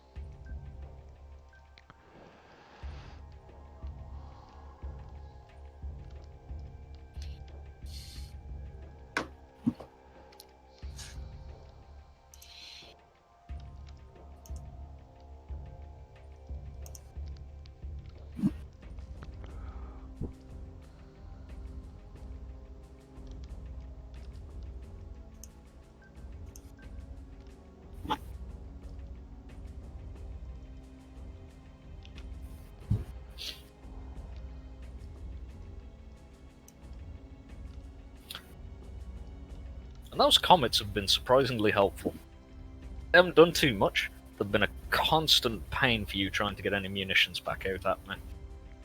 S9: And those comets have been surprisingly helpful. They haven't done too much. They've been a constant pain for you trying to get any munitions back out at me.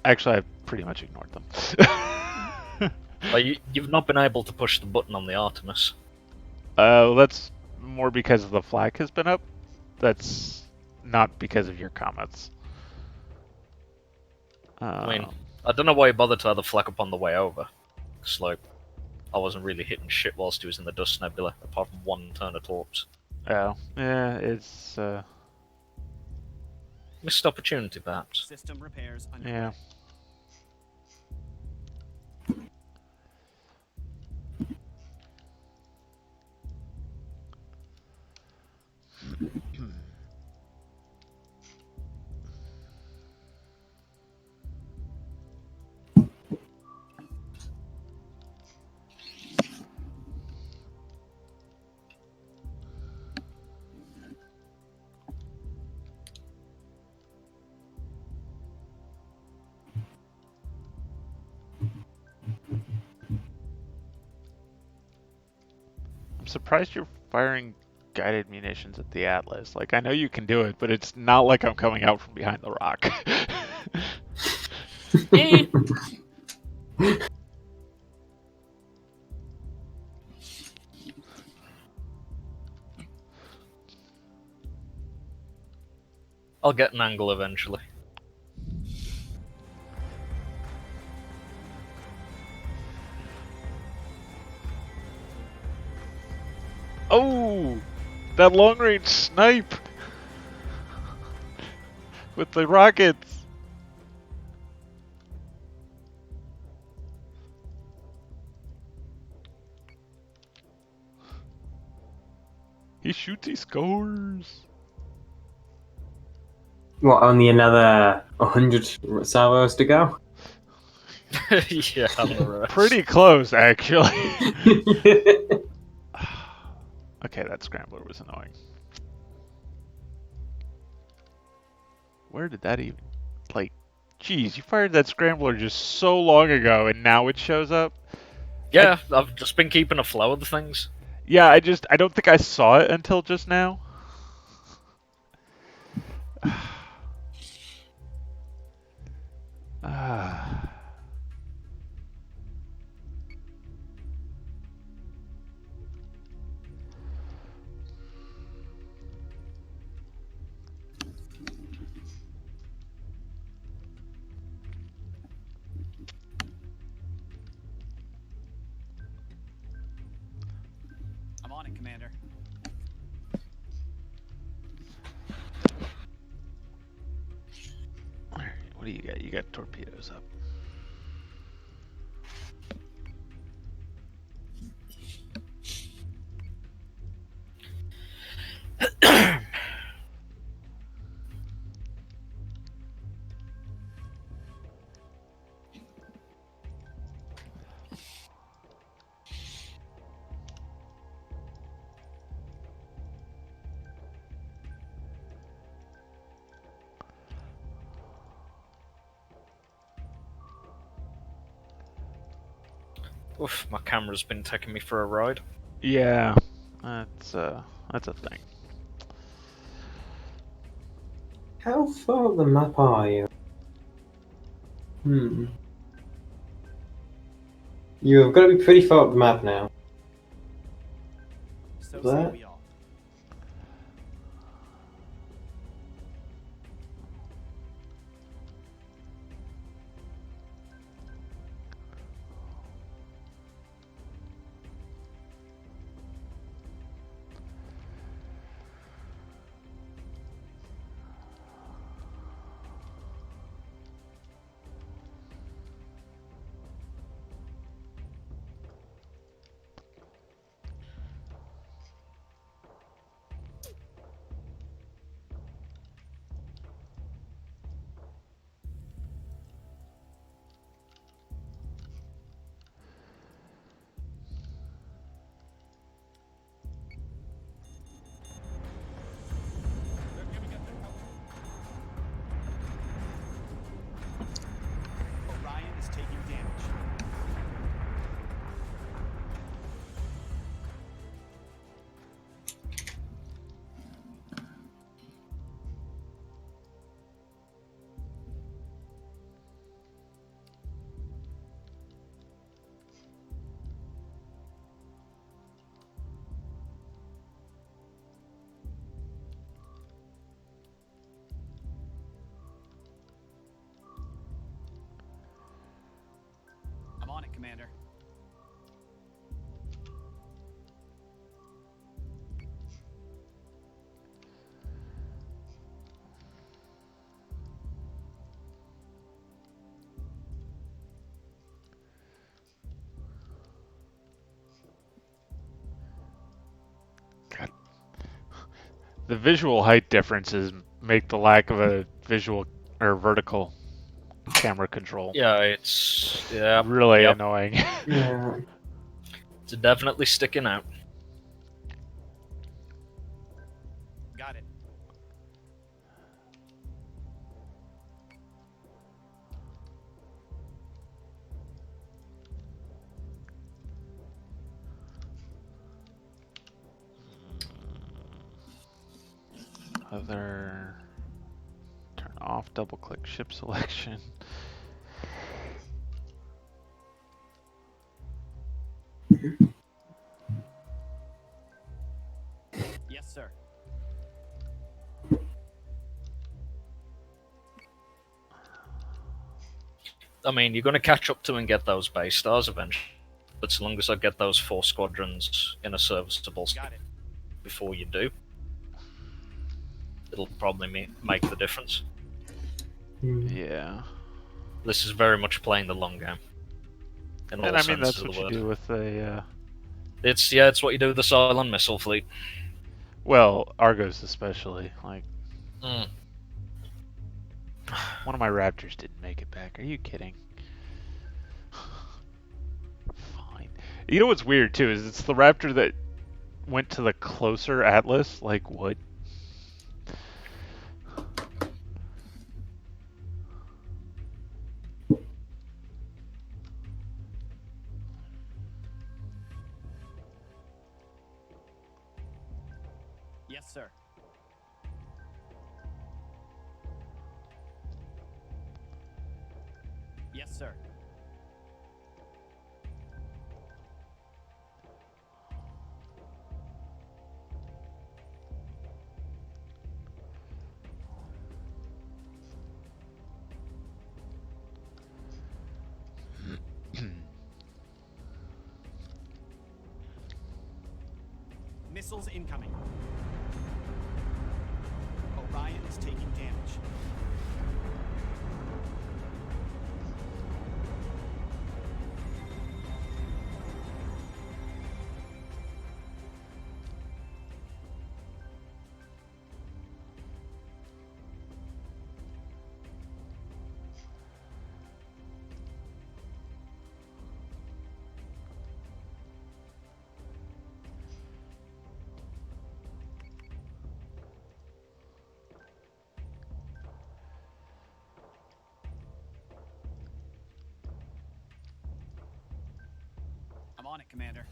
S1: Actually, I pretty much ignored them.
S9: You've not been able to push the button on the Artemis.
S1: That's more because the flag has been up. That's not because of your comments.
S9: I mean, I don't know why you bothered to have the flak up on the way over. It's like, I wasn't really hitting shit whilst he was in the dust nebula, apart from one turn of torps.
S1: Oh, yeah, it's
S9: Missed opportunity, perhaps.
S3: System repairs underway.
S1: yeah. I'm surprised you're firing guided munitions at the Atlas. Like, I know you can do it, but it's not like I'm coming out from behind the rock.
S9: I'll get an angle eventually.
S1: Oh, that long range snipe with the rockets. He shoots, he scores.
S7: What, only another 100 salvos to go?
S9: Yeah, I'm the rest.
S1: Pretty close, actually. Okay, that scrambler was annoying. Where did that even, like, Jeez, you fired that scrambler just so long ago, and now it shows up.
S9: Yeah, I've just been keeping a flow of the things.
S1: Yeah, I don't think I saw it until just now. Ah.
S3: I'm on it, Commander.
S1: Alright, what do you got? You got torpedoes up.
S9: Oof, my camera's been taking me for a ride.
S1: Yeah, that's a thing.
S7: How far up the map are you? You've got to be pretty far up the map now.
S3: So say
S7: That?
S3: we all. Orion is taking damage. I'm on it, Commander.
S1: God. The visual height differences make the lack of a visual or vertical camera control
S9: Yeah, it's
S1: really
S9: yep.
S1: annoying.
S7: Yeah.
S9: It's definitely sticking out.
S3: Got it.
S1: Other turn off, double click ship selection.
S3: Yes, sir.
S9: I mean, you're going to catch up to and get those base stars eventually. But as long as I get those 4 squadrons in a serviceable state
S3: Got it.
S9: before you do, it'll probably make the difference.
S1: Yeah.
S9: This is very much playing the long game. In all
S1: And I mean,
S9: senses
S1: that's
S9: of
S1: what
S9: the
S1: you
S9: word.
S1: do with a,
S9: It's what you do with the Cylon missile fleet.
S1: well, Argos especially. Like,
S9: Mm.
S1: one of my Raptors didn't make it back. Are you kidding? Fine. You know what's weird, too, is it's the Raptor that went to the closer Atlas. Like, what?
S3: Yes, sir. Yes, sir. Missiles incoming. Orion is taking damage. I'm on it, Commander.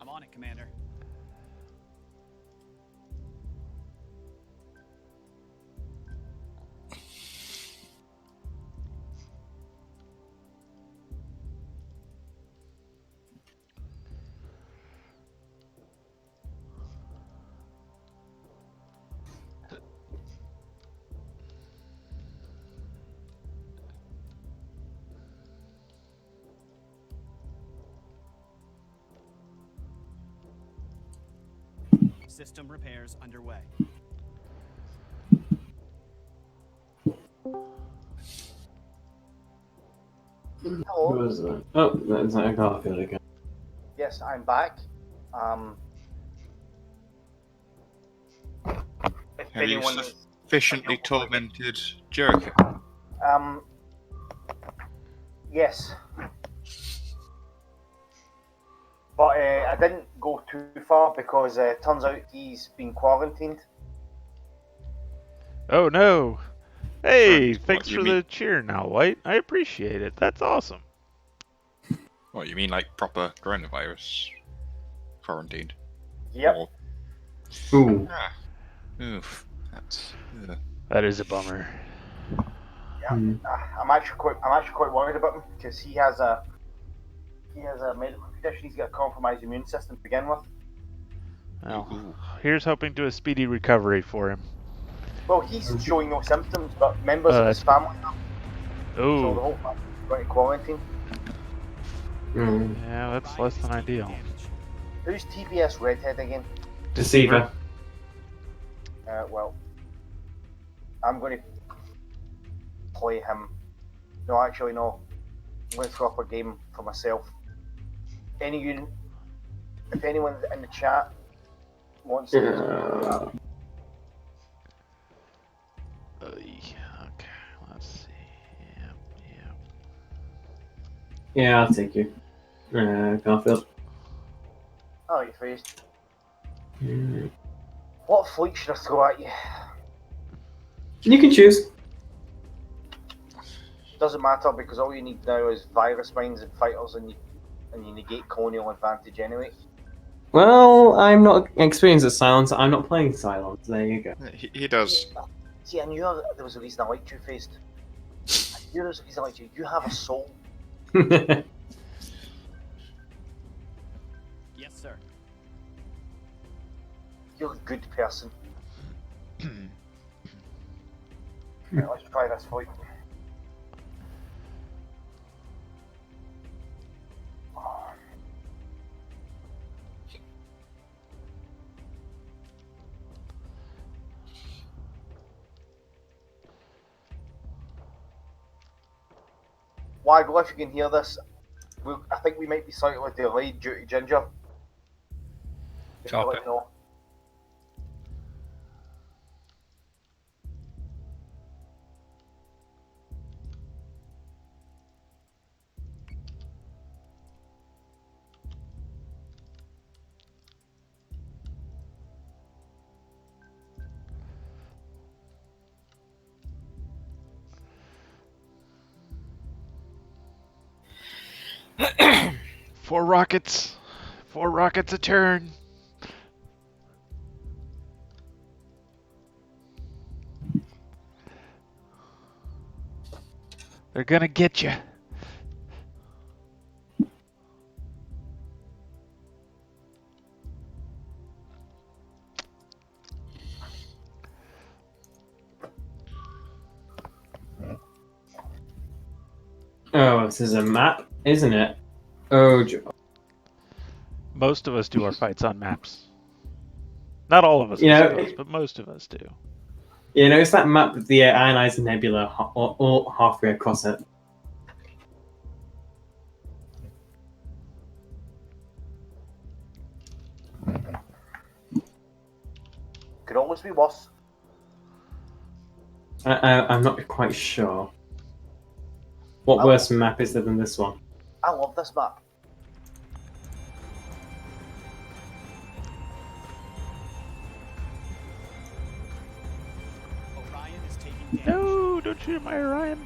S3: I'm on it, Commander. System repairs underway.
S7: Who
S10: Hello.
S7: was that? Oh, that's not Garfield again.
S10: Yes, I'm back. If
S5: Have you
S10: anyone is,
S5: sufficiently tormented Jericho?
S10: yes, but I didn't go too far because turns out he's been quarantined.
S1: Oh no! Hey,
S5: And what
S1: thanks
S5: you
S1: for
S5: mean?
S1: the cheer now, White. I appreciate it. That's awesome.
S5: What you mean, like proper coronavirus quarantined?
S10: Yep.
S5: Or,
S7: Ooh.
S5: oof, that's.
S1: That is a bummer.
S10: Yeah. I'm actually quite worried about him because he has a medical condition. He's got a compromised immune system to begin with.
S1: Well, here's hoping to a speedy recovery for him.
S10: Well, he's showing no symptoms, but members of his
S1: That's good.
S10: family have. So the
S1: Oh,
S10: whole family's going to quarantine.
S1: yeah, that's less than ideal.
S10: Who's TPS Redhead again?
S7: Deceiver.
S10: Well, I'm going to play him. No, actually, no. I'm going to throw up a game for myself. If anyone in the chat wants to.
S1: Okay, let's see. Yep.
S7: Yeah, I'll take you. Garfield.
S10: Oh, you faced. What fleet should I throw at you?
S7: You can choose.
S10: Doesn't matter because all you need now is virus mines and fighters, and you negate colonial advantage anyway.
S7: Well, I'm not experienced at Silence. I'm not playing Silence. There you go.
S5: He does.
S10: See, I knew there was a reason I liked you, Faced. I knew there was a reason I liked you. You have a soul.
S3: Yes, sir.
S10: You're a good person. Right, let's try this fight. Waggle, if you can hear this, I think we might be slightly delayed due to Ginger. Just to
S9: Okay.
S10: let you know.
S1: Four rockets a turn. They're gonna get you.
S7: Oh, this is a map, isn't it? Oh,
S1: Most of us do our fights on maps. Not all of us,
S7: You
S1: I
S7: know,
S1: suppose, but most of us do.
S7: you know, it's that map with the ionized nebula all halfway across it.
S10: Could always be worse.
S7: I'm not quite sure. What
S10: Oh.
S7: worse map is there than this one?
S10: I love this map.
S3: Orion is taking damage.
S1: No, don't shoot at my Orion.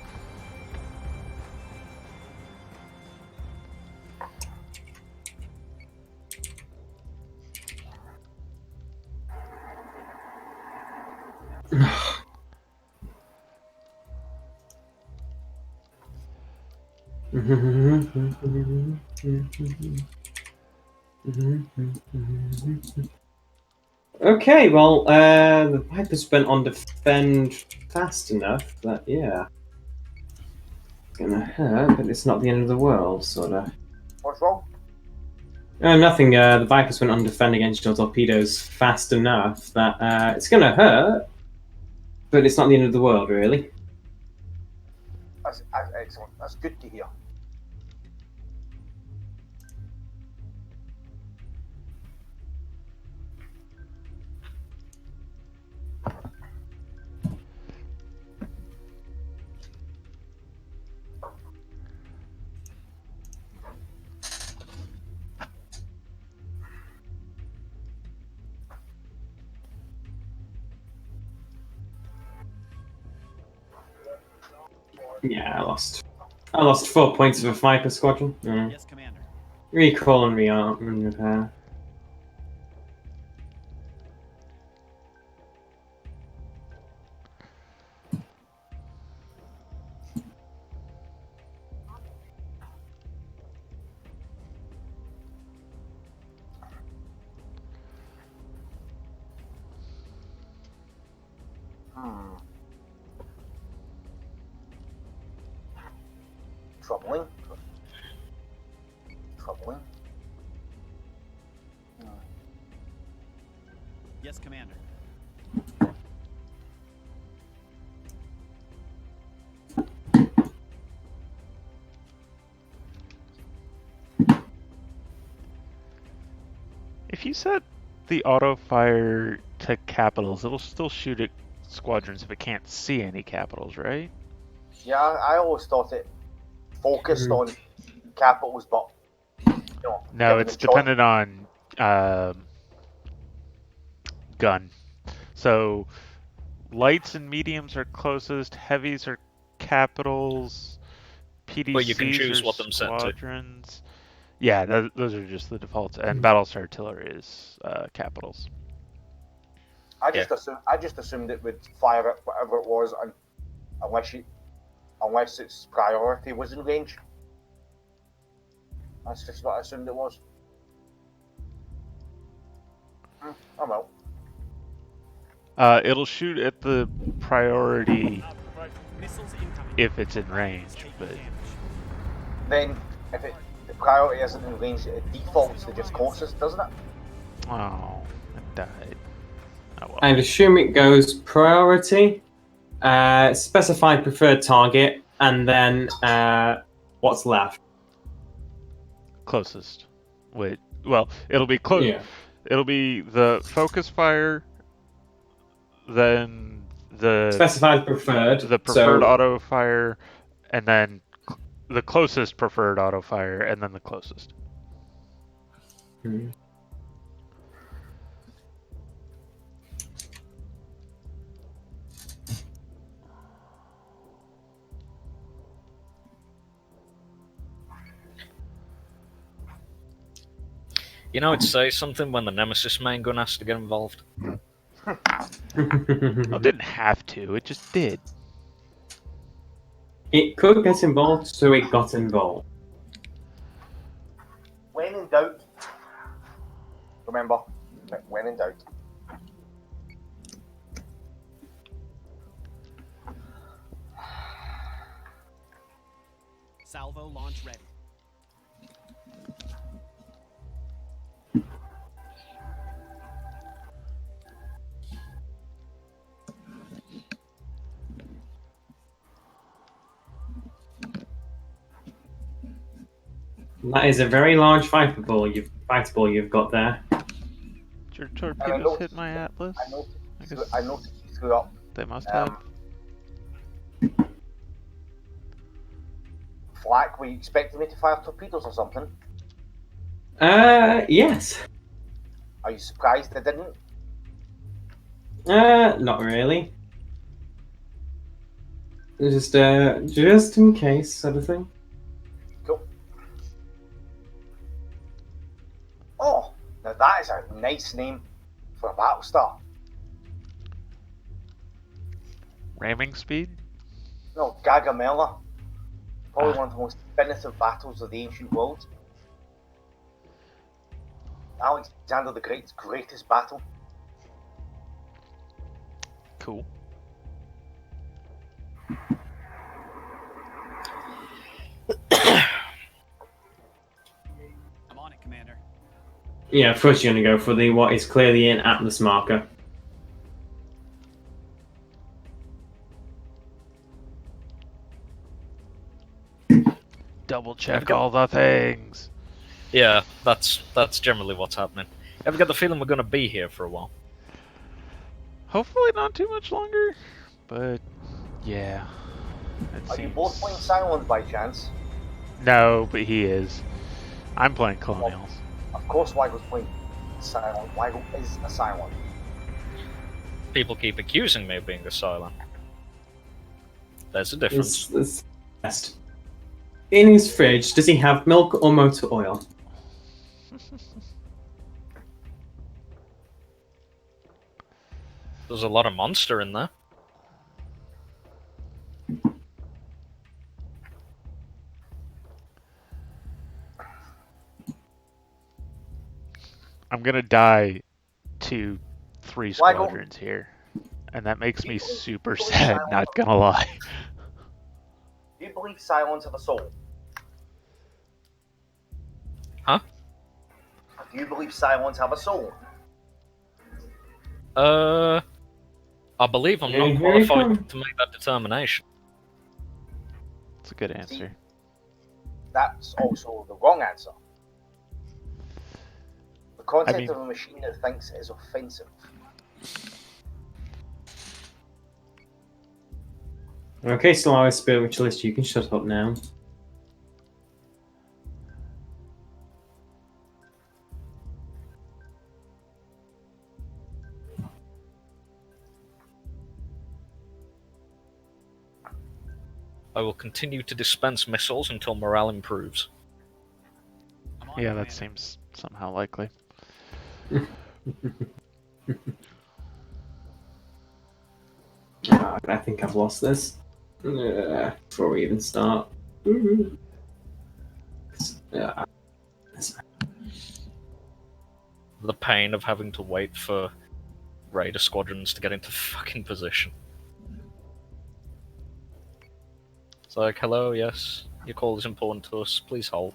S7: Okay, well, the Viper's went on defend fast enough that, yeah. It's gonna hurt, but it's not the end of the world, sorta.
S10: What's wrong?
S7: Nothing, the Vipers went on defend against your torpedoes fast enough that it's gonna hurt, but it's not the end of the world, really.
S10: That's excellent. That's good to hear.
S7: Yeah, I lost. I lost 4 points of a Viper squadron.
S3: Yes, Commander.
S7: Recall and rearm and repair.
S10: Troubling. Troubling.
S3: Yes, Commander.
S1: If you set the auto fire to capitals, it'll still shoot at squadrons if it can't see any capitals, right?
S10: Yeah, I always thought it focused on capitals, but you know.
S1: No,
S10: given
S1: it's
S10: the choice-
S1: dependent on gun. So lights and mediums are closest, heavies are capitals, PDCs
S9: But you can choose
S1: are
S9: what them set to.
S1: squadrons. Yeah, those are just the defaults, and battlestar artillery is capitals.
S10: I just assumed it would fire at whatever it was, unless its priority was in range. That's just what I assumed it was. I'm out.
S1: It'll shoot at the priority
S3: Missiles incoming.
S1: if it's in
S3: Orion is
S1: range,
S3: taking
S1: but
S3: damage.
S10: Then, if the priority isn't in range, it defaults to just closest, doesn't it?
S1: oh, it died. Oh well.
S7: I'd assume it goes priority, specify preferred target, and then what's left?
S1: Closest. Wait. Well, it'll be close.
S7: Yeah.
S1: It'll be the focus fire, then
S7: Specified preferred.
S1: the preferred
S7: so,
S1: auto fire, and then the closest preferred auto fire, and then the closest.
S7: Hmm.
S9: You know, it says something when the Nemesis main gun has to get involved.
S1: It didn't have to. It just did.
S7: It could get involved, so it got involved.
S10: When in doubt, remember, when in doubt.
S3: Salvo launch ready.
S7: That is a very large fighter ball you've got there.
S1: Did your torpedoes hit my Atlas?
S10: I noticed you threw up.
S1: They must have.
S10: Flak, were you expecting me to fire torpedoes or something?
S7: Yes.
S10: Are you surprised I didn't?
S7: Not really. Just in case, sort of thing.
S10: Cool. Oh, now that is a nice name for a battle star.
S1: Ramming speed?
S10: No, Gargamella. Probably one of the most definitive battles of the ancient world. Alexander the Great's greatest battle.
S1: Cool.
S3: I'm on it, Commander.
S7: Yeah, first you're gonna go for the what is clearly an Atlas marker.
S1: Double check all the things.
S9: Yeah, that's generally what's happening. I've got the feeling we're going to be here for a while.
S1: Hopefully not too much longer, but yeah.
S10: Are you both playing Cylons by chance?
S1: No, but he is. I'm playing Colonials.
S10: Of course Weigel's playing Cylon. Weigel is a Cylon.
S9: People keep accusing me of being a Cylon. There's a difference.
S7: It's best. In his fridge, does he have milk or motor oil?
S9: There's a lot of monster in there.
S1: I'm gonna die to 3 squadrons here. And that makes me super sad, not gonna lie.
S10: Do you believe Cylons have a soul?
S9: Huh?
S10: Do you believe Cylons have a soul?
S9: I believe I'm not qualified to make that determination.
S1: That's a good answer.
S10: That's also the wrong answer. The concept of a machine that thinks is offensive.
S7: Okay, Solaris Spiritualist, you can shut up now.
S9: I will continue to dispense missiles until morale improves.
S1: Yeah, that seems somehow likely.
S7: I think I've lost this. Before we even start.
S9: The pain of having to wait for Raider squadrons to get into fucking position. It's like, hello, yes, your call is important to us, please hold.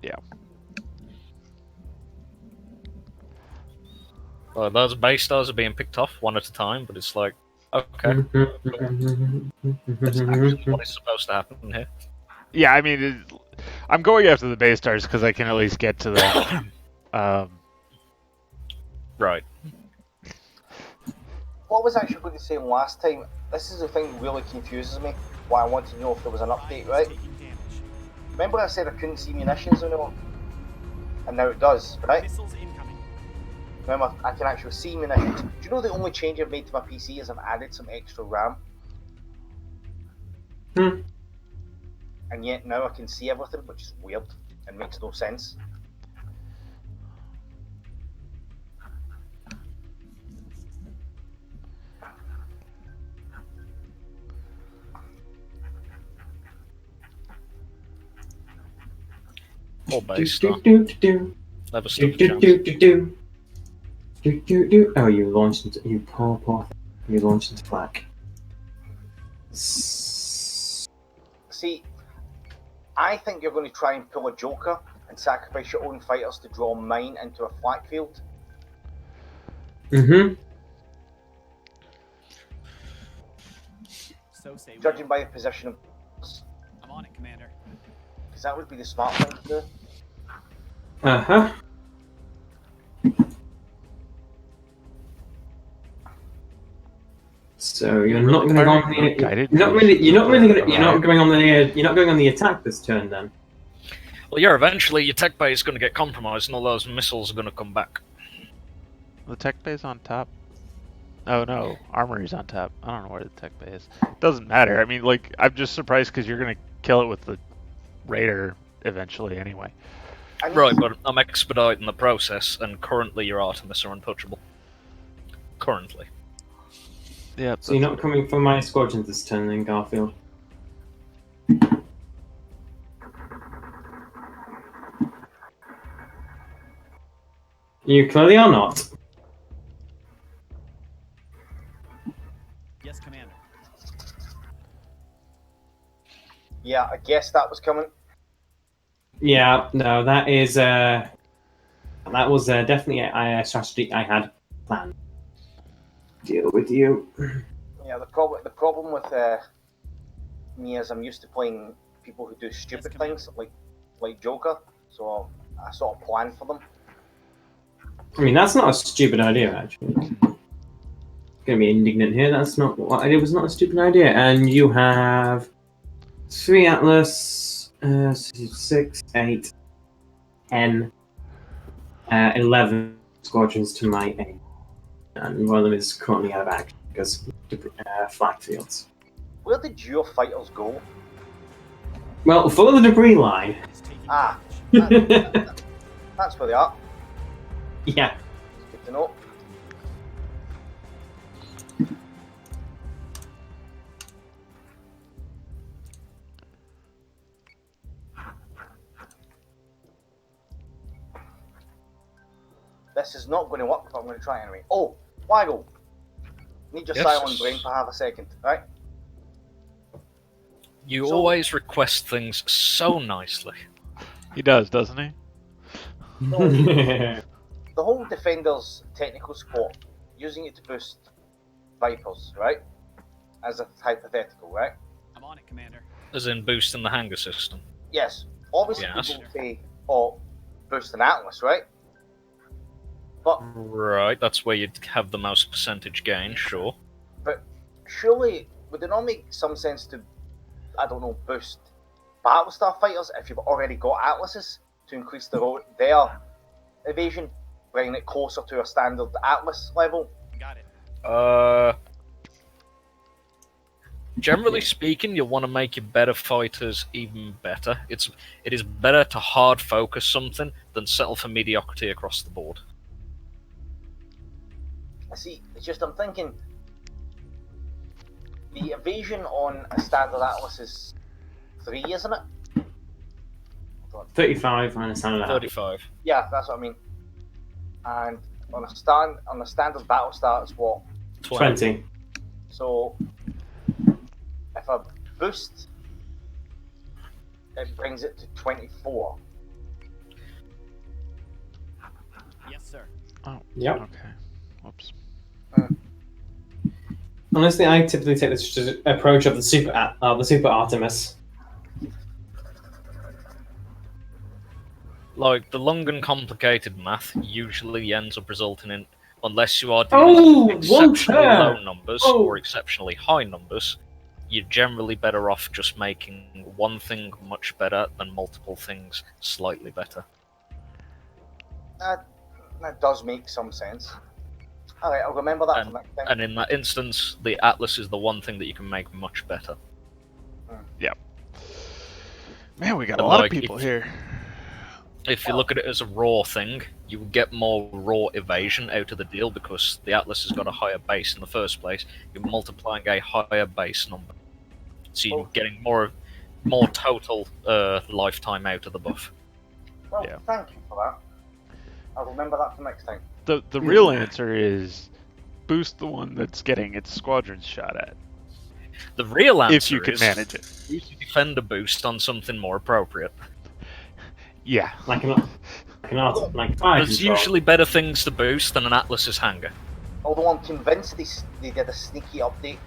S1: Yeah.
S9: Those base stars are being picked off one at a time, but it's like, okay, that's actually what is supposed to happen here.
S1: Yeah, I mean, I'm going after the base stars because I can at least get to them.
S9: Right.
S10: What was I actually going to say last time? This is the thing that really confuses me. Why I want to know if there was an update, right?
S3: Taking damage.
S10: Remember I said I couldn't see munitions anymore? And now it does, right?
S3: Missiles incoming.
S10: Remember, I can actually see munitions. Do you know the only change I've made to my PC is I've added some extra RAM? And yet now I can see everything, which is weird and makes no sense.
S9: Or base star. Never stood a chance.
S7: Oh, you launched into you poor thing. You launched into flak.
S10: See, I think you're going to try and pull a Joker and sacrifice your own fighters to draw mine into a flak field.
S7: Mm-hmm.
S3: So say we.
S10: Judging by the position of...
S3: I'm on it, Commander.
S10: Because that would be the smart thing to do.
S7: Uh-huh. So you're not going to go on the. You're not going on the attack this turn then.
S9: Well, yeah, eventually your tech bay is going to get compromised and all those missiles are going to come back.
S1: The tech bay's on top. Oh no, armory's on top. I don't know where the tech bay is. Doesn't matter. I mean, like, I'm just surprised because you're gonna kill it with the raider eventually anyway.
S9: Right, but I'm expediting the process, and currently your Artemis are untouchable. Currently.
S1: Yeah.
S7: So you're not coming for my squadrons this turn then, Garfield? You clearly are not.
S3: Yes, Commander.
S10: Yeah, I guess that was coming.
S7: Yeah, no, that was definitely a strategy I had planned. Deal with you.
S10: Yeah, the problem with me is I'm used to playing people who do stupid things like Joker, so I sort of plan for them.
S7: I mean, that's not a stupid idea, actually. Gonna be indignant here. That's not what I did. Was not a stupid idea. And you have 3 Atlas, 6, 8, 10, 11 squadrons to my 8, and one of them is currently out of action because flak fields.
S10: Where did your fighters go?
S7: Well, follow the debris line.
S10: Ah, that's where they are.
S7: Yeah.
S10: Good to know. This is not going to work, but I'm going to try anyway. Oh, Waggle. Need your silent brain for half a second, right?
S9: You always request things so nicely.
S1: He does, doesn't he?
S10: The whole Defender's technical support, using it to boost Vipers, right? As a hypothetical, right?
S3: I'm on it, Commander.
S9: As in boosting the hangar system.
S10: Yes. Obviously,
S9: Yes.
S10: people say, oh, boost an Atlas, right? But
S9: Right, that's where you'd have the most percentage gain, sure.
S10: But surely, would it not make some sense to, I don't know, boost Battlestar fighters if you've already got Atlases to increase their evasion, bringing it closer to a standard Atlas level?
S3: Got it.
S9: Generally speaking, you'll want to make your better fighters even better. It is better to hard focus something than settle for mediocrity across the board.
S10: I see, it's just I'm thinking, the evasion on a standard Atlas is 3, isn't it?
S7: 35 and a standard
S9: 35.
S10: Yeah, that's what I mean. And on a standard Battlestar, it's what?
S7: 20.
S10: So, if I boost, it brings it to 24.
S3: Yes, sir.
S1: Oh,
S7: Yep.
S1: okay. Whoops.
S7: Honestly, I typically take this approach of the Super Artemis.
S9: Like, the long and complicated math usually ends up resulting in, unless you are dealing with exceptionally low numbers or exceptionally high numbers, you're generally better off just making one thing much better than multiple things slightly better.
S10: That does make some sense. Alright, I'll remember that for next time.
S9: And in that instance, the Atlas is the one thing that you can make much better.
S1: Yep. Man, we got a
S9: And
S1: lot
S9: like,
S1: of people here.
S9: If you look at it as a raw thing, you will get more raw evasion out of the deal because the Atlas has got a higher base in the first place. You're multiplying a higher base number, so you're getting more total lifetime out of the buff.
S10: Well, thank you for that. I'll remember that for next time.
S1: The real answer is boost the one that's getting its squadrons shot at.
S9: The real answer
S1: if you can
S9: is
S1: manage it.
S9: Use your defender boost on something more appropriate.
S1: Yeah.
S7: Like fire
S9: There's
S7: control.
S9: usually better things to boost than an Atlas's hangar.
S10: Although I'm convinced they did a sneaky update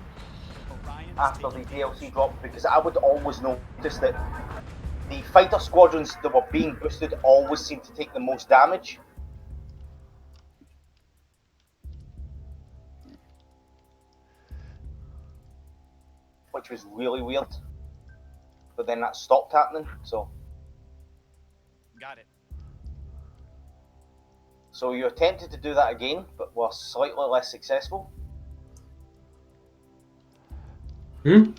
S10: after the DLC dropped, because I would always notice that the fighter squadrons that were being boosted always seemed to take the most damage. Which was really weird. But then that stopped happening, so...
S3: Got it.
S10: So you attempted to do that again, but were slightly less successful. You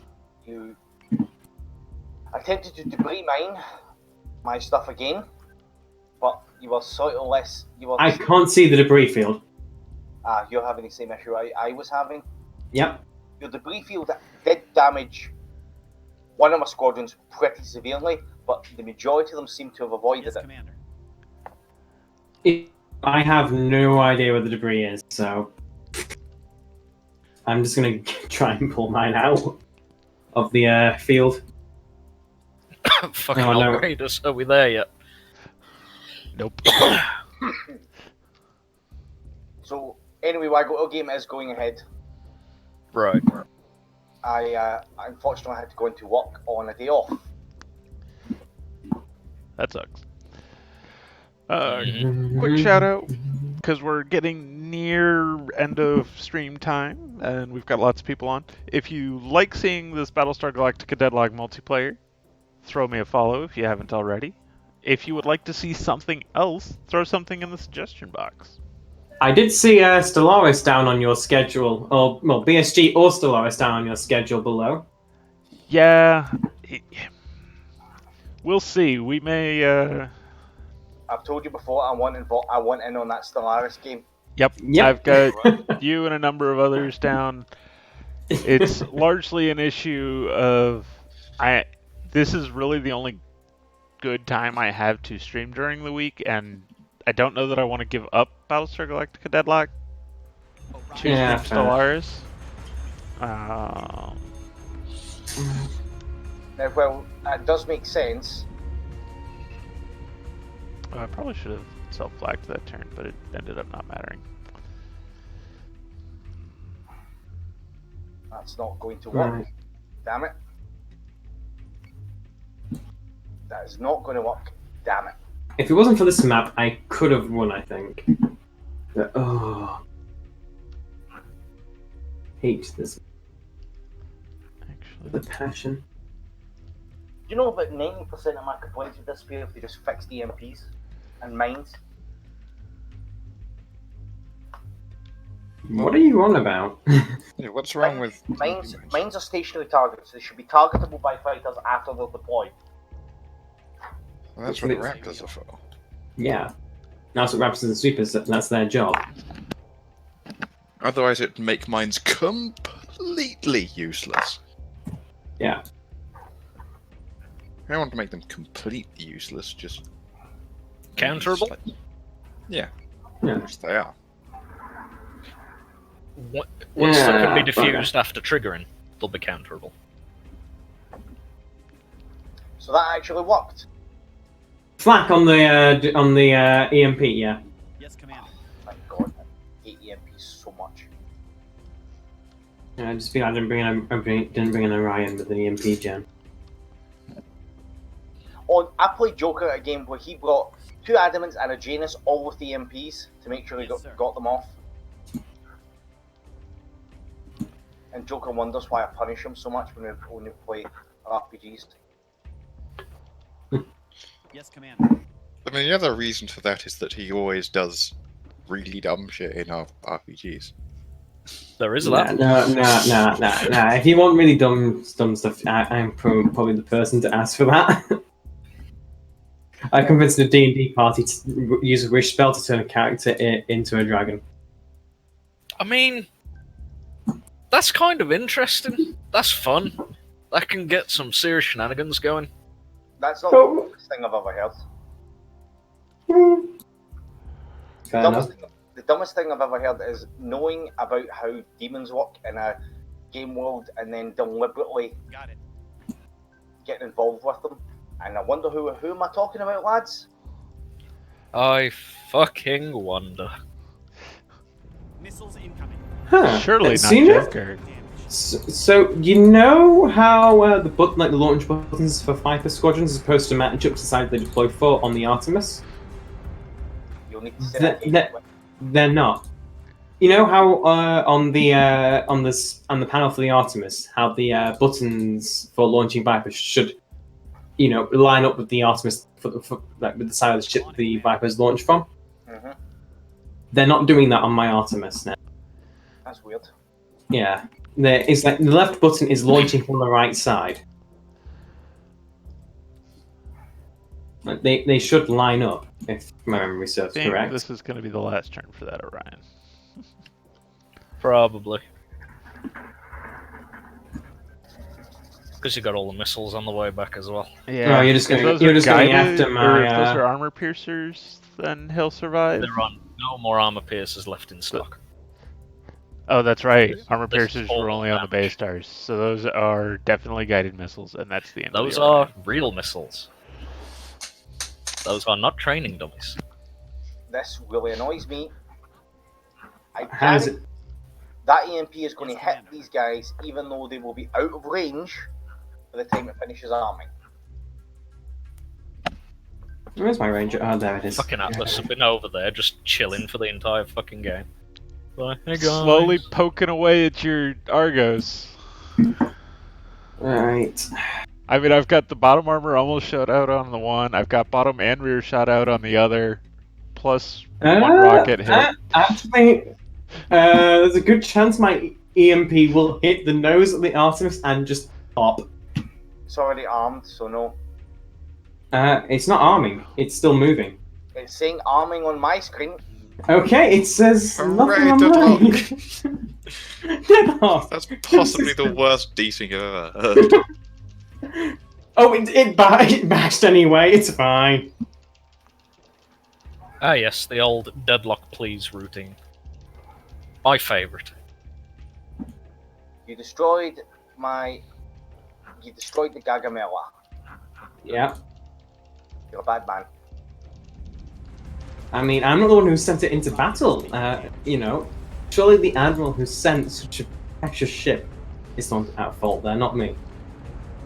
S10: attempted to debris mine my stuff again, but you were slightly less...
S7: I can't see the debris field.
S10: You're having the same issue I was having.
S7: Yep.
S10: Your debris field did damage one of my squadrons pretty severely, but the majority of them seem to have avoided it.
S3: Commander.
S7: I have no idea where the debris is, so I'm just gonna try and pull mine out of the field.
S9: Fucking
S7: Oh, no.
S9: outrageous. Are we there yet?
S1: Nope.
S10: So anyway, Wago game is going ahead.
S9: Right.
S10: I unfortunately had to go into work on a day off.
S1: That sucks. Quick shout out, because we're getting near end of stream time, and we've got lots of people on. If you like seeing this Battlestar Galactica Deadlock multiplayer, throw me a follow if you haven't already. If you would like to see something else, throw something in the suggestion box.
S7: I did see Stellaris down on your schedule, or well, BSG or Stellaris down on your schedule below.
S1: Yeah, we'll see. We may.
S10: I've told you before, I want in on that Stellaris game.
S1: Yep. I've got you and a number of others down. It's largely an issue of this is really the only good time I have to stream during the week, and I don't know that I want to give up Battlestar Galactica Deadlock to stream Stellaris.
S10: Now, well, that does make sense.
S1: I probably should have self-flagged that turn, but it ended up not mattering.
S10: That's not going to work. Damn it. That is not going to work. Damn it.
S7: If it wasn't for this map, I could have won, I think. But, hate this.
S1: Actually,
S7: The passion.
S10: You know about 90% of my complaints with this field, if they just fixed the EMPs and mines?
S7: What are you on about?
S5: Yeah, what's wrong with
S10: Mines are stationary targets. They should be targetable by fighters after they're deployed.
S5: Well, that's what the Raptors are for.
S7: Yeah. That's what Raptors and Sweepers, that's their job.
S5: Otherwise, it'd make mines completely useless.
S7: Yeah.
S5: I don't want to make them completely useless, just...
S9: Counterable?
S5: Yeah.
S7: Yeah.
S5: Which they are.
S9: Once they can be diffused after triggering, they'll be counterable.
S10: So that actually worked.
S7: Flak on the EMP, yeah.
S3: Yes, Commander.
S10: My God, I hate EMPs so much.
S7: I just feel I didn't bring in Orion with an EMP gen.
S10: Oh, I played Joker at a game where he brought 2 Adamants and a Janus, all with EMPs, to make sure he
S3: Yes, sir.
S10: got them off. And Joker wonders why I punish him so much when we play RPGs.
S3: Yes, Commander.
S5: I mean, the other reason for that is that he always does really dumb shit in our RPGs.
S9: There is
S7: No,
S9: that.
S7: no. If you want really dumb stuff, I'm probably the person to ask for that. I convinced the D&D party to use a wish spell to turn a character into a dragon.
S9: I mean, that's kind of interesting. That's fun. That can get some serious shenanigans going.
S10: That's not the dumbest thing I've ever heard.
S7: Fair enough.
S10: The dumbest thing I've ever heard is knowing about how demons work in a game world and then deliberately
S3: Got it.
S10: getting involved with them. And I wonder who am I talking about, lads?
S9: I fucking wonder.
S3: Missiles incoming.
S7: Huh.
S1: Surely not
S7: Seen it?
S1: Joker.
S3: Damage.
S7: So you know how the launch buttons for Viper squadrons are supposed to match up to the side they deploy for on the Artemis?
S10: You'll need to say
S7: That-
S10: that.
S7: They're not. You know how on the panel for the Artemis, how the buttons for launching Vipers should, line up with the Artemis like with the side of the ship the Vipers launch from.
S10: Mhm.
S7: They're not doing that on my Artemis now.
S10: That's weird.
S7: Yeah, it's like the left button is launching from the right side. Like they should line up if my memory
S1: I
S7: serves
S1: think
S7: correct.
S1: this is going to be the last turn for that Orion.
S9: Probably. Because you got all the missiles on the way back as well.
S1: Yeah.
S7: Oh, you're just
S1: if
S7: going-
S1: those
S7: you're
S1: are
S7: just going
S1: guided,
S7: after
S1: or
S7: my,
S1: if those are armor piercers, then he'll survive.
S9: There are no more armor piercers left in stock.
S1: Oh, that's right. Armor
S9: This is
S1: piercers
S9: all
S1: were only on the
S9: damage.
S1: base stars, so those are definitely guided missiles, and that's the end.
S9: Those
S1: of the Orion.
S9: are real missiles. Those are not training dummies.
S10: This really annoys me. I
S7: How is
S10: guarantee that EMP is going to hit these guys even though they will be out of range by the time it finishes arming.
S7: Where's my ranger? Oh, there it is.
S9: Fucking Atlas have been over there just chilling for the entire fucking game. Like, hey guys.
S1: Slowly poking away at your Argos.
S7: Right.
S1: I mean, I've got the bottom armor almost shot out on the one. I've got bottom and rear shot out on the other. Plus one rocket hit.
S7: Actually, there's a good chance my EMP will hit the nose of the Artemis and just pop.
S10: It's already armed, so no.
S7: It's not arming. It's still moving.
S10: It's saying arming on my screen.
S7: Okay, it says nothing
S5: Hooray,
S7: on
S5: Deadlock.
S7: mine. Deadlock.
S5: That's possibly the worst D-Sync I've ever heard.
S7: Oh, it bashed anyway. It's fine.
S9: Ah yes, the old deadlock please routine. My favourite.
S10: You destroyed the Gagamela.
S7: Yeah.
S10: You're a bad man.
S7: I mean, I'm not the one who sent it into battle. Surely the admiral who sent such a precious ship is not at fault there, not me.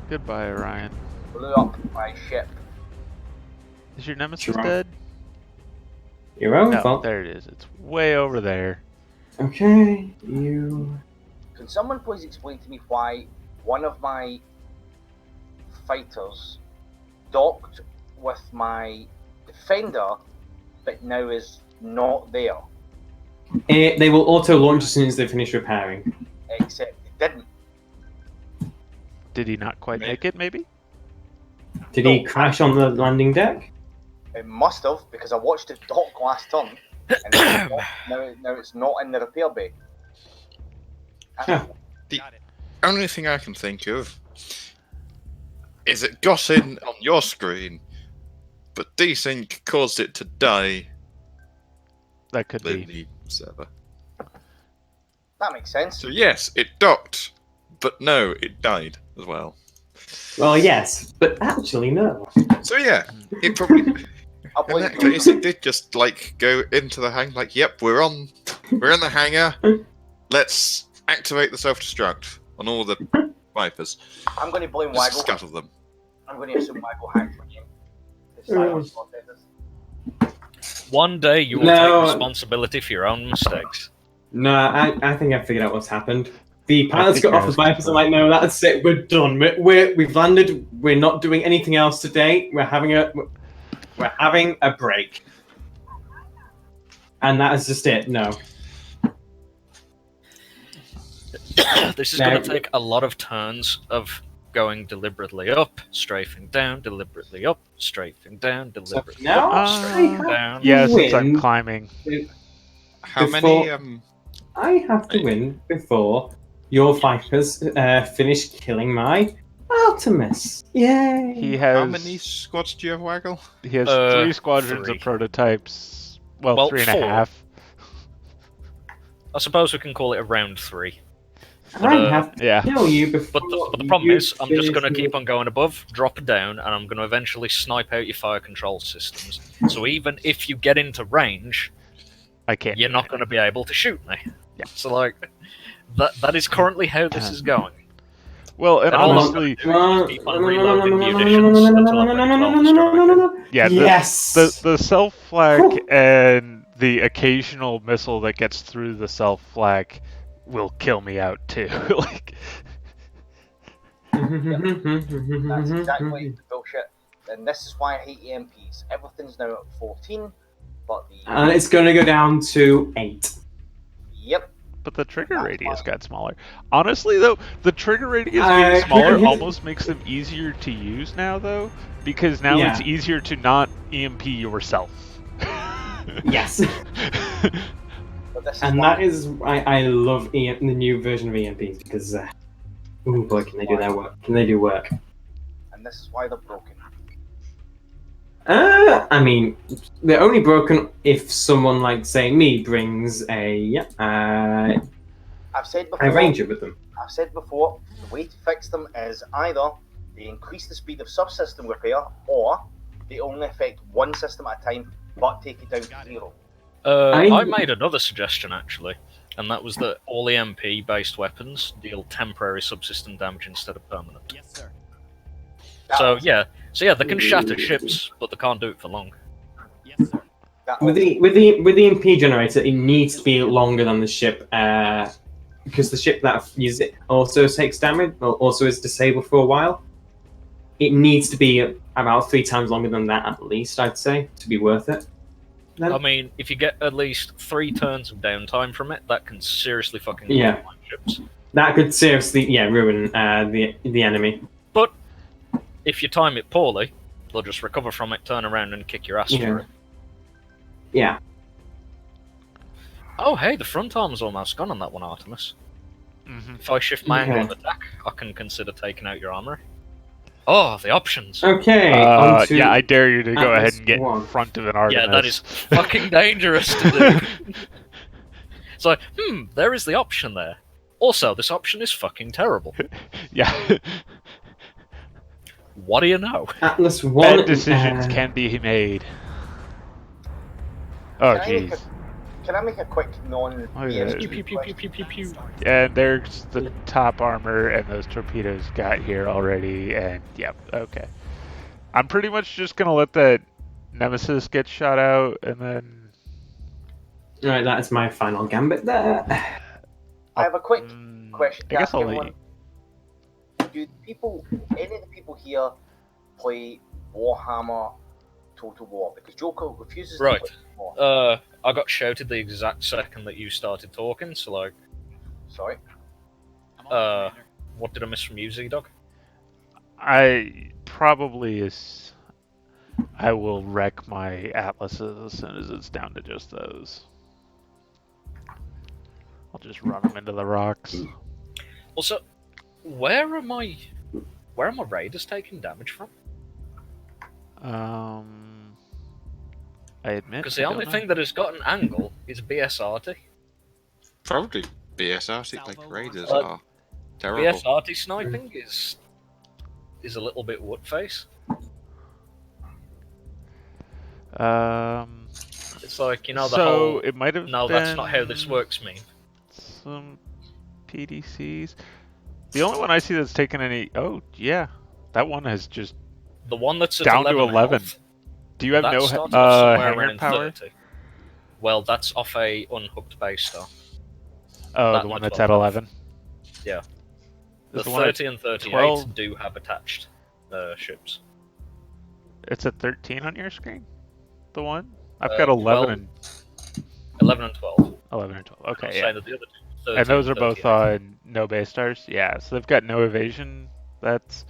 S1: Goodbye, Orion.
S10: Blew up my ship.
S1: Is your nemesis
S7: Sure.
S1: dead?
S7: Your own
S1: No,
S7: fault.
S1: there it is. It's way over there.
S7: Okay, you.
S10: Can someone please explain to me why one of my fighters docked with my defender, but now is not there?
S7: They will auto launch as soon as they finish repairing.
S10: Except it didn't.
S1: Did he not quite make it, maybe?
S7: Did he crash on the landing deck?
S10: It must have, because I watched it dock last turn, and now it's not in the repair bay.
S7: Huh.
S5: The
S3: Got it.
S5: only thing I can think of is it got in on your screen, but D-Sync caused it to die
S1: That could
S5: in
S1: be.
S5: the server.
S10: That makes sense.
S5: So yes, it docked, but no, it died as well.
S7: Well, yes, but actually no.
S5: So yeah, it probably
S10: I'll
S5: in
S10: blame
S5: that case it did just like go into the hang like, yep, we're on. We're in the hangar. Let's activate the self-destruct on all the Vipers.
S10: I'm going to blame
S5: Just
S10: Waggle.
S5: scuttle them.
S10: I'm going to assume Waggle hacked the game. The silence protesters.
S9: One day you will
S7: No.
S9: take responsibility for your own mistakes.
S7: No, I think I figured out what's happened. The pilots
S1: think
S7: got off the
S1: yours
S7: Vipers.
S1: is
S7: I'm like, no, that's it. We're done. We've landed. We're not doing anything else today. We're having a break, and that is just it. No.
S9: This is going to take a lot of turns of going deliberately up, strafing down, deliberately up, strafing down, deliberately
S7: now
S9: up,
S7: I
S9: strafing
S7: have
S9: down.
S1: Yeah, since I'm
S7: win.
S1: climbing.
S5: How
S7: Before-
S5: many?
S7: I have to win before your Vipers finish killing my Artemis. Yay!
S1: He has
S5: How many squads do you have, Waggle?
S1: He has 3 squadrons
S9: 3.
S1: of prototypes. Well,
S9: Well,
S1: 3 and a
S9: 4.
S1: half.
S9: I suppose we can call it a round 3.
S7: I have to
S1: yeah.
S7: kill you before.
S9: But the problem
S7: you
S9: is, I'm just going to
S7: finish
S9: keep on going above, drop down, and I'm going to eventually snipe out your fire control systems. So even if you get into range,
S1: I can't.
S9: you're
S1: do
S9: not
S1: it.
S9: going to be able to shoot me.
S1: Yeah.
S9: So like, that is currently how this is going.
S1: Well, and
S9: And all I'm
S1: honestly,
S9: gonna do is keep on reloading the additions until I'm ready to self-destruct.
S1: yeah,
S7: Yes.
S1: the self flag and the occasional missile that gets through the self flag will kill me out too. Like,
S10: That's exactly the bullshit. And this is why I hate EMPs. Everything's now at 14, but the...
S7: And it's going to go down to 8.
S10: Yep.
S1: but the trigger
S10: That's
S1: radius
S10: fine.
S1: got smaller. Honestly, though, the trigger radius being smaller almost makes them easier to use now, though, because now
S7: Yeah.
S1: it's easier to not EMP yourself.
S7: Yes.
S10: But this is
S7: And
S10: why
S7: that is why I love the new version of EMPs because, oh boy, can they do their work? Can they do work?
S10: and this is why they're broken.
S7: I mean, they're only broken if someone like, say, me brings a
S10: I've said before.
S7: ranger with them.
S10: I've said before. The way to fix them is either they increase the speed of subsystem repair, or they only affect one system at a time, but take it down to 0.
S9: I made another suggestion actually, and that was that all EMP-based weapons deal temporary subsystem damage instead of permanent.
S3: Yes, sir.
S9: So yeah, they can shatter ships, but they can't do it for long.
S3: Yes, sir.
S7: With the EMP generator, it needs to be longer than the ship, because the ship that uses it also takes damage, or also is disabled for a while. It needs to be about 3 times longer than that, at least, I'd say, to be worth it.
S9: I mean, if you get at least 3 turns of downtime from it, that can seriously fucking
S7: Yeah.
S9: ruin ships.
S7: That could seriously, ruin the enemy.
S9: But if you time it poorly, they'll just recover from it, turn around, and kick your ass for it.
S7: Yeah.
S9: Oh, hey, the front arm's almost gone on that one, Artemis.
S1: Mhm.
S9: If I shift my angle of attack, I can consider taking out your armory. Oh, the options.
S7: Okay. on to
S1: yeah, I dare you to go ahead
S7: Atlas
S1: and get in
S7: 1.
S1: front of an Artemis.
S9: Yeah, that is fucking dangerous to do. It's like, there is the option there. Also, this option is fucking terrible.
S1: Yeah.
S9: What do you know?
S7: Atlas 1.
S1: Bad decisions can be made. Oh, jeez.
S10: Can I make a quick non
S1: Oh, yeah.
S10: BSG
S9: Pew, pew, pew,
S10: question?
S9: pew, pew, pew, pew.
S1: And there's the top armor and those torpedoes got here already, and yep, okay. I'm pretty much just gonna let that Nemesis get shot out, and then...
S7: Right, that is my final gambit there.
S10: I have a quick question.
S1: I guess I'll
S10: Ask
S1: let you...
S10: everyone. Do any of the people here play Warhammer Total War? Because Joker refuses
S9: Right.
S10: to play War.
S9: I got shouted the exact second that you started talking, so like,
S10: Sorry.
S9: what did I miss from you, Z-Dog?
S1: I probably is... I will wreck my Atlases as soon as it's down to just those. I'll just run them into the rocks.
S9: Also, where are my raiders taking damage from?
S1: I admit.
S9: Because the only thing that has got an angle is BSRT.
S5: Probably BSRT, like Raiders
S9: But
S5: are terrible.
S9: BSRT sniping is a little bit wood face.
S1: Um,
S9: It's It's like, you know, the
S1: So
S9: whole
S1: it might have
S9: no,
S1: been
S9: that's not how this works meme.
S1: some PDCs. The only one I see that's taken any. Oh yeah, that one has just
S9: The one that's at
S1: down to
S9: 11
S1: 11.
S9: health,
S1: Do you have
S9: that
S1: no
S9: starts off somewhere
S1: hanger
S9: around
S1: power?
S9: 30. Well, that's off a unhooked base star.
S1: Oh,
S9: That
S1: the one
S9: and
S1: that's
S9: 12
S1: at
S9: health.
S1: 11.
S9: Yeah.
S1: Is
S9: The
S1: one at
S9: 30 and 38
S1: 12?
S9: do have attached ships.
S1: It's at 13 on your screen. The one I've got 11
S9: well,
S1: and
S9: 11 and 12.
S1: 11 and 12.
S9: I'm
S1: Okay,
S9: saying
S1: yeah.
S9: that the other two, 30
S1: And those are both
S9: 38.
S1: no base stars. Yeah, so they've got no evasion. That's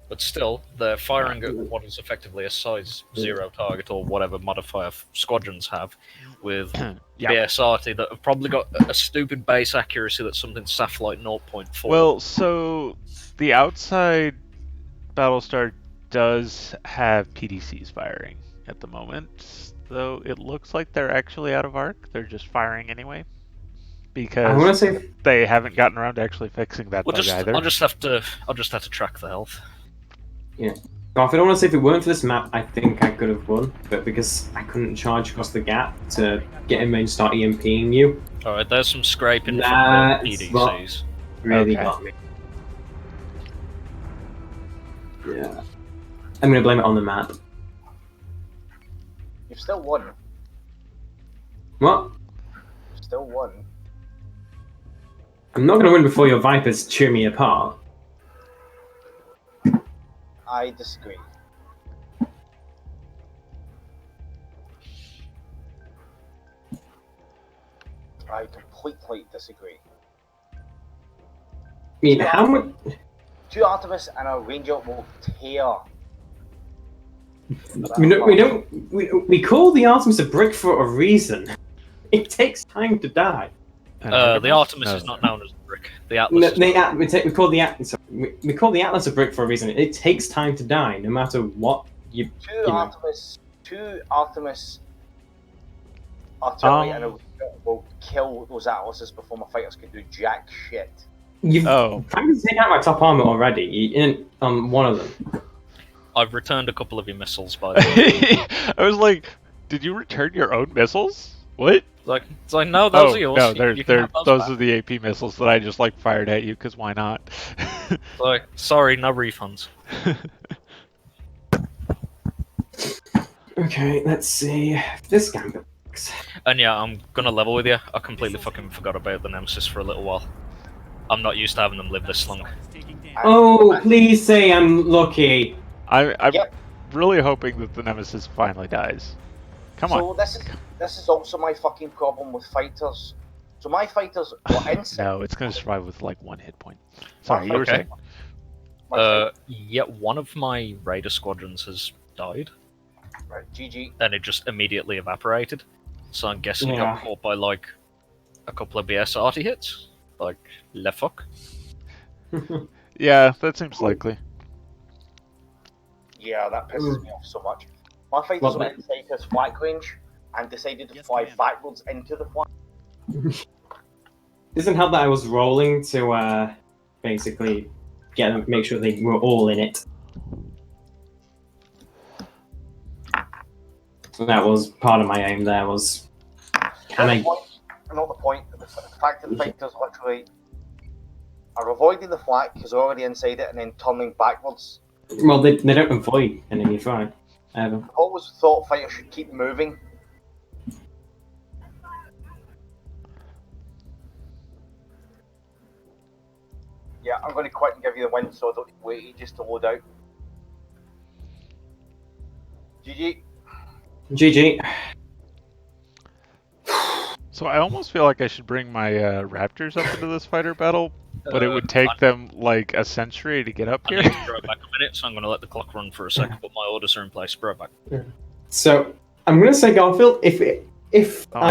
S9: But still, they're firing at what is effectively a size 0 target or whatever modifier squadrons have, with
S1: yeah.
S9: BSRT that have probably got a stupid base accuracy that's something SAF like 0.4.
S1: Well, so the outside Battlestar does have PDCs firing at the moment, though it looks like they're actually out of arc. They're just firing anyway
S7: I want to
S1: because
S7: say
S1: they haven't gotten around to actually fixing that
S9: We'll
S1: bug either.
S9: I'll just have to track the health.
S7: Yeah. Garth, I don't want to say if it weren't for this map, I think I could have won, but because I couldn't charge across the gap to get him and start EMPing you,
S9: Alright, there's some scraping from
S7: That's
S9: the PDCs.
S7: really
S1: Okay.
S7: got me. Yeah. I'm going to blame it on the map.
S10: You've still won.
S7: What?
S10: You've still won.
S7: I'm not going to win before your Vipers chew me apart.
S10: I disagree. I completely disagree.
S7: I mean, how much...
S10: Two Artemis and a Ranger will tear.
S7: We call the Artemis a brick for a reason. It takes time to die.
S9: The Artemis is not known as a brick. The Atlas is not.
S7: We call the Atlas a brick for a reason. It takes time to die, no matter what you.
S10: Two Artemis artillery and a Ranger will kill those Atlases before my fighters can do jack shit.
S7: You've tried to take out my top armor already. In one of them.
S9: I've returned a couple of your missiles, by the way.
S1: I was like, did you return your own missiles? What?
S9: It's like no, those are yours.
S1: No,
S9: You can have
S1: those
S9: back.
S1: are the AP missiles that I just like fired at you because why not?
S9: It's like, sorry, no refunds.
S7: Okay, let's see. This gambit.
S9: And yeah, I'm gonna level with you. I completely fucking forgot about the Nemesis for a little while. I'm not used to having them live this long.
S7: Oh, please say I'm lucky.
S1: I'm really hoping that the Nemesis finally dies. Come on.
S10: So this is also my fucking problem with fighters. So my fighters were insane.
S1: No, it's going to survive with like 1 hit point. Sorry, you were
S9: Okay.
S1: saying.
S9: Yeah, one of my Raider squadrons has died,
S10: Right, GG.
S9: and it just immediately evaporated. So I'm guessing it got caught by like a couple of BSRT hits. Like, le fuck.
S1: Yeah, that seems likely.
S10: Yeah, that pisses me off so much. My fighters went inside his flak range and decided to fly backwards into the flak.
S7: Doesn't help that I was rolling to basically make sure they were all in it. So that was part of my aim. There was
S10: Another point. The fact that the fighters literally are avoiding the flak because they're already inside it and then turning backwards.
S7: Well, they don't avoid enemy fire ever.
S10: I've always thought fighters should keep moving. Yeah, I'm going to quit and give you the win so I don't wait just to load out. GG.
S7: GG.
S1: So I almost feel like I should bring my Raptors up into this fighter battle, but it would take them like a century to get up
S9: I
S1: here.
S9: need to throw it back a minute, so I'm going to let the clock run for a second, but my orders are in place. Throw it back.
S7: So I'm gonna say Garfield. If the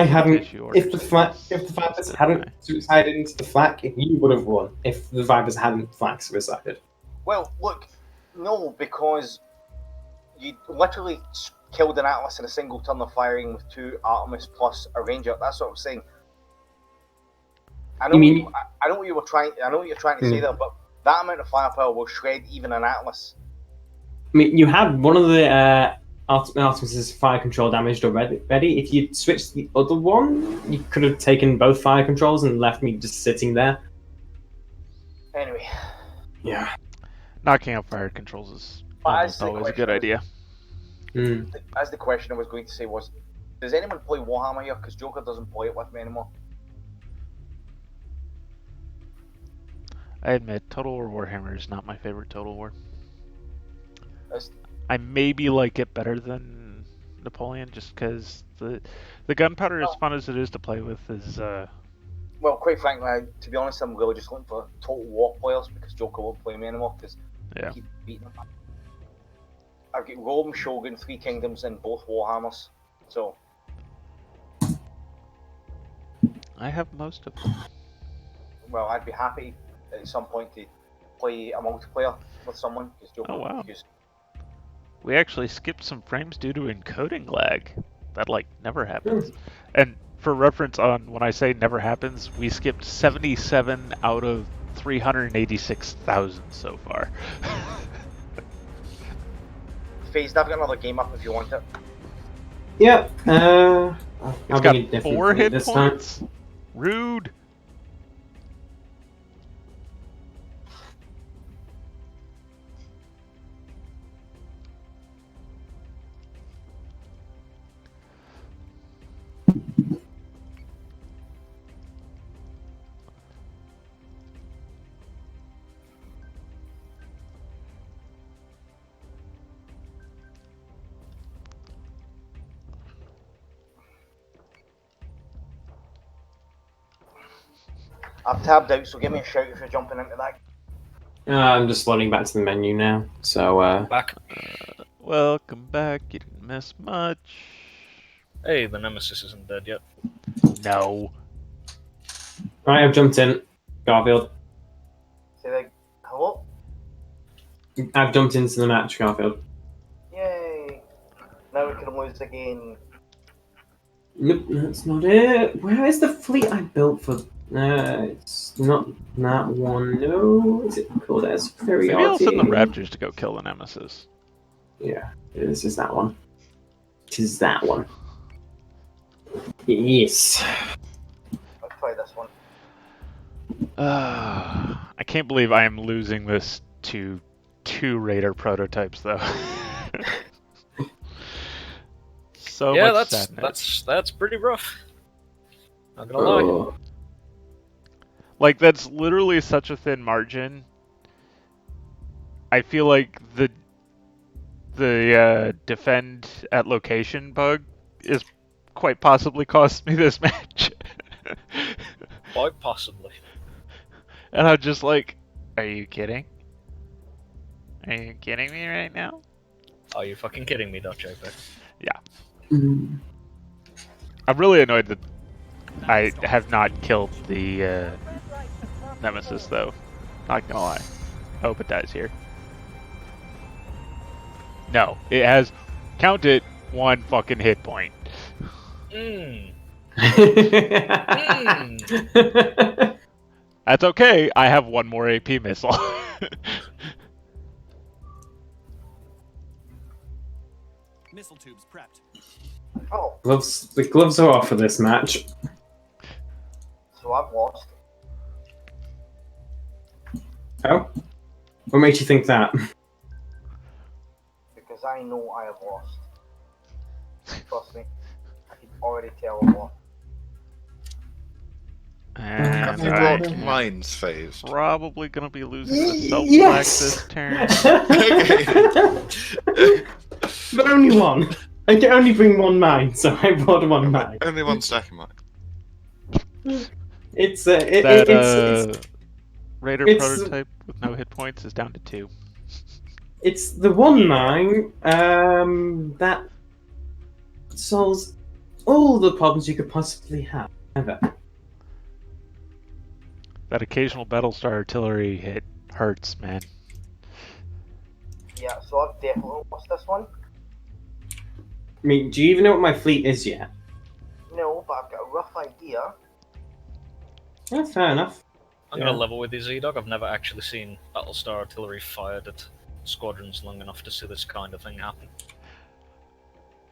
S7: Vipers hadn't suicided into the flak, you would have won. If the Vipers hadn't flak suicided.
S10: Well, look, no, because you literally killed an Atlas in a single turn of firing with 2 Artemis plus a Ranger. That's what I'm saying. I know what you were trying. I know what you're trying to say there, but that amount of firepower will shred even an Atlas.
S7: I mean, you had one of the Artemis is fire control damaged already. If you switched the other one, you could have taken both fire controls and left me just sitting there.
S10: Anyway,
S7: Yeah.
S1: Knocking out fire controls is almost always a good idea.
S10: as the question I was going to say was, does anyone play Warhammer here? Because Joker doesn't play it with me anymore.
S1: I admit, Total War Warhammer is not my favorite Total War.
S10: As-
S1: I maybe like it better than Napoleon, just because the gunpowder, as fun as it is to play with, is
S10: Well, quite frankly, to be honest, I'm really just looking for Total War players because Joker won't play me anymore because I keep beating him. I've got Rome, Shogun, Three Kingdoms, and both Warhammers. So
S1: I have most of them.
S10: well, I'd be happy at some point to play a multiplayer with someone because Joker.
S1: Oh, wow.
S10: Because
S1: We actually skipped some frames due to encoding lag. That never happens. And for reference on when I say never happens, we skipped 77 out of 386,000 so far.
S10: Phased, I've got another game up if you want it.
S7: Yep.
S1: It's got 4 hit points. Rude.
S10: I've tabbed out, so give me a shout if you're jumping into that.
S7: I'm just loading back to the menu now. So,
S9: Back.
S1: Welcome back. You didn't miss much.
S9: Hey, the Nemesis isn't dead yet.
S1: No.
S7: Right, I've jumped in. Garfield.
S10: Say like, hello?
S7: I've jumped into the match, Garfield.
S10: Yay! Now we can lose again.
S7: Nope, that's not it. Where is the fleet I built for? It's not that one. No, is it called as Superiority?
S1: Maybe I'll send the Raptors to go kill the Nemesis.
S7: Yeah, this is that one. It is that one. Yes.
S10: Let's try this one.
S1: I can't believe I am losing this to 2 Raider prototypes, though. So
S9: Yeah,
S1: much sadness.
S9: that's pretty rough. Not gonna lie.
S1: That's literally such a thin margin. I feel like the defend at location bug is quite possibly cost me this match.
S9: Quite possibly.
S1: And I'm just like, are you kidding? Are you kidding me right now?
S9: Are you fucking kidding me, Dutch Open?
S1: Yeah. I'm really annoyed that I have not killed the Nemesis, though. Not gonna lie. Hope it dies here. No, it has, count it, 1 fucking hit point. That's okay, I have 1 more AP missile.
S3: Missile tubes prepped.
S10: Oh,
S7: The gloves are off for this match.
S10: so I've lost.
S7: Oh? What makes you think that?
S10: Because I know I have lost. Trust me. I can already tell I've lost.
S1: And
S5: Have you brought mines phased?
S1: probably gonna be losing the self-black this turn.
S7: Okay. But only one. I can only bring 1 mine, so I brought 1 mine.
S5: Only 1 stack of mine.
S7: It's
S1: Raider
S7: it's-
S1: prototype with no hit points is down to 2.
S7: it's the 1 mine that solves all the problems you could possibly have. Ever.
S1: That occasional Battlestar artillery hit hurts, man.
S10: Yeah, so I've definitely lost this one.
S7: I mean, do you even know what my fleet is yet?
S10: No, but I've got a rough idea.
S7: Yeah, fair enough.
S9: I'm gonna level with you, Z-Dog. I've never actually seen Battlestar artillery fired at squadrons long enough to see this kind of thing happen.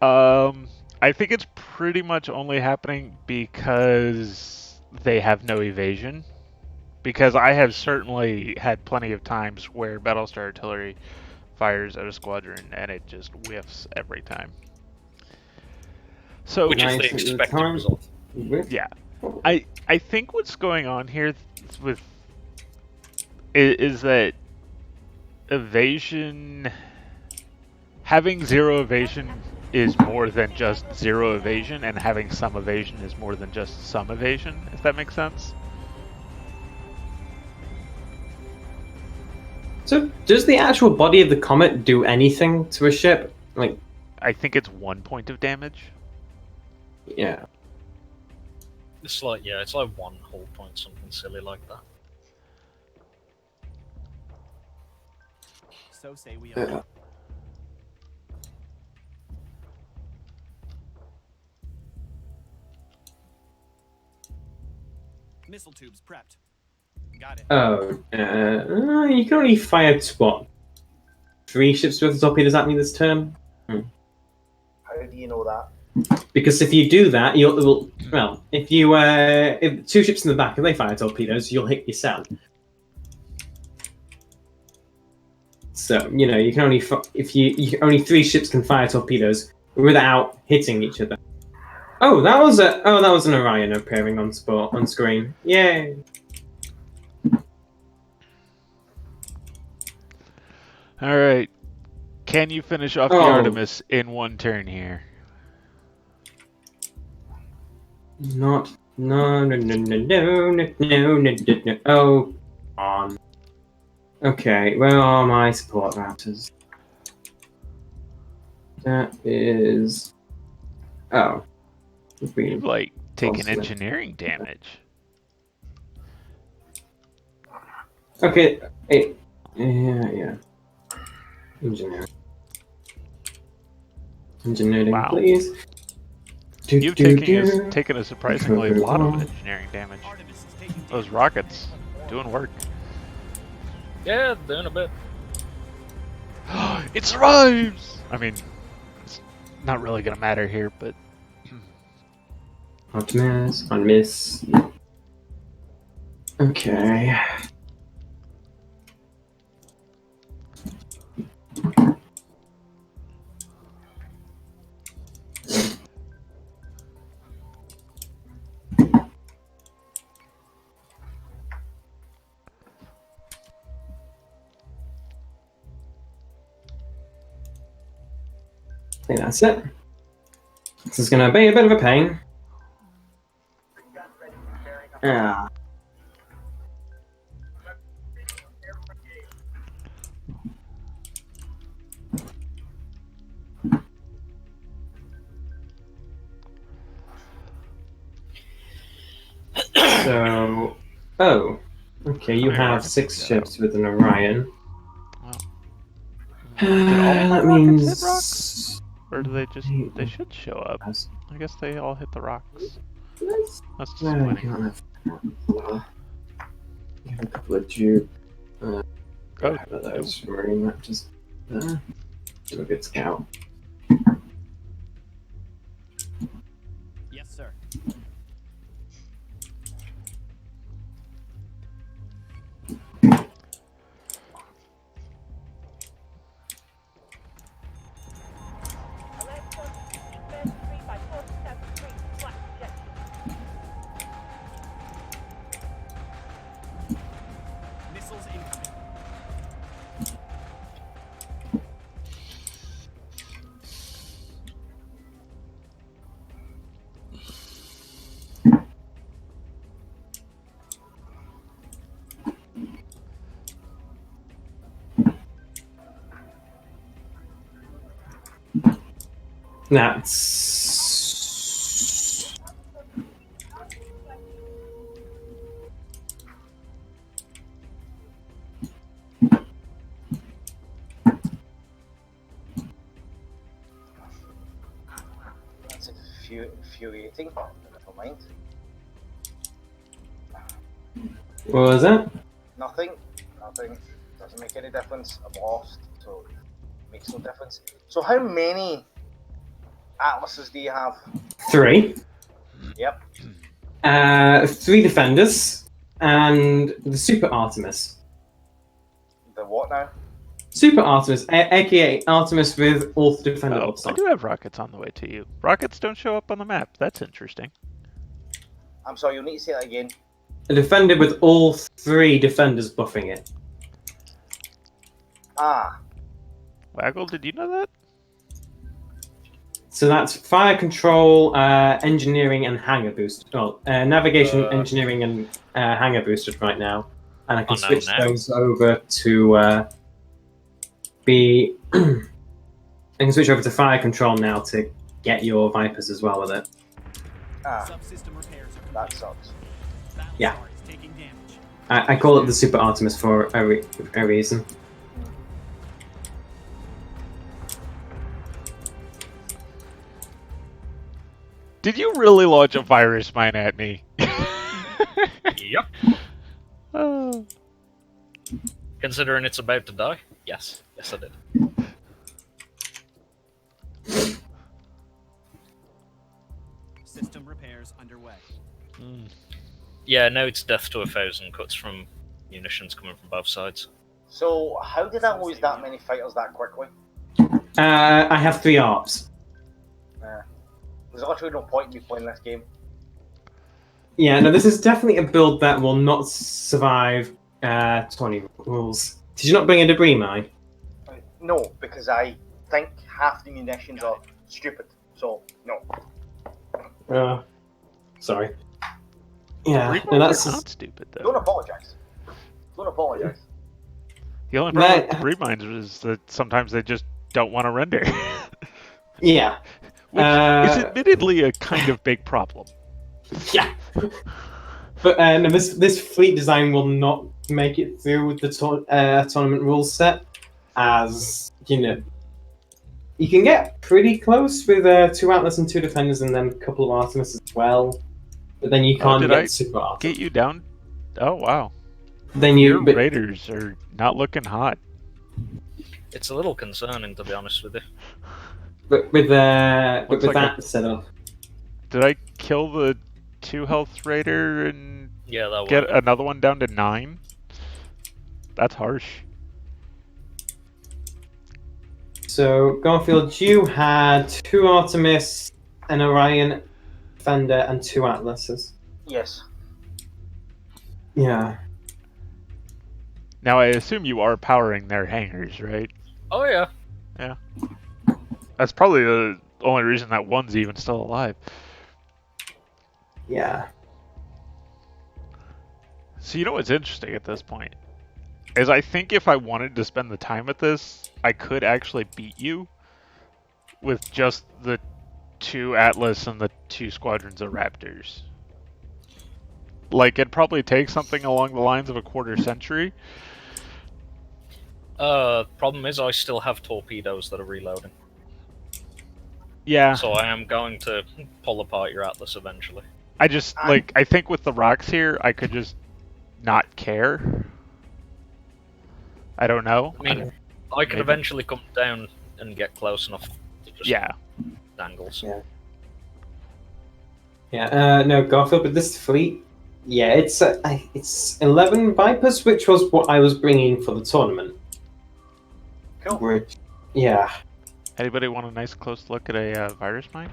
S1: I think it's pretty much only happening because they have no evasion. Because I have certainly had plenty of times where Battlestar Artillery fires at a squadron and it just whiffs every time. So
S9: Which is the
S7: Nice at the
S9: expected
S7: time.
S9: result.
S1: yeah, I think what's going on here with is that evasion, having zero evasion is more than just zero evasion, and having some evasion is more than just some evasion, if that makes sense.
S7: So, does the actual body of the comet do anything to a ship? Like,
S1: I think it's 1 point of damage.
S7: yeah.
S9: It's like, yeah, it's like 1 whole point, something silly like that.
S3: So say we are. Missile tubes prepped. Got it.
S7: Oh, you can only fire what? 3 ships worth of torpedoes at me this turn?
S10: How do you know that?
S7: Because if you do that, well, if 2 ships in the back, if they fire torpedoes, you'll hit yourself. So you can only only 3 ships can fire torpedoes without hitting each other. Oh, that was an Orion appearing on screen. Yay!
S1: All right, can you finish off the Artemis in 1 turn here?
S7: No. Oh, on. Okay, where are my support routers? That is. Oh.
S1: You've like taken engineering damage.
S7: Okay. Yeah. Engineering,
S1: Wow.
S7: please.
S1: You've taken a surprisingly lot of engineering damage. Those rockets doing work.
S9: Yeah, doing a bit.
S1: It survives! I mean, it's not really gonna matter here, but...
S7: On miss. Okay. I think that's it. This is going to be a bit of a pain. Ah. So, okay, you have 6 ships with an Orion.
S1: Wow. Did all
S7: That
S1: the rockets
S7: means...
S1: hit rocks? Or do they should show up. I guess they all hit the rocks. That's disappointing.
S7: You have a couple of Duke. Those marine matches. Do a good scout.
S3: Yes, sir. Missiles incoming.
S7: That's...
S10: That's infuriating. Never mind.
S7: What was that?
S10: Nothing. Doesn't make any difference. I'm lost, so it makes no difference. So how many Atlases do you have?
S7: 3.
S10: Yep.
S7: 3 defenders, and the Super Artemis.
S10: The what now?
S7: Super Artemis, aka Artemis with all the defender
S1: Oh,
S7: buffs
S1: I
S7: on.
S1: do have rockets on the way to you. Rockets don't show up on the map. That's interesting.
S10: I'm sorry, you'll need to say that again.
S7: A defender with all 3 defenders buffing it.
S10: Ah,
S1: Waggle, did you know that?
S7: So that's fire control, engineering, and hangar boost. Well, navigation, engineering, and hangar boosted right now, and I can switch those over to be. I can switch over to fire control now to get your Vipers as well with it.
S3: Subsystem repairs are
S10: that sucks.
S7: Yeah.
S3: Battlestar is taking damage.
S7: I call it the Super Artemis for a reason.
S1: Did you really launch a virus mine at me?
S9: Yep.
S1: Oh.
S9: Considering it's about to die? Yes. Yes, I did.
S3: System repairs underway.
S9: Yeah, now it's death to 1,000 cuts from munitions coming from both sides.
S10: So, how did I lose that many fighters that quickly?
S7: I have 3 ARPs.
S10: There's literally no point in me playing this game.
S7: Yeah, no, this is definitely a build that will not survive 20 rules. Did you not bring a debris mine?
S10: No, because I think half the munitions are stupid. So, no.
S7: Sorry. Yeah,
S1: Debris
S7: no,
S1: mines
S7: that's
S1: are not stupid though.
S10: Don't apologize. Don't apologize.
S1: The only problem with debris mines is that sometimes they just don't want to render.
S7: Yeah.
S1: Which is admittedly a kind of big problem.
S7: Yeah. But no, this fleet design will not make it through the tournament rules set, as you know. You can get pretty close with 2 Atlas and 2 defenders, and then a couple of Artemis as well. But then you can't get Super Artemis.
S1: Get you down? Oh wow.
S7: Then
S1: your Raiders are not looking hot.
S9: It's a little concerning, to be honest with you.
S7: But with
S1: like
S7: that setup.
S1: Did I kill the 2 health Raider and get another one down to 9? That's harsh.
S7: So, Garfield, you had 2 Artemis, an Orion Defender, and 2 Atlases.
S10: Yes.
S7: Yeah.
S1: Now I assume you are powering their hangars, right?
S9: Oh yeah.
S1: Yeah. That's probably the only reason that one's even still alive.
S7: Yeah.
S1: So you know what's interesting at this point? Is I think if I wanted to spend the time with this, I could actually beat you with just the 2 Atlas and the 2 squadrons of Raptors. Like, it'd probably take something along the lines of a quarter century.
S9: Problem is I still have torpedoes that are reloading.
S1: Yeah.
S9: So I am going to pull apart your Atlas eventually.
S1: I just, like, I think with the rocks here, I could just not care. I don't know.
S9: I mean, I could eventually come down and get close enough to just angles.
S7: Yeah. Yeah, no, Garfield, but this fleet, yeah, it's 11 Vipers, which was what I was bringing for the tournament.
S10: Cool.
S7: Which, yeah.
S1: Anybody want a nice close look at a virus mine?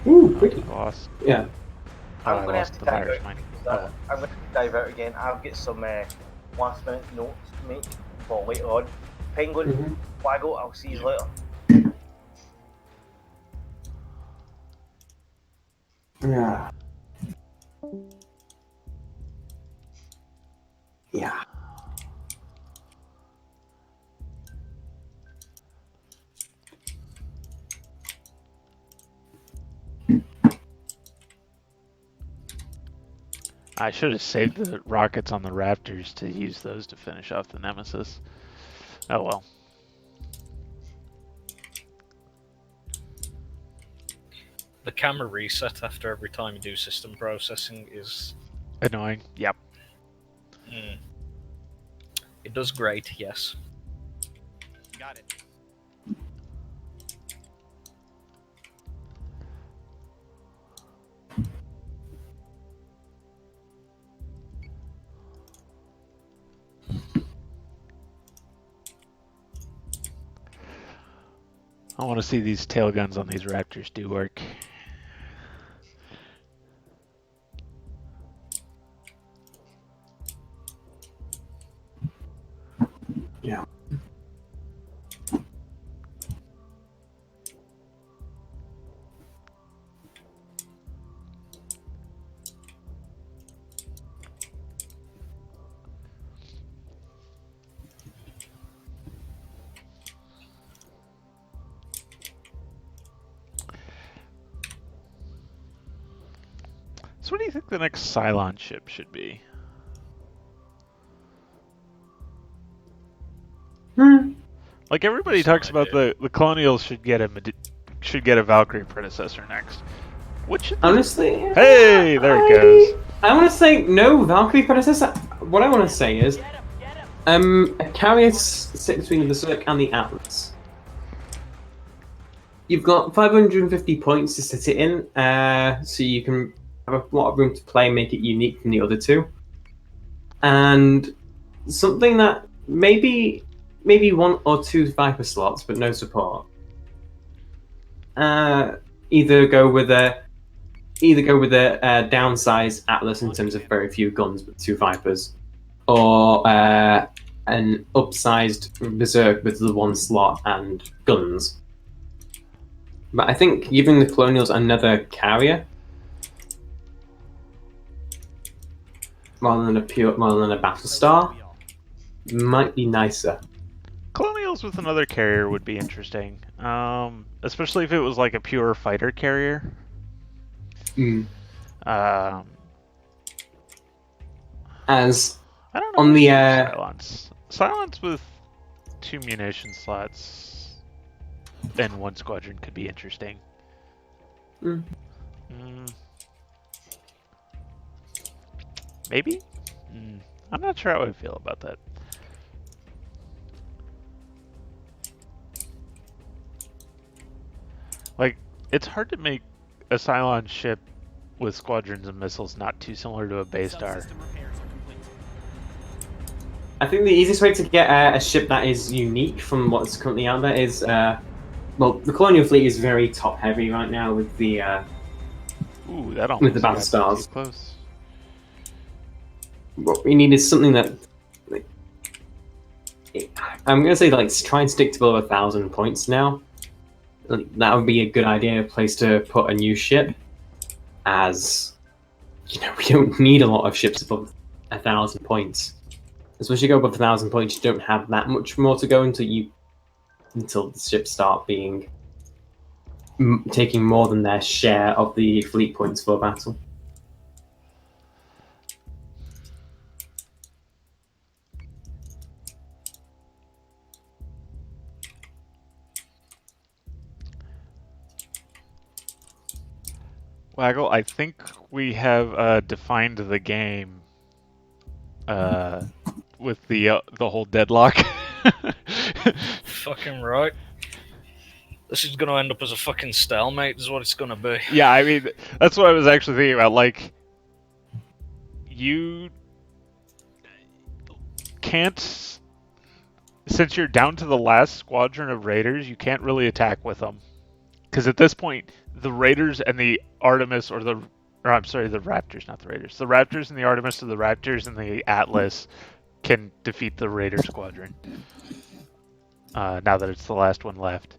S7: Ooh, pretty.
S1: Lost.
S7: Yeah.
S10: I'm
S1: I
S10: going to
S1: lost
S10: have to
S1: the
S10: dive
S1: virus
S10: out.
S1: mine.
S10: I'm going to dive out again. I'll get some last minute notes to make for later on. Penguin, Waggle, I'll see you later.
S7: Yeah. Yeah.
S1: I should have saved the rockets on the Raptors to use those to finish off the Nemesis. Oh well.
S9: The camera reset after every time you do system processing is
S1: annoying. Yep.
S9: It does great, yes.
S3: Got it.
S1: I want to see these tail guns on these Raptors do work.
S7: Yeah.
S1: So what do you think the next Cylon ship should be? Like everybody talks about the Colonials should get a Valkyrie predecessor next. What should they...
S7: Honestly,
S1: Hey, there it goes.
S7: I want to say no Valkyrie predecessor. What I want to say is, a carrier sit between the Berserk and the Atlas. You've got 550 points to sit it in, so you can have a lot of room to play, make it unique from the other two. And something that maybe 1 or 2 Viper slots, but no support. Either go with a downsized Atlas in terms of very few guns but 2 Vipers, or an upsized Berserk with the 1 slot and guns. But I think giving the Colonials another carrier rather than a Battlestar might be nicer.
S1: Colonials with another carrier would be interesting, especially if it was like a pure fighter carrier.
S7: As
S1: I don't know
S7: on the
S1: Silence with 2 munition slots and 1 squadron could be interesting. Maybe? I'm not sure how I feel about that. Like, it's hard to make a Cylon ship with squadrons and missiles not too similar to a base star.
S7: I think the easiest way to get a ship that is unique from what's currently out there is, well, the Colonial fleet is very top heavy right now with the Battlestars.
S1: Close.
S7: What we need is something that, I'm gonna say, like, try and stick to below 1,000 points now. That would be a good idea, a place to put a new ship, as you know we don't need a lot of ships above 1,000 points. As once you go above 1,000 points, you don't have that much more to go until the ships start being taking more than their share of the fleet points for battle.
S1: Waggle, I think we have defined the game with the whole deadlock.
S9: Fucking right. This is gonna end up as a fucking stalemate, is what it's gonna be.
S1: Yeah, I mean, that's what I was actually thinking about. Like, you can't, since you're down to the last squadron of raiders, you can't really attack with them. Because at this point, the Raiders and the Artemis, or I'm sorry, the Raptors, not the Raiders. The Raptors and the Artemis, or the Raptors and the Atlas can defeat the Raider squadron. Now that it's the last one left.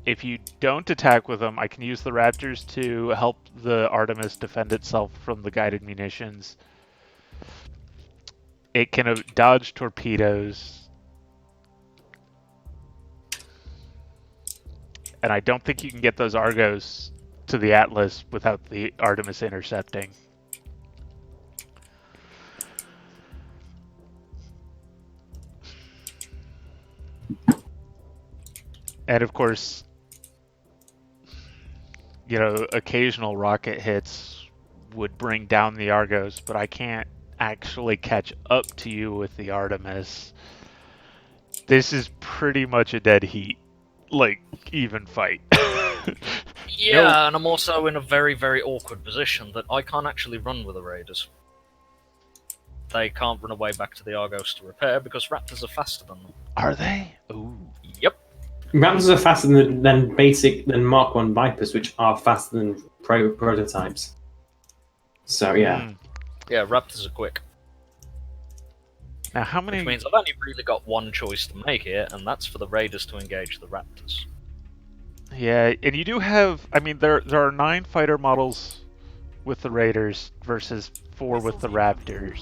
S1: If you don't attack with them, I can use the Raptors to help the Artemis defend itself from the guided munitions. It can dodge torpedoes. And I don't think you can get those Argos to the Atlas without the Artemis intercepting. And of course, you know, occasional rocket hits would bring down the Argos, but I can't actually catch up to you with the Artemis. This is pretty much a dead heat. Like, even fight.
S9: Yeah, and I'm also in a very, very awkward position that I can't actually run with the Raiders. They can't run away back to the Argos to repair because Raptors are faster than them.
S1: Are they? Ooh.
S9: Yep.
S7: Raptors are faster than Mark 1 Vipers, which are faster than prototypes. So, yeah.
S1: Hmm.
S9: Yeah, Raptors are quick.
S1: Now, how
S9: Which
S1: many?
S9: means I've only really got one choice to make here, and that's for the Raiders to engage the Raptors.
S1: Yeah, and you do have. I mean, there are 9 fighter models with the Raiders versus 4 with the Raptors.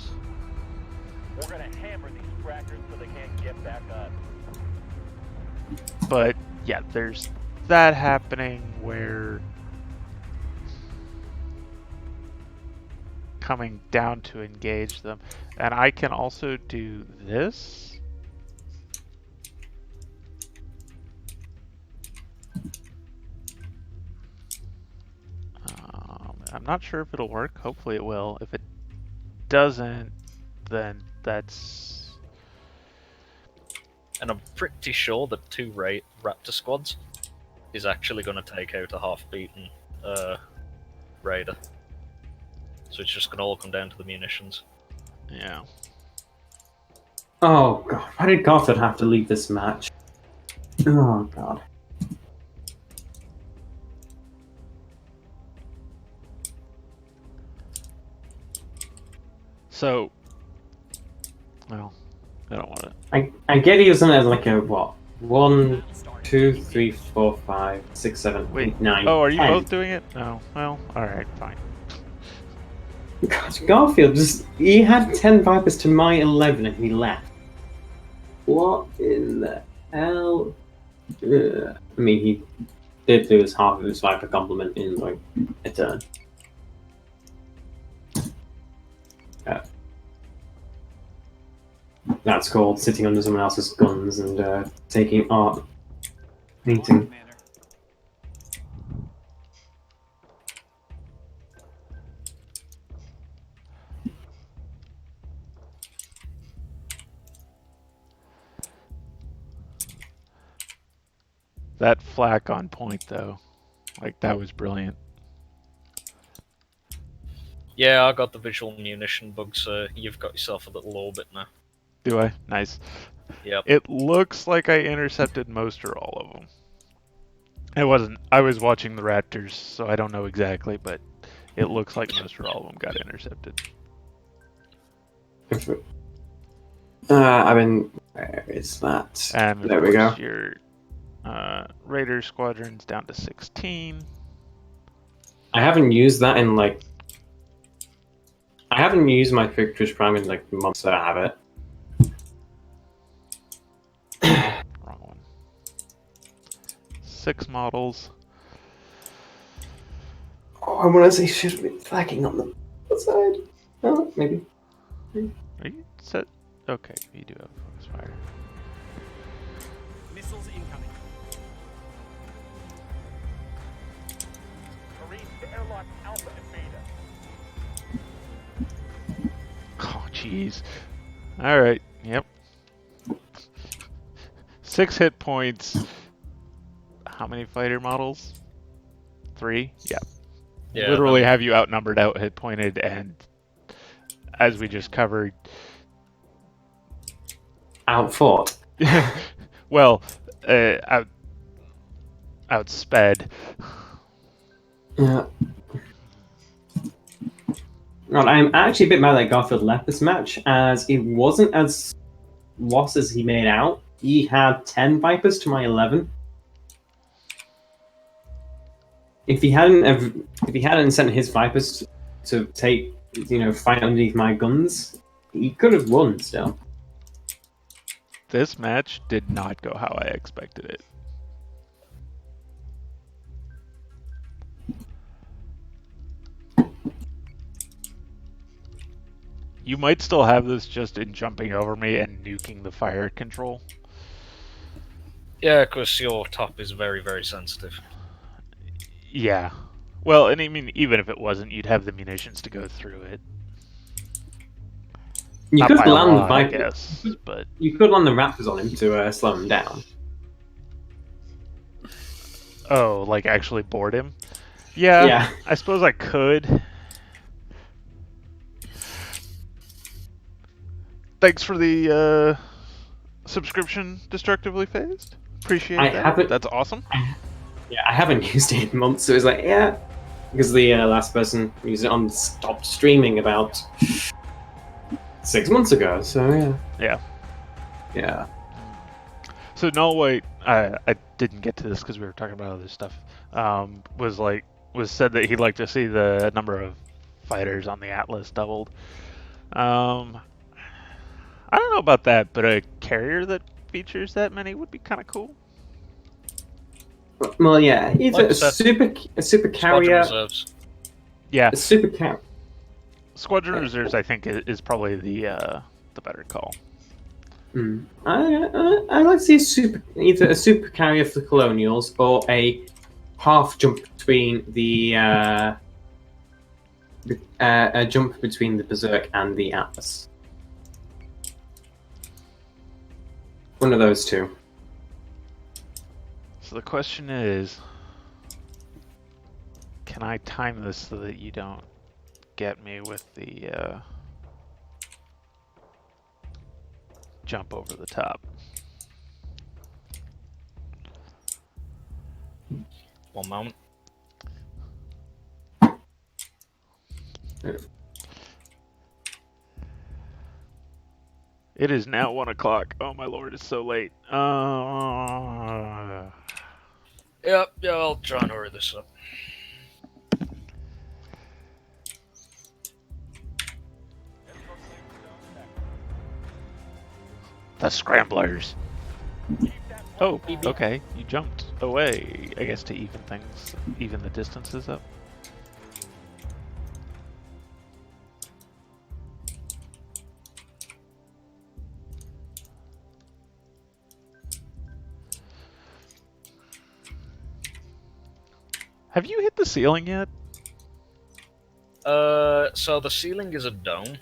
S11: We're gonna hammer these crackers so they can't get back up.
S1: But yeah, there's that happening where coming down to engage them, and I can also do this. I'm not sure if it'll work. Hopefully it will. If it doesn't, then that's...
S9: And I'm pretty sure that 2 Raptor squads is actually going to take out a half-beaten Raider. So it's just going to all come down to the munitions.
S1: Yeah.
S7: Oh, God. Why did Gothard have to leave this match? Oh, God.
S1: So, well, I don't want to...
S7: I get he was on as like a, what? 1, 2, 3, 4, 5, 6, 7,
S1: Wait.
S7: 8, 9,
S1: Oh, are you
S7: 10.
S1: both doing it? No. Well, alright, fine.
S7: God, Garfield he had 10 Vipers to my 11 and he left. What in the hell? I mean, he did lose half of his Viper complement in like a turn. That's called sitting under someone else's guns and taking art painting.
S1: That flak on point, though. Like, that was brilliant.
S9: Yeah, I got the visual munition bug, so you've got yourself a little orbit now.
S1: Do I? Nice.
S9: Yep.
S1: It looks like I intercepted most or all of them. It wasn't. I was watching the Raptors, so I don't know exactly, but it looks like most or all of them got intercepted.
S7: I mean, where is that?
S1: And
S7: there we go.
S1: Your Raider squadron's down to 16.
S7: I haven't used that in like. I haven't used my Victor's Prime in like months that I have it.
S1: Wrong one. 6 models.
S7: Oh, I want to say should have been flagging on the side. Oh, maybe.
S1: Are you set? Okay, you do have focus fire.
S3: Missiles incoming.
S11: Marines to airlock Alpha and Beta.
S1: Oh, jeez. Alright, yep. 6 hit points. How many fighter models? 3? Yep.
S9: Yeah,
S1: Literally have you outnumbered, out hit pointed, and as we just covered...
S7: Outfought.
S1: well, outsped.
S7: Yeah. Well, I'm actually a bit mad that Garfield left this match, as it wasn't as lost as he made out. He had 10 Vipers to my 11. If he hadn't sent his Vipers to take, fight underneath my guns, he could have won still.
S1: This match did not go how I expected it. You might still have this just in jumping over me and nuking the fire control.
S9: Yeah, because your top is very, very sensitive.
S1: Yeah. Well, and I mean, even if it wasn't, you'd have the munitions to go through it.
S7: You
S1: Not
S7: could
S1: by a
S7: land
S1: lot, I
S7: Viper.
S1: guess, but
S7: You could land the Raptors on him to slow him down.
S1: oh, like actually board him? Yeah,
S7: Yeah.
S1: I suppose I could. Thanks for the subscription, Destructively Phased. Appreciate
S7: I
S1: that.
S7: haven't.
S1: That's awesome.
S7: Yeah, I haven't used it in months, so it's like, yeah, because the last person who used it on stopped streaming about 6 months ago. So
S1: Yeah.
S7: yeah.
S1: So no, wait, I didn't get to this because we were talking about other stuff. Was said that he'd like to see the number of fighters on the Atlas doubled. I don't know about that, but a carrier that features that many would be kind of cool.
S7: Well, yeah, either
S9: Like I
S7: a
S9: said,
S7: super
S9: Squadron
S7: carrier,
S9: reserves.
S1: Yeah,
S7: a super carrier.
S1: Squadron Reserves I think is probably the better call.
S7: I like to see either a super carrier for colonials or a half jump between a jump between the Berserk and the Atlas. One of those two.
S1: So the question is, can I time this so that you don't get me with the jump over the top?
S9: One moment.
S1: It is now 1 o'clock. Oh my lord, it's so late.
S9: Yep, yeah, I'll try and hurry this up.
S1: The Scramblers. Oh, okay. You jumped away, I guess, to even the distances up. Have you hit the ceiling yet?
S9: So the ceiling is a dome.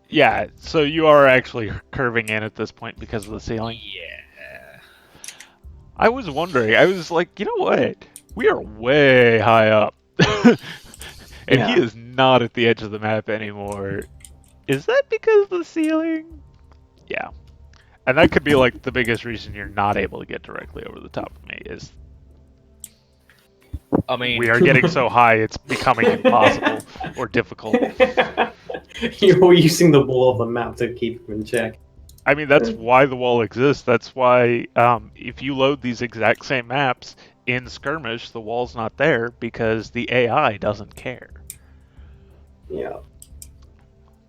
S1: Yeah, so you are actually curving in at this point because of the ceiling?
S9: Yeah.
S1: I was wondering. I was like, you know what? We are way high up. And he is not at the edge of the map anymore. Is that because of the ceiling? Yeah. And that could be like the biggest reason you're not able to get directly over the top of me is
S9: I mean,
S1: we are getting so high it's becoming impossible or difficult.
S7: You're using the wall of the map to keep him in check.
S1: I mean, that's why the wall exists. That's why if you load these exact same maps in Skirmish, the wall's not there because the AI doesn't care.
S7: Yeah.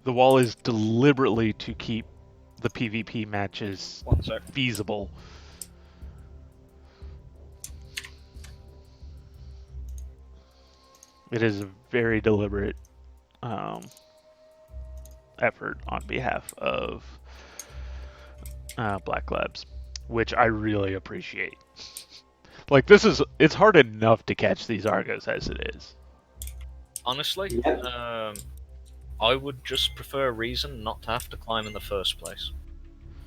S1: The wall is deliberately to keep the PvP matches feasible. It is a very deliberate effort on behalf of Black Labs, which I really appreciate. Like, it's hard enough to catch these Argos as it is.
S9: Honestly, I would just prefer a reason not to have to climb in the first place.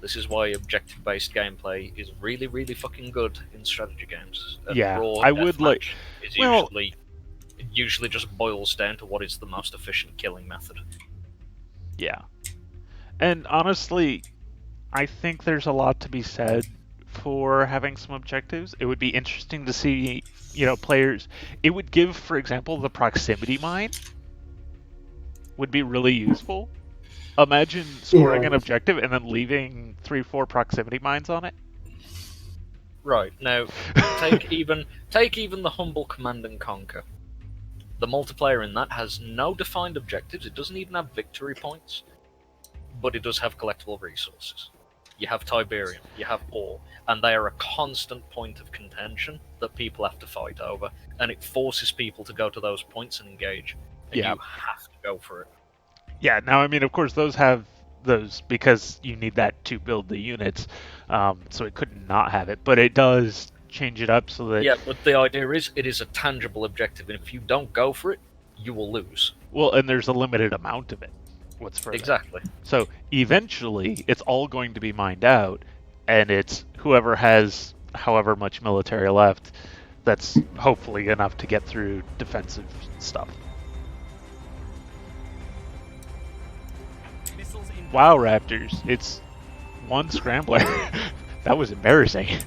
S9: This is why objective-based gameplay is really, really fucking good in strategy games. And
S1: Yeah,
S9: raw
S1: I would like.
S9: Is
S1: Well,
S9: usually just boils down to what is the most efficient killing method.
S1: yeah, and honestly, I think there's a lot to be said for having some objectives. It would be interesting to see, players. It would give, for example, the proximity mine would be really useful. Imagine scoring an objective and then leaving 3-4 proximity mines on it.
S9: Right, now, take even the humble Command and Conquer. The multiplayer in that has no defined objectives, it doesn't even have victory points, but it does have collectible resources. You have Tiberium, you have ore, and they are a constant point of contention that people have to fight over, and it forces people to go to those points and engage, and you have to go for it.
S1: Yeah, now, I mean, of course, those have those because you need that to build the units, so it could not have it, but it does change it up so that...
S9: Yeah, but the idea is, it is a tangible objective, and if you don't go for it, you will lose.
S1: Well, and there's a limited amount of it. What's further.
S9: Exactly.
S1: So, eventually, it's all going to be mined out, and it's whoever has however much military left that's hopefully enough to get through defensive stuff. Wow, Raptors, it's one scrambler. That was embarrassing.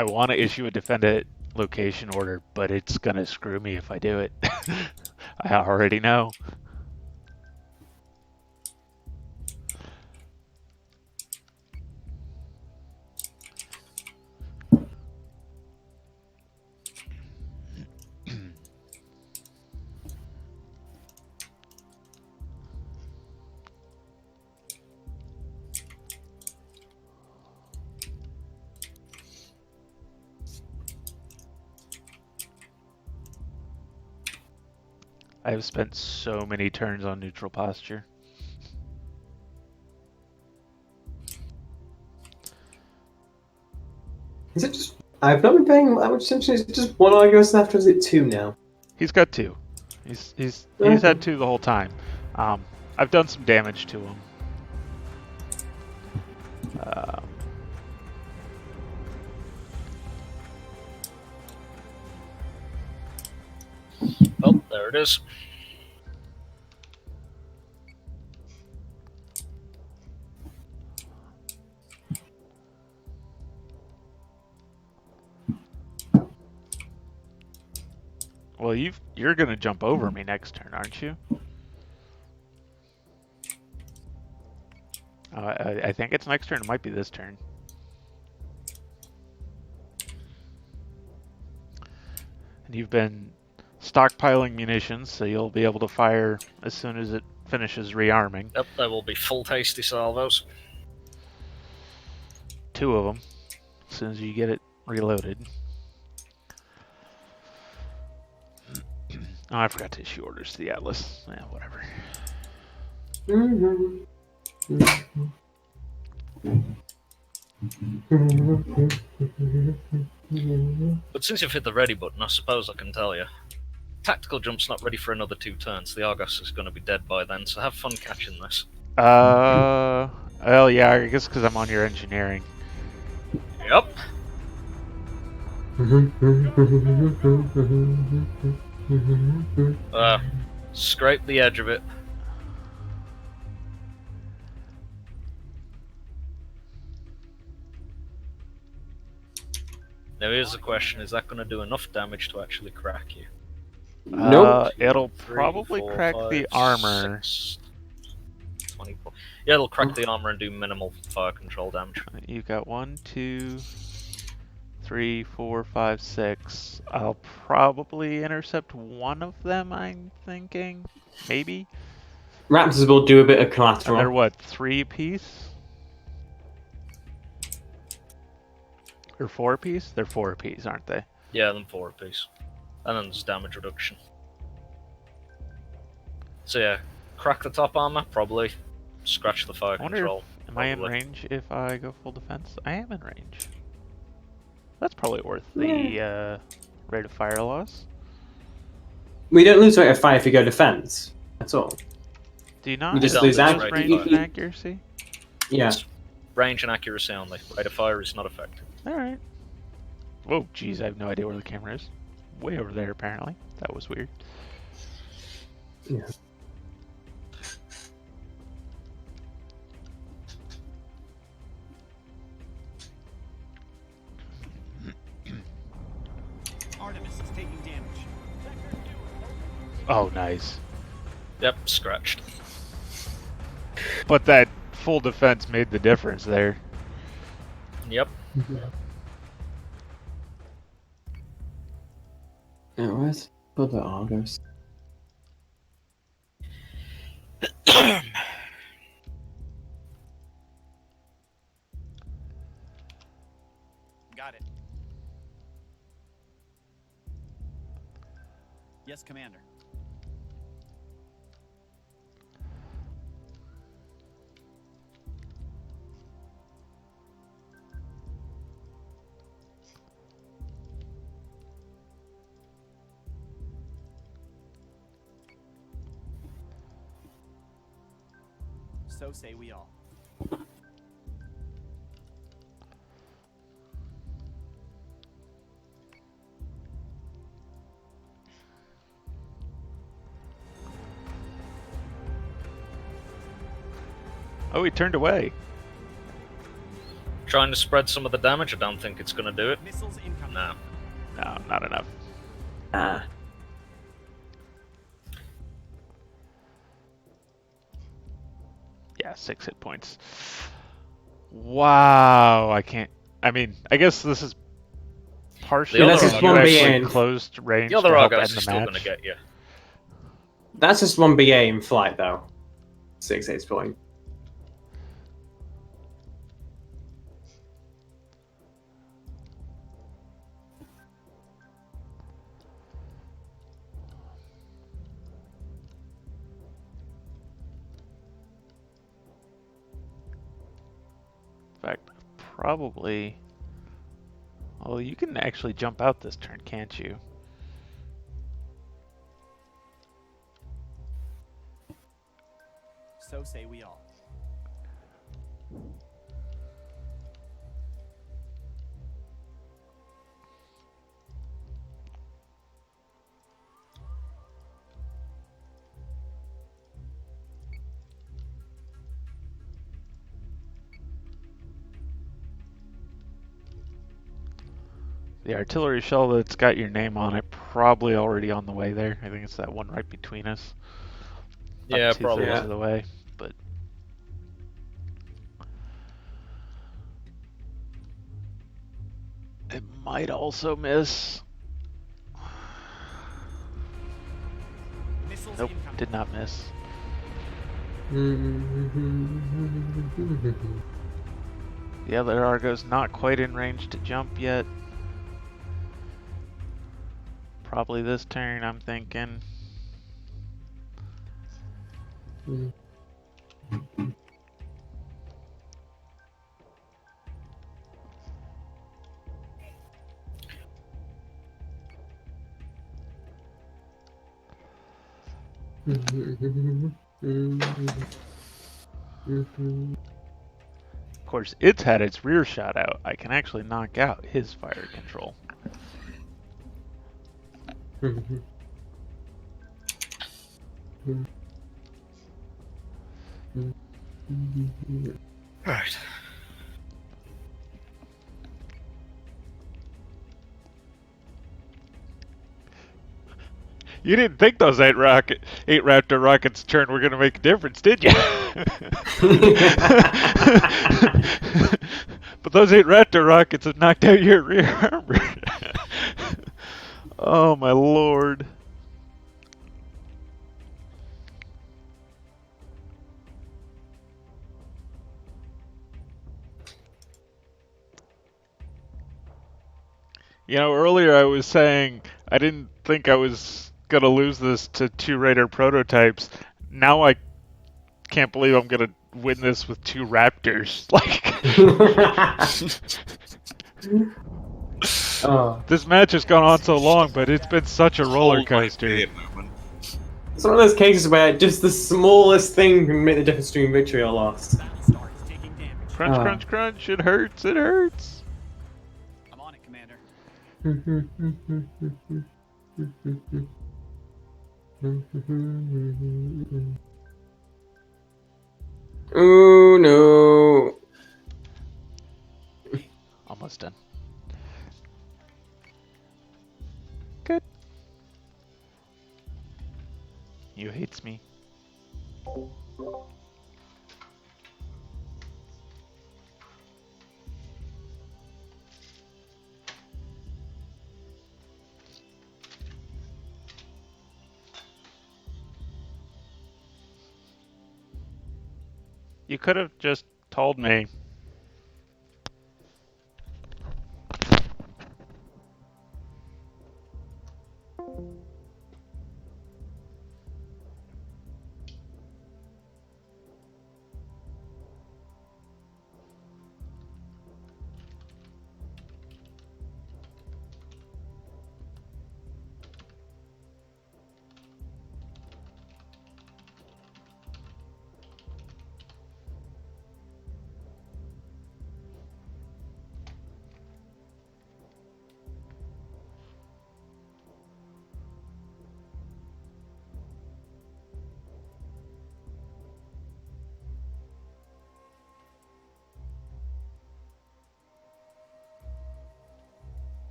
S1: I want to issue a defend it location order, but it's gonna screw me if I do it. I already know. I have spent so many turns on neutral posture.
S7: Is it just? I've not been paying that much attention. Is it just one Argos left, or is it two now?
S1: He's got two. He's
S7: Okay.
S1: had two the whole time. I've done some damage to him.
S9: Oh, there it is.
S1: Well, you're gonna jump over me next turn, aren't you? I think it's next turn. It might be this turn. And you've been stockpiling munitions, so you'll be able to fire as soon as it finishes rearming.
S9: Yep, there will be full tasty salvos.
S1: Two of them, as soon as you get it reloaded. Oh, I forgot to issue orders to the Atlas. Yeah, whatever.
S9: But since you've hit the ready button, I suppose I can tell you. Tactical jump's not ready for another 2 turns. The Argos is going to be dead by then, so have fun catching this.
S1: Well, yeah, I guess because I'm on your engineering.
S9: Yep. Scrape the edge of it. Now here's the question, is that going to do enough damage to actually crack you?
S7: Nope.
S1: It'll
S9: 3,
S1: probably
S9: 4,
S1: crack
S9: 5,
S1: the armor.
S9: 6, 24. Yeah, it'll crack the armor and do minimal fire control damage.
S1: You've got 1, 2, 3, 4, 5, 6. I'll probably intercept one of them, I'm thinking. Maybe.
S7: Raptors will do a bit of
S1: And
S7: collateral.
S1: they're what, 3 apiece? Or 4 apiece? They're 4 apiece, aren't they?
S9: Yeah, then 4 apiece. And then there's damage reduction. So yeah, crack the top armor, probably. Scratch the fire
S1: I wonder
S9: control.
S1: am I in
S9: probably.
S1: range if I go full defense? I am in range. That's probably worth the rate of fire loss.
S7: We don't lose rate of fire if you go defense. That's all.
S1: Do you not?
S7: You just
S9: don't
S7: lose
S9: lose
S1: Just
S9: rate of
S1: range
S9: fire.
S1: and accuracy?
S7: Yeah.
S9: It's range and accuracy only. Rate of fire is not affected.
S1: Alright. Whoa, jeez, I have no idea where the camera is. Way over there, apparently. That was weird.
S7: Yeah.
S3: Artemis is taking damage.
S1: Oh, nice.
S9: Yep, scratched.
S1: But that full defense made the difference there.
S9: Yep.
S7: Yeah, where's other Argos?
S3: Got it. Yes, Commander. So say we all.
S1: Oh, he turned away.
S9: Trying to spread some of the damage, I don't think it's going to do it.
S3: Missiles incoming.
S9: No.
S1: No, not enough.
S7: Ah.
S1: Yeah, 6 hit points. Wow, I can't. I mean, I guess this is partially
S9: That's
S1: because
S9: just
S1: you
S9: one
S1: actually
S7: being-
S1: closed range
S9: The other
S1: to help
S9: Argos
S1: end
S9: is
S1: the
S9: still going to
S1: match.
S9: get you.
S7: That's just one BA in flight, though. 6 hit point.
S1: In fact, probably. Well, you can actually jump out this turn, can't you?
S3: So say we all.
S1: The artillery shell that's got your name on it probably already on the way there. I think it's that one right between us.
S9: Yeah,
S1: About
S9: probably.
S1: two-thirds of the way, but it might also miss.
S3: Missiles
S1: Nope,
S3: incoming.
S1: did not miss. The other Argo's not quite in range to jump yet. Probably this turn, I'm thinking. Of course, it's had its rear shot out. I can actually knock out his fire control.
S9: Right.
S1: You didn't think those eight Raptor rockets turn were going to make a difference, did you? But those 8 Raptor rockets have knocked out your rear armor. Oh my lord. You know, earlier I was saying I didn't think I was going to lose this to 2 Raider prototypes. Now I can't believe I'm going to win this with 2 Raptors. Like, this match has gone on so long, but it's been such a roller coaster.
S7: It's one of those cases where just the smallest thing can make the difference between victory or loss.
S3: Battle starts. Taking damage.
S1: Crunch, crunch, crunch. It hurts. It hurts.
S3: I'm on it, Commander.
S7: Oh no.
S1: Almost done. Good. You hates me. You could have just told me.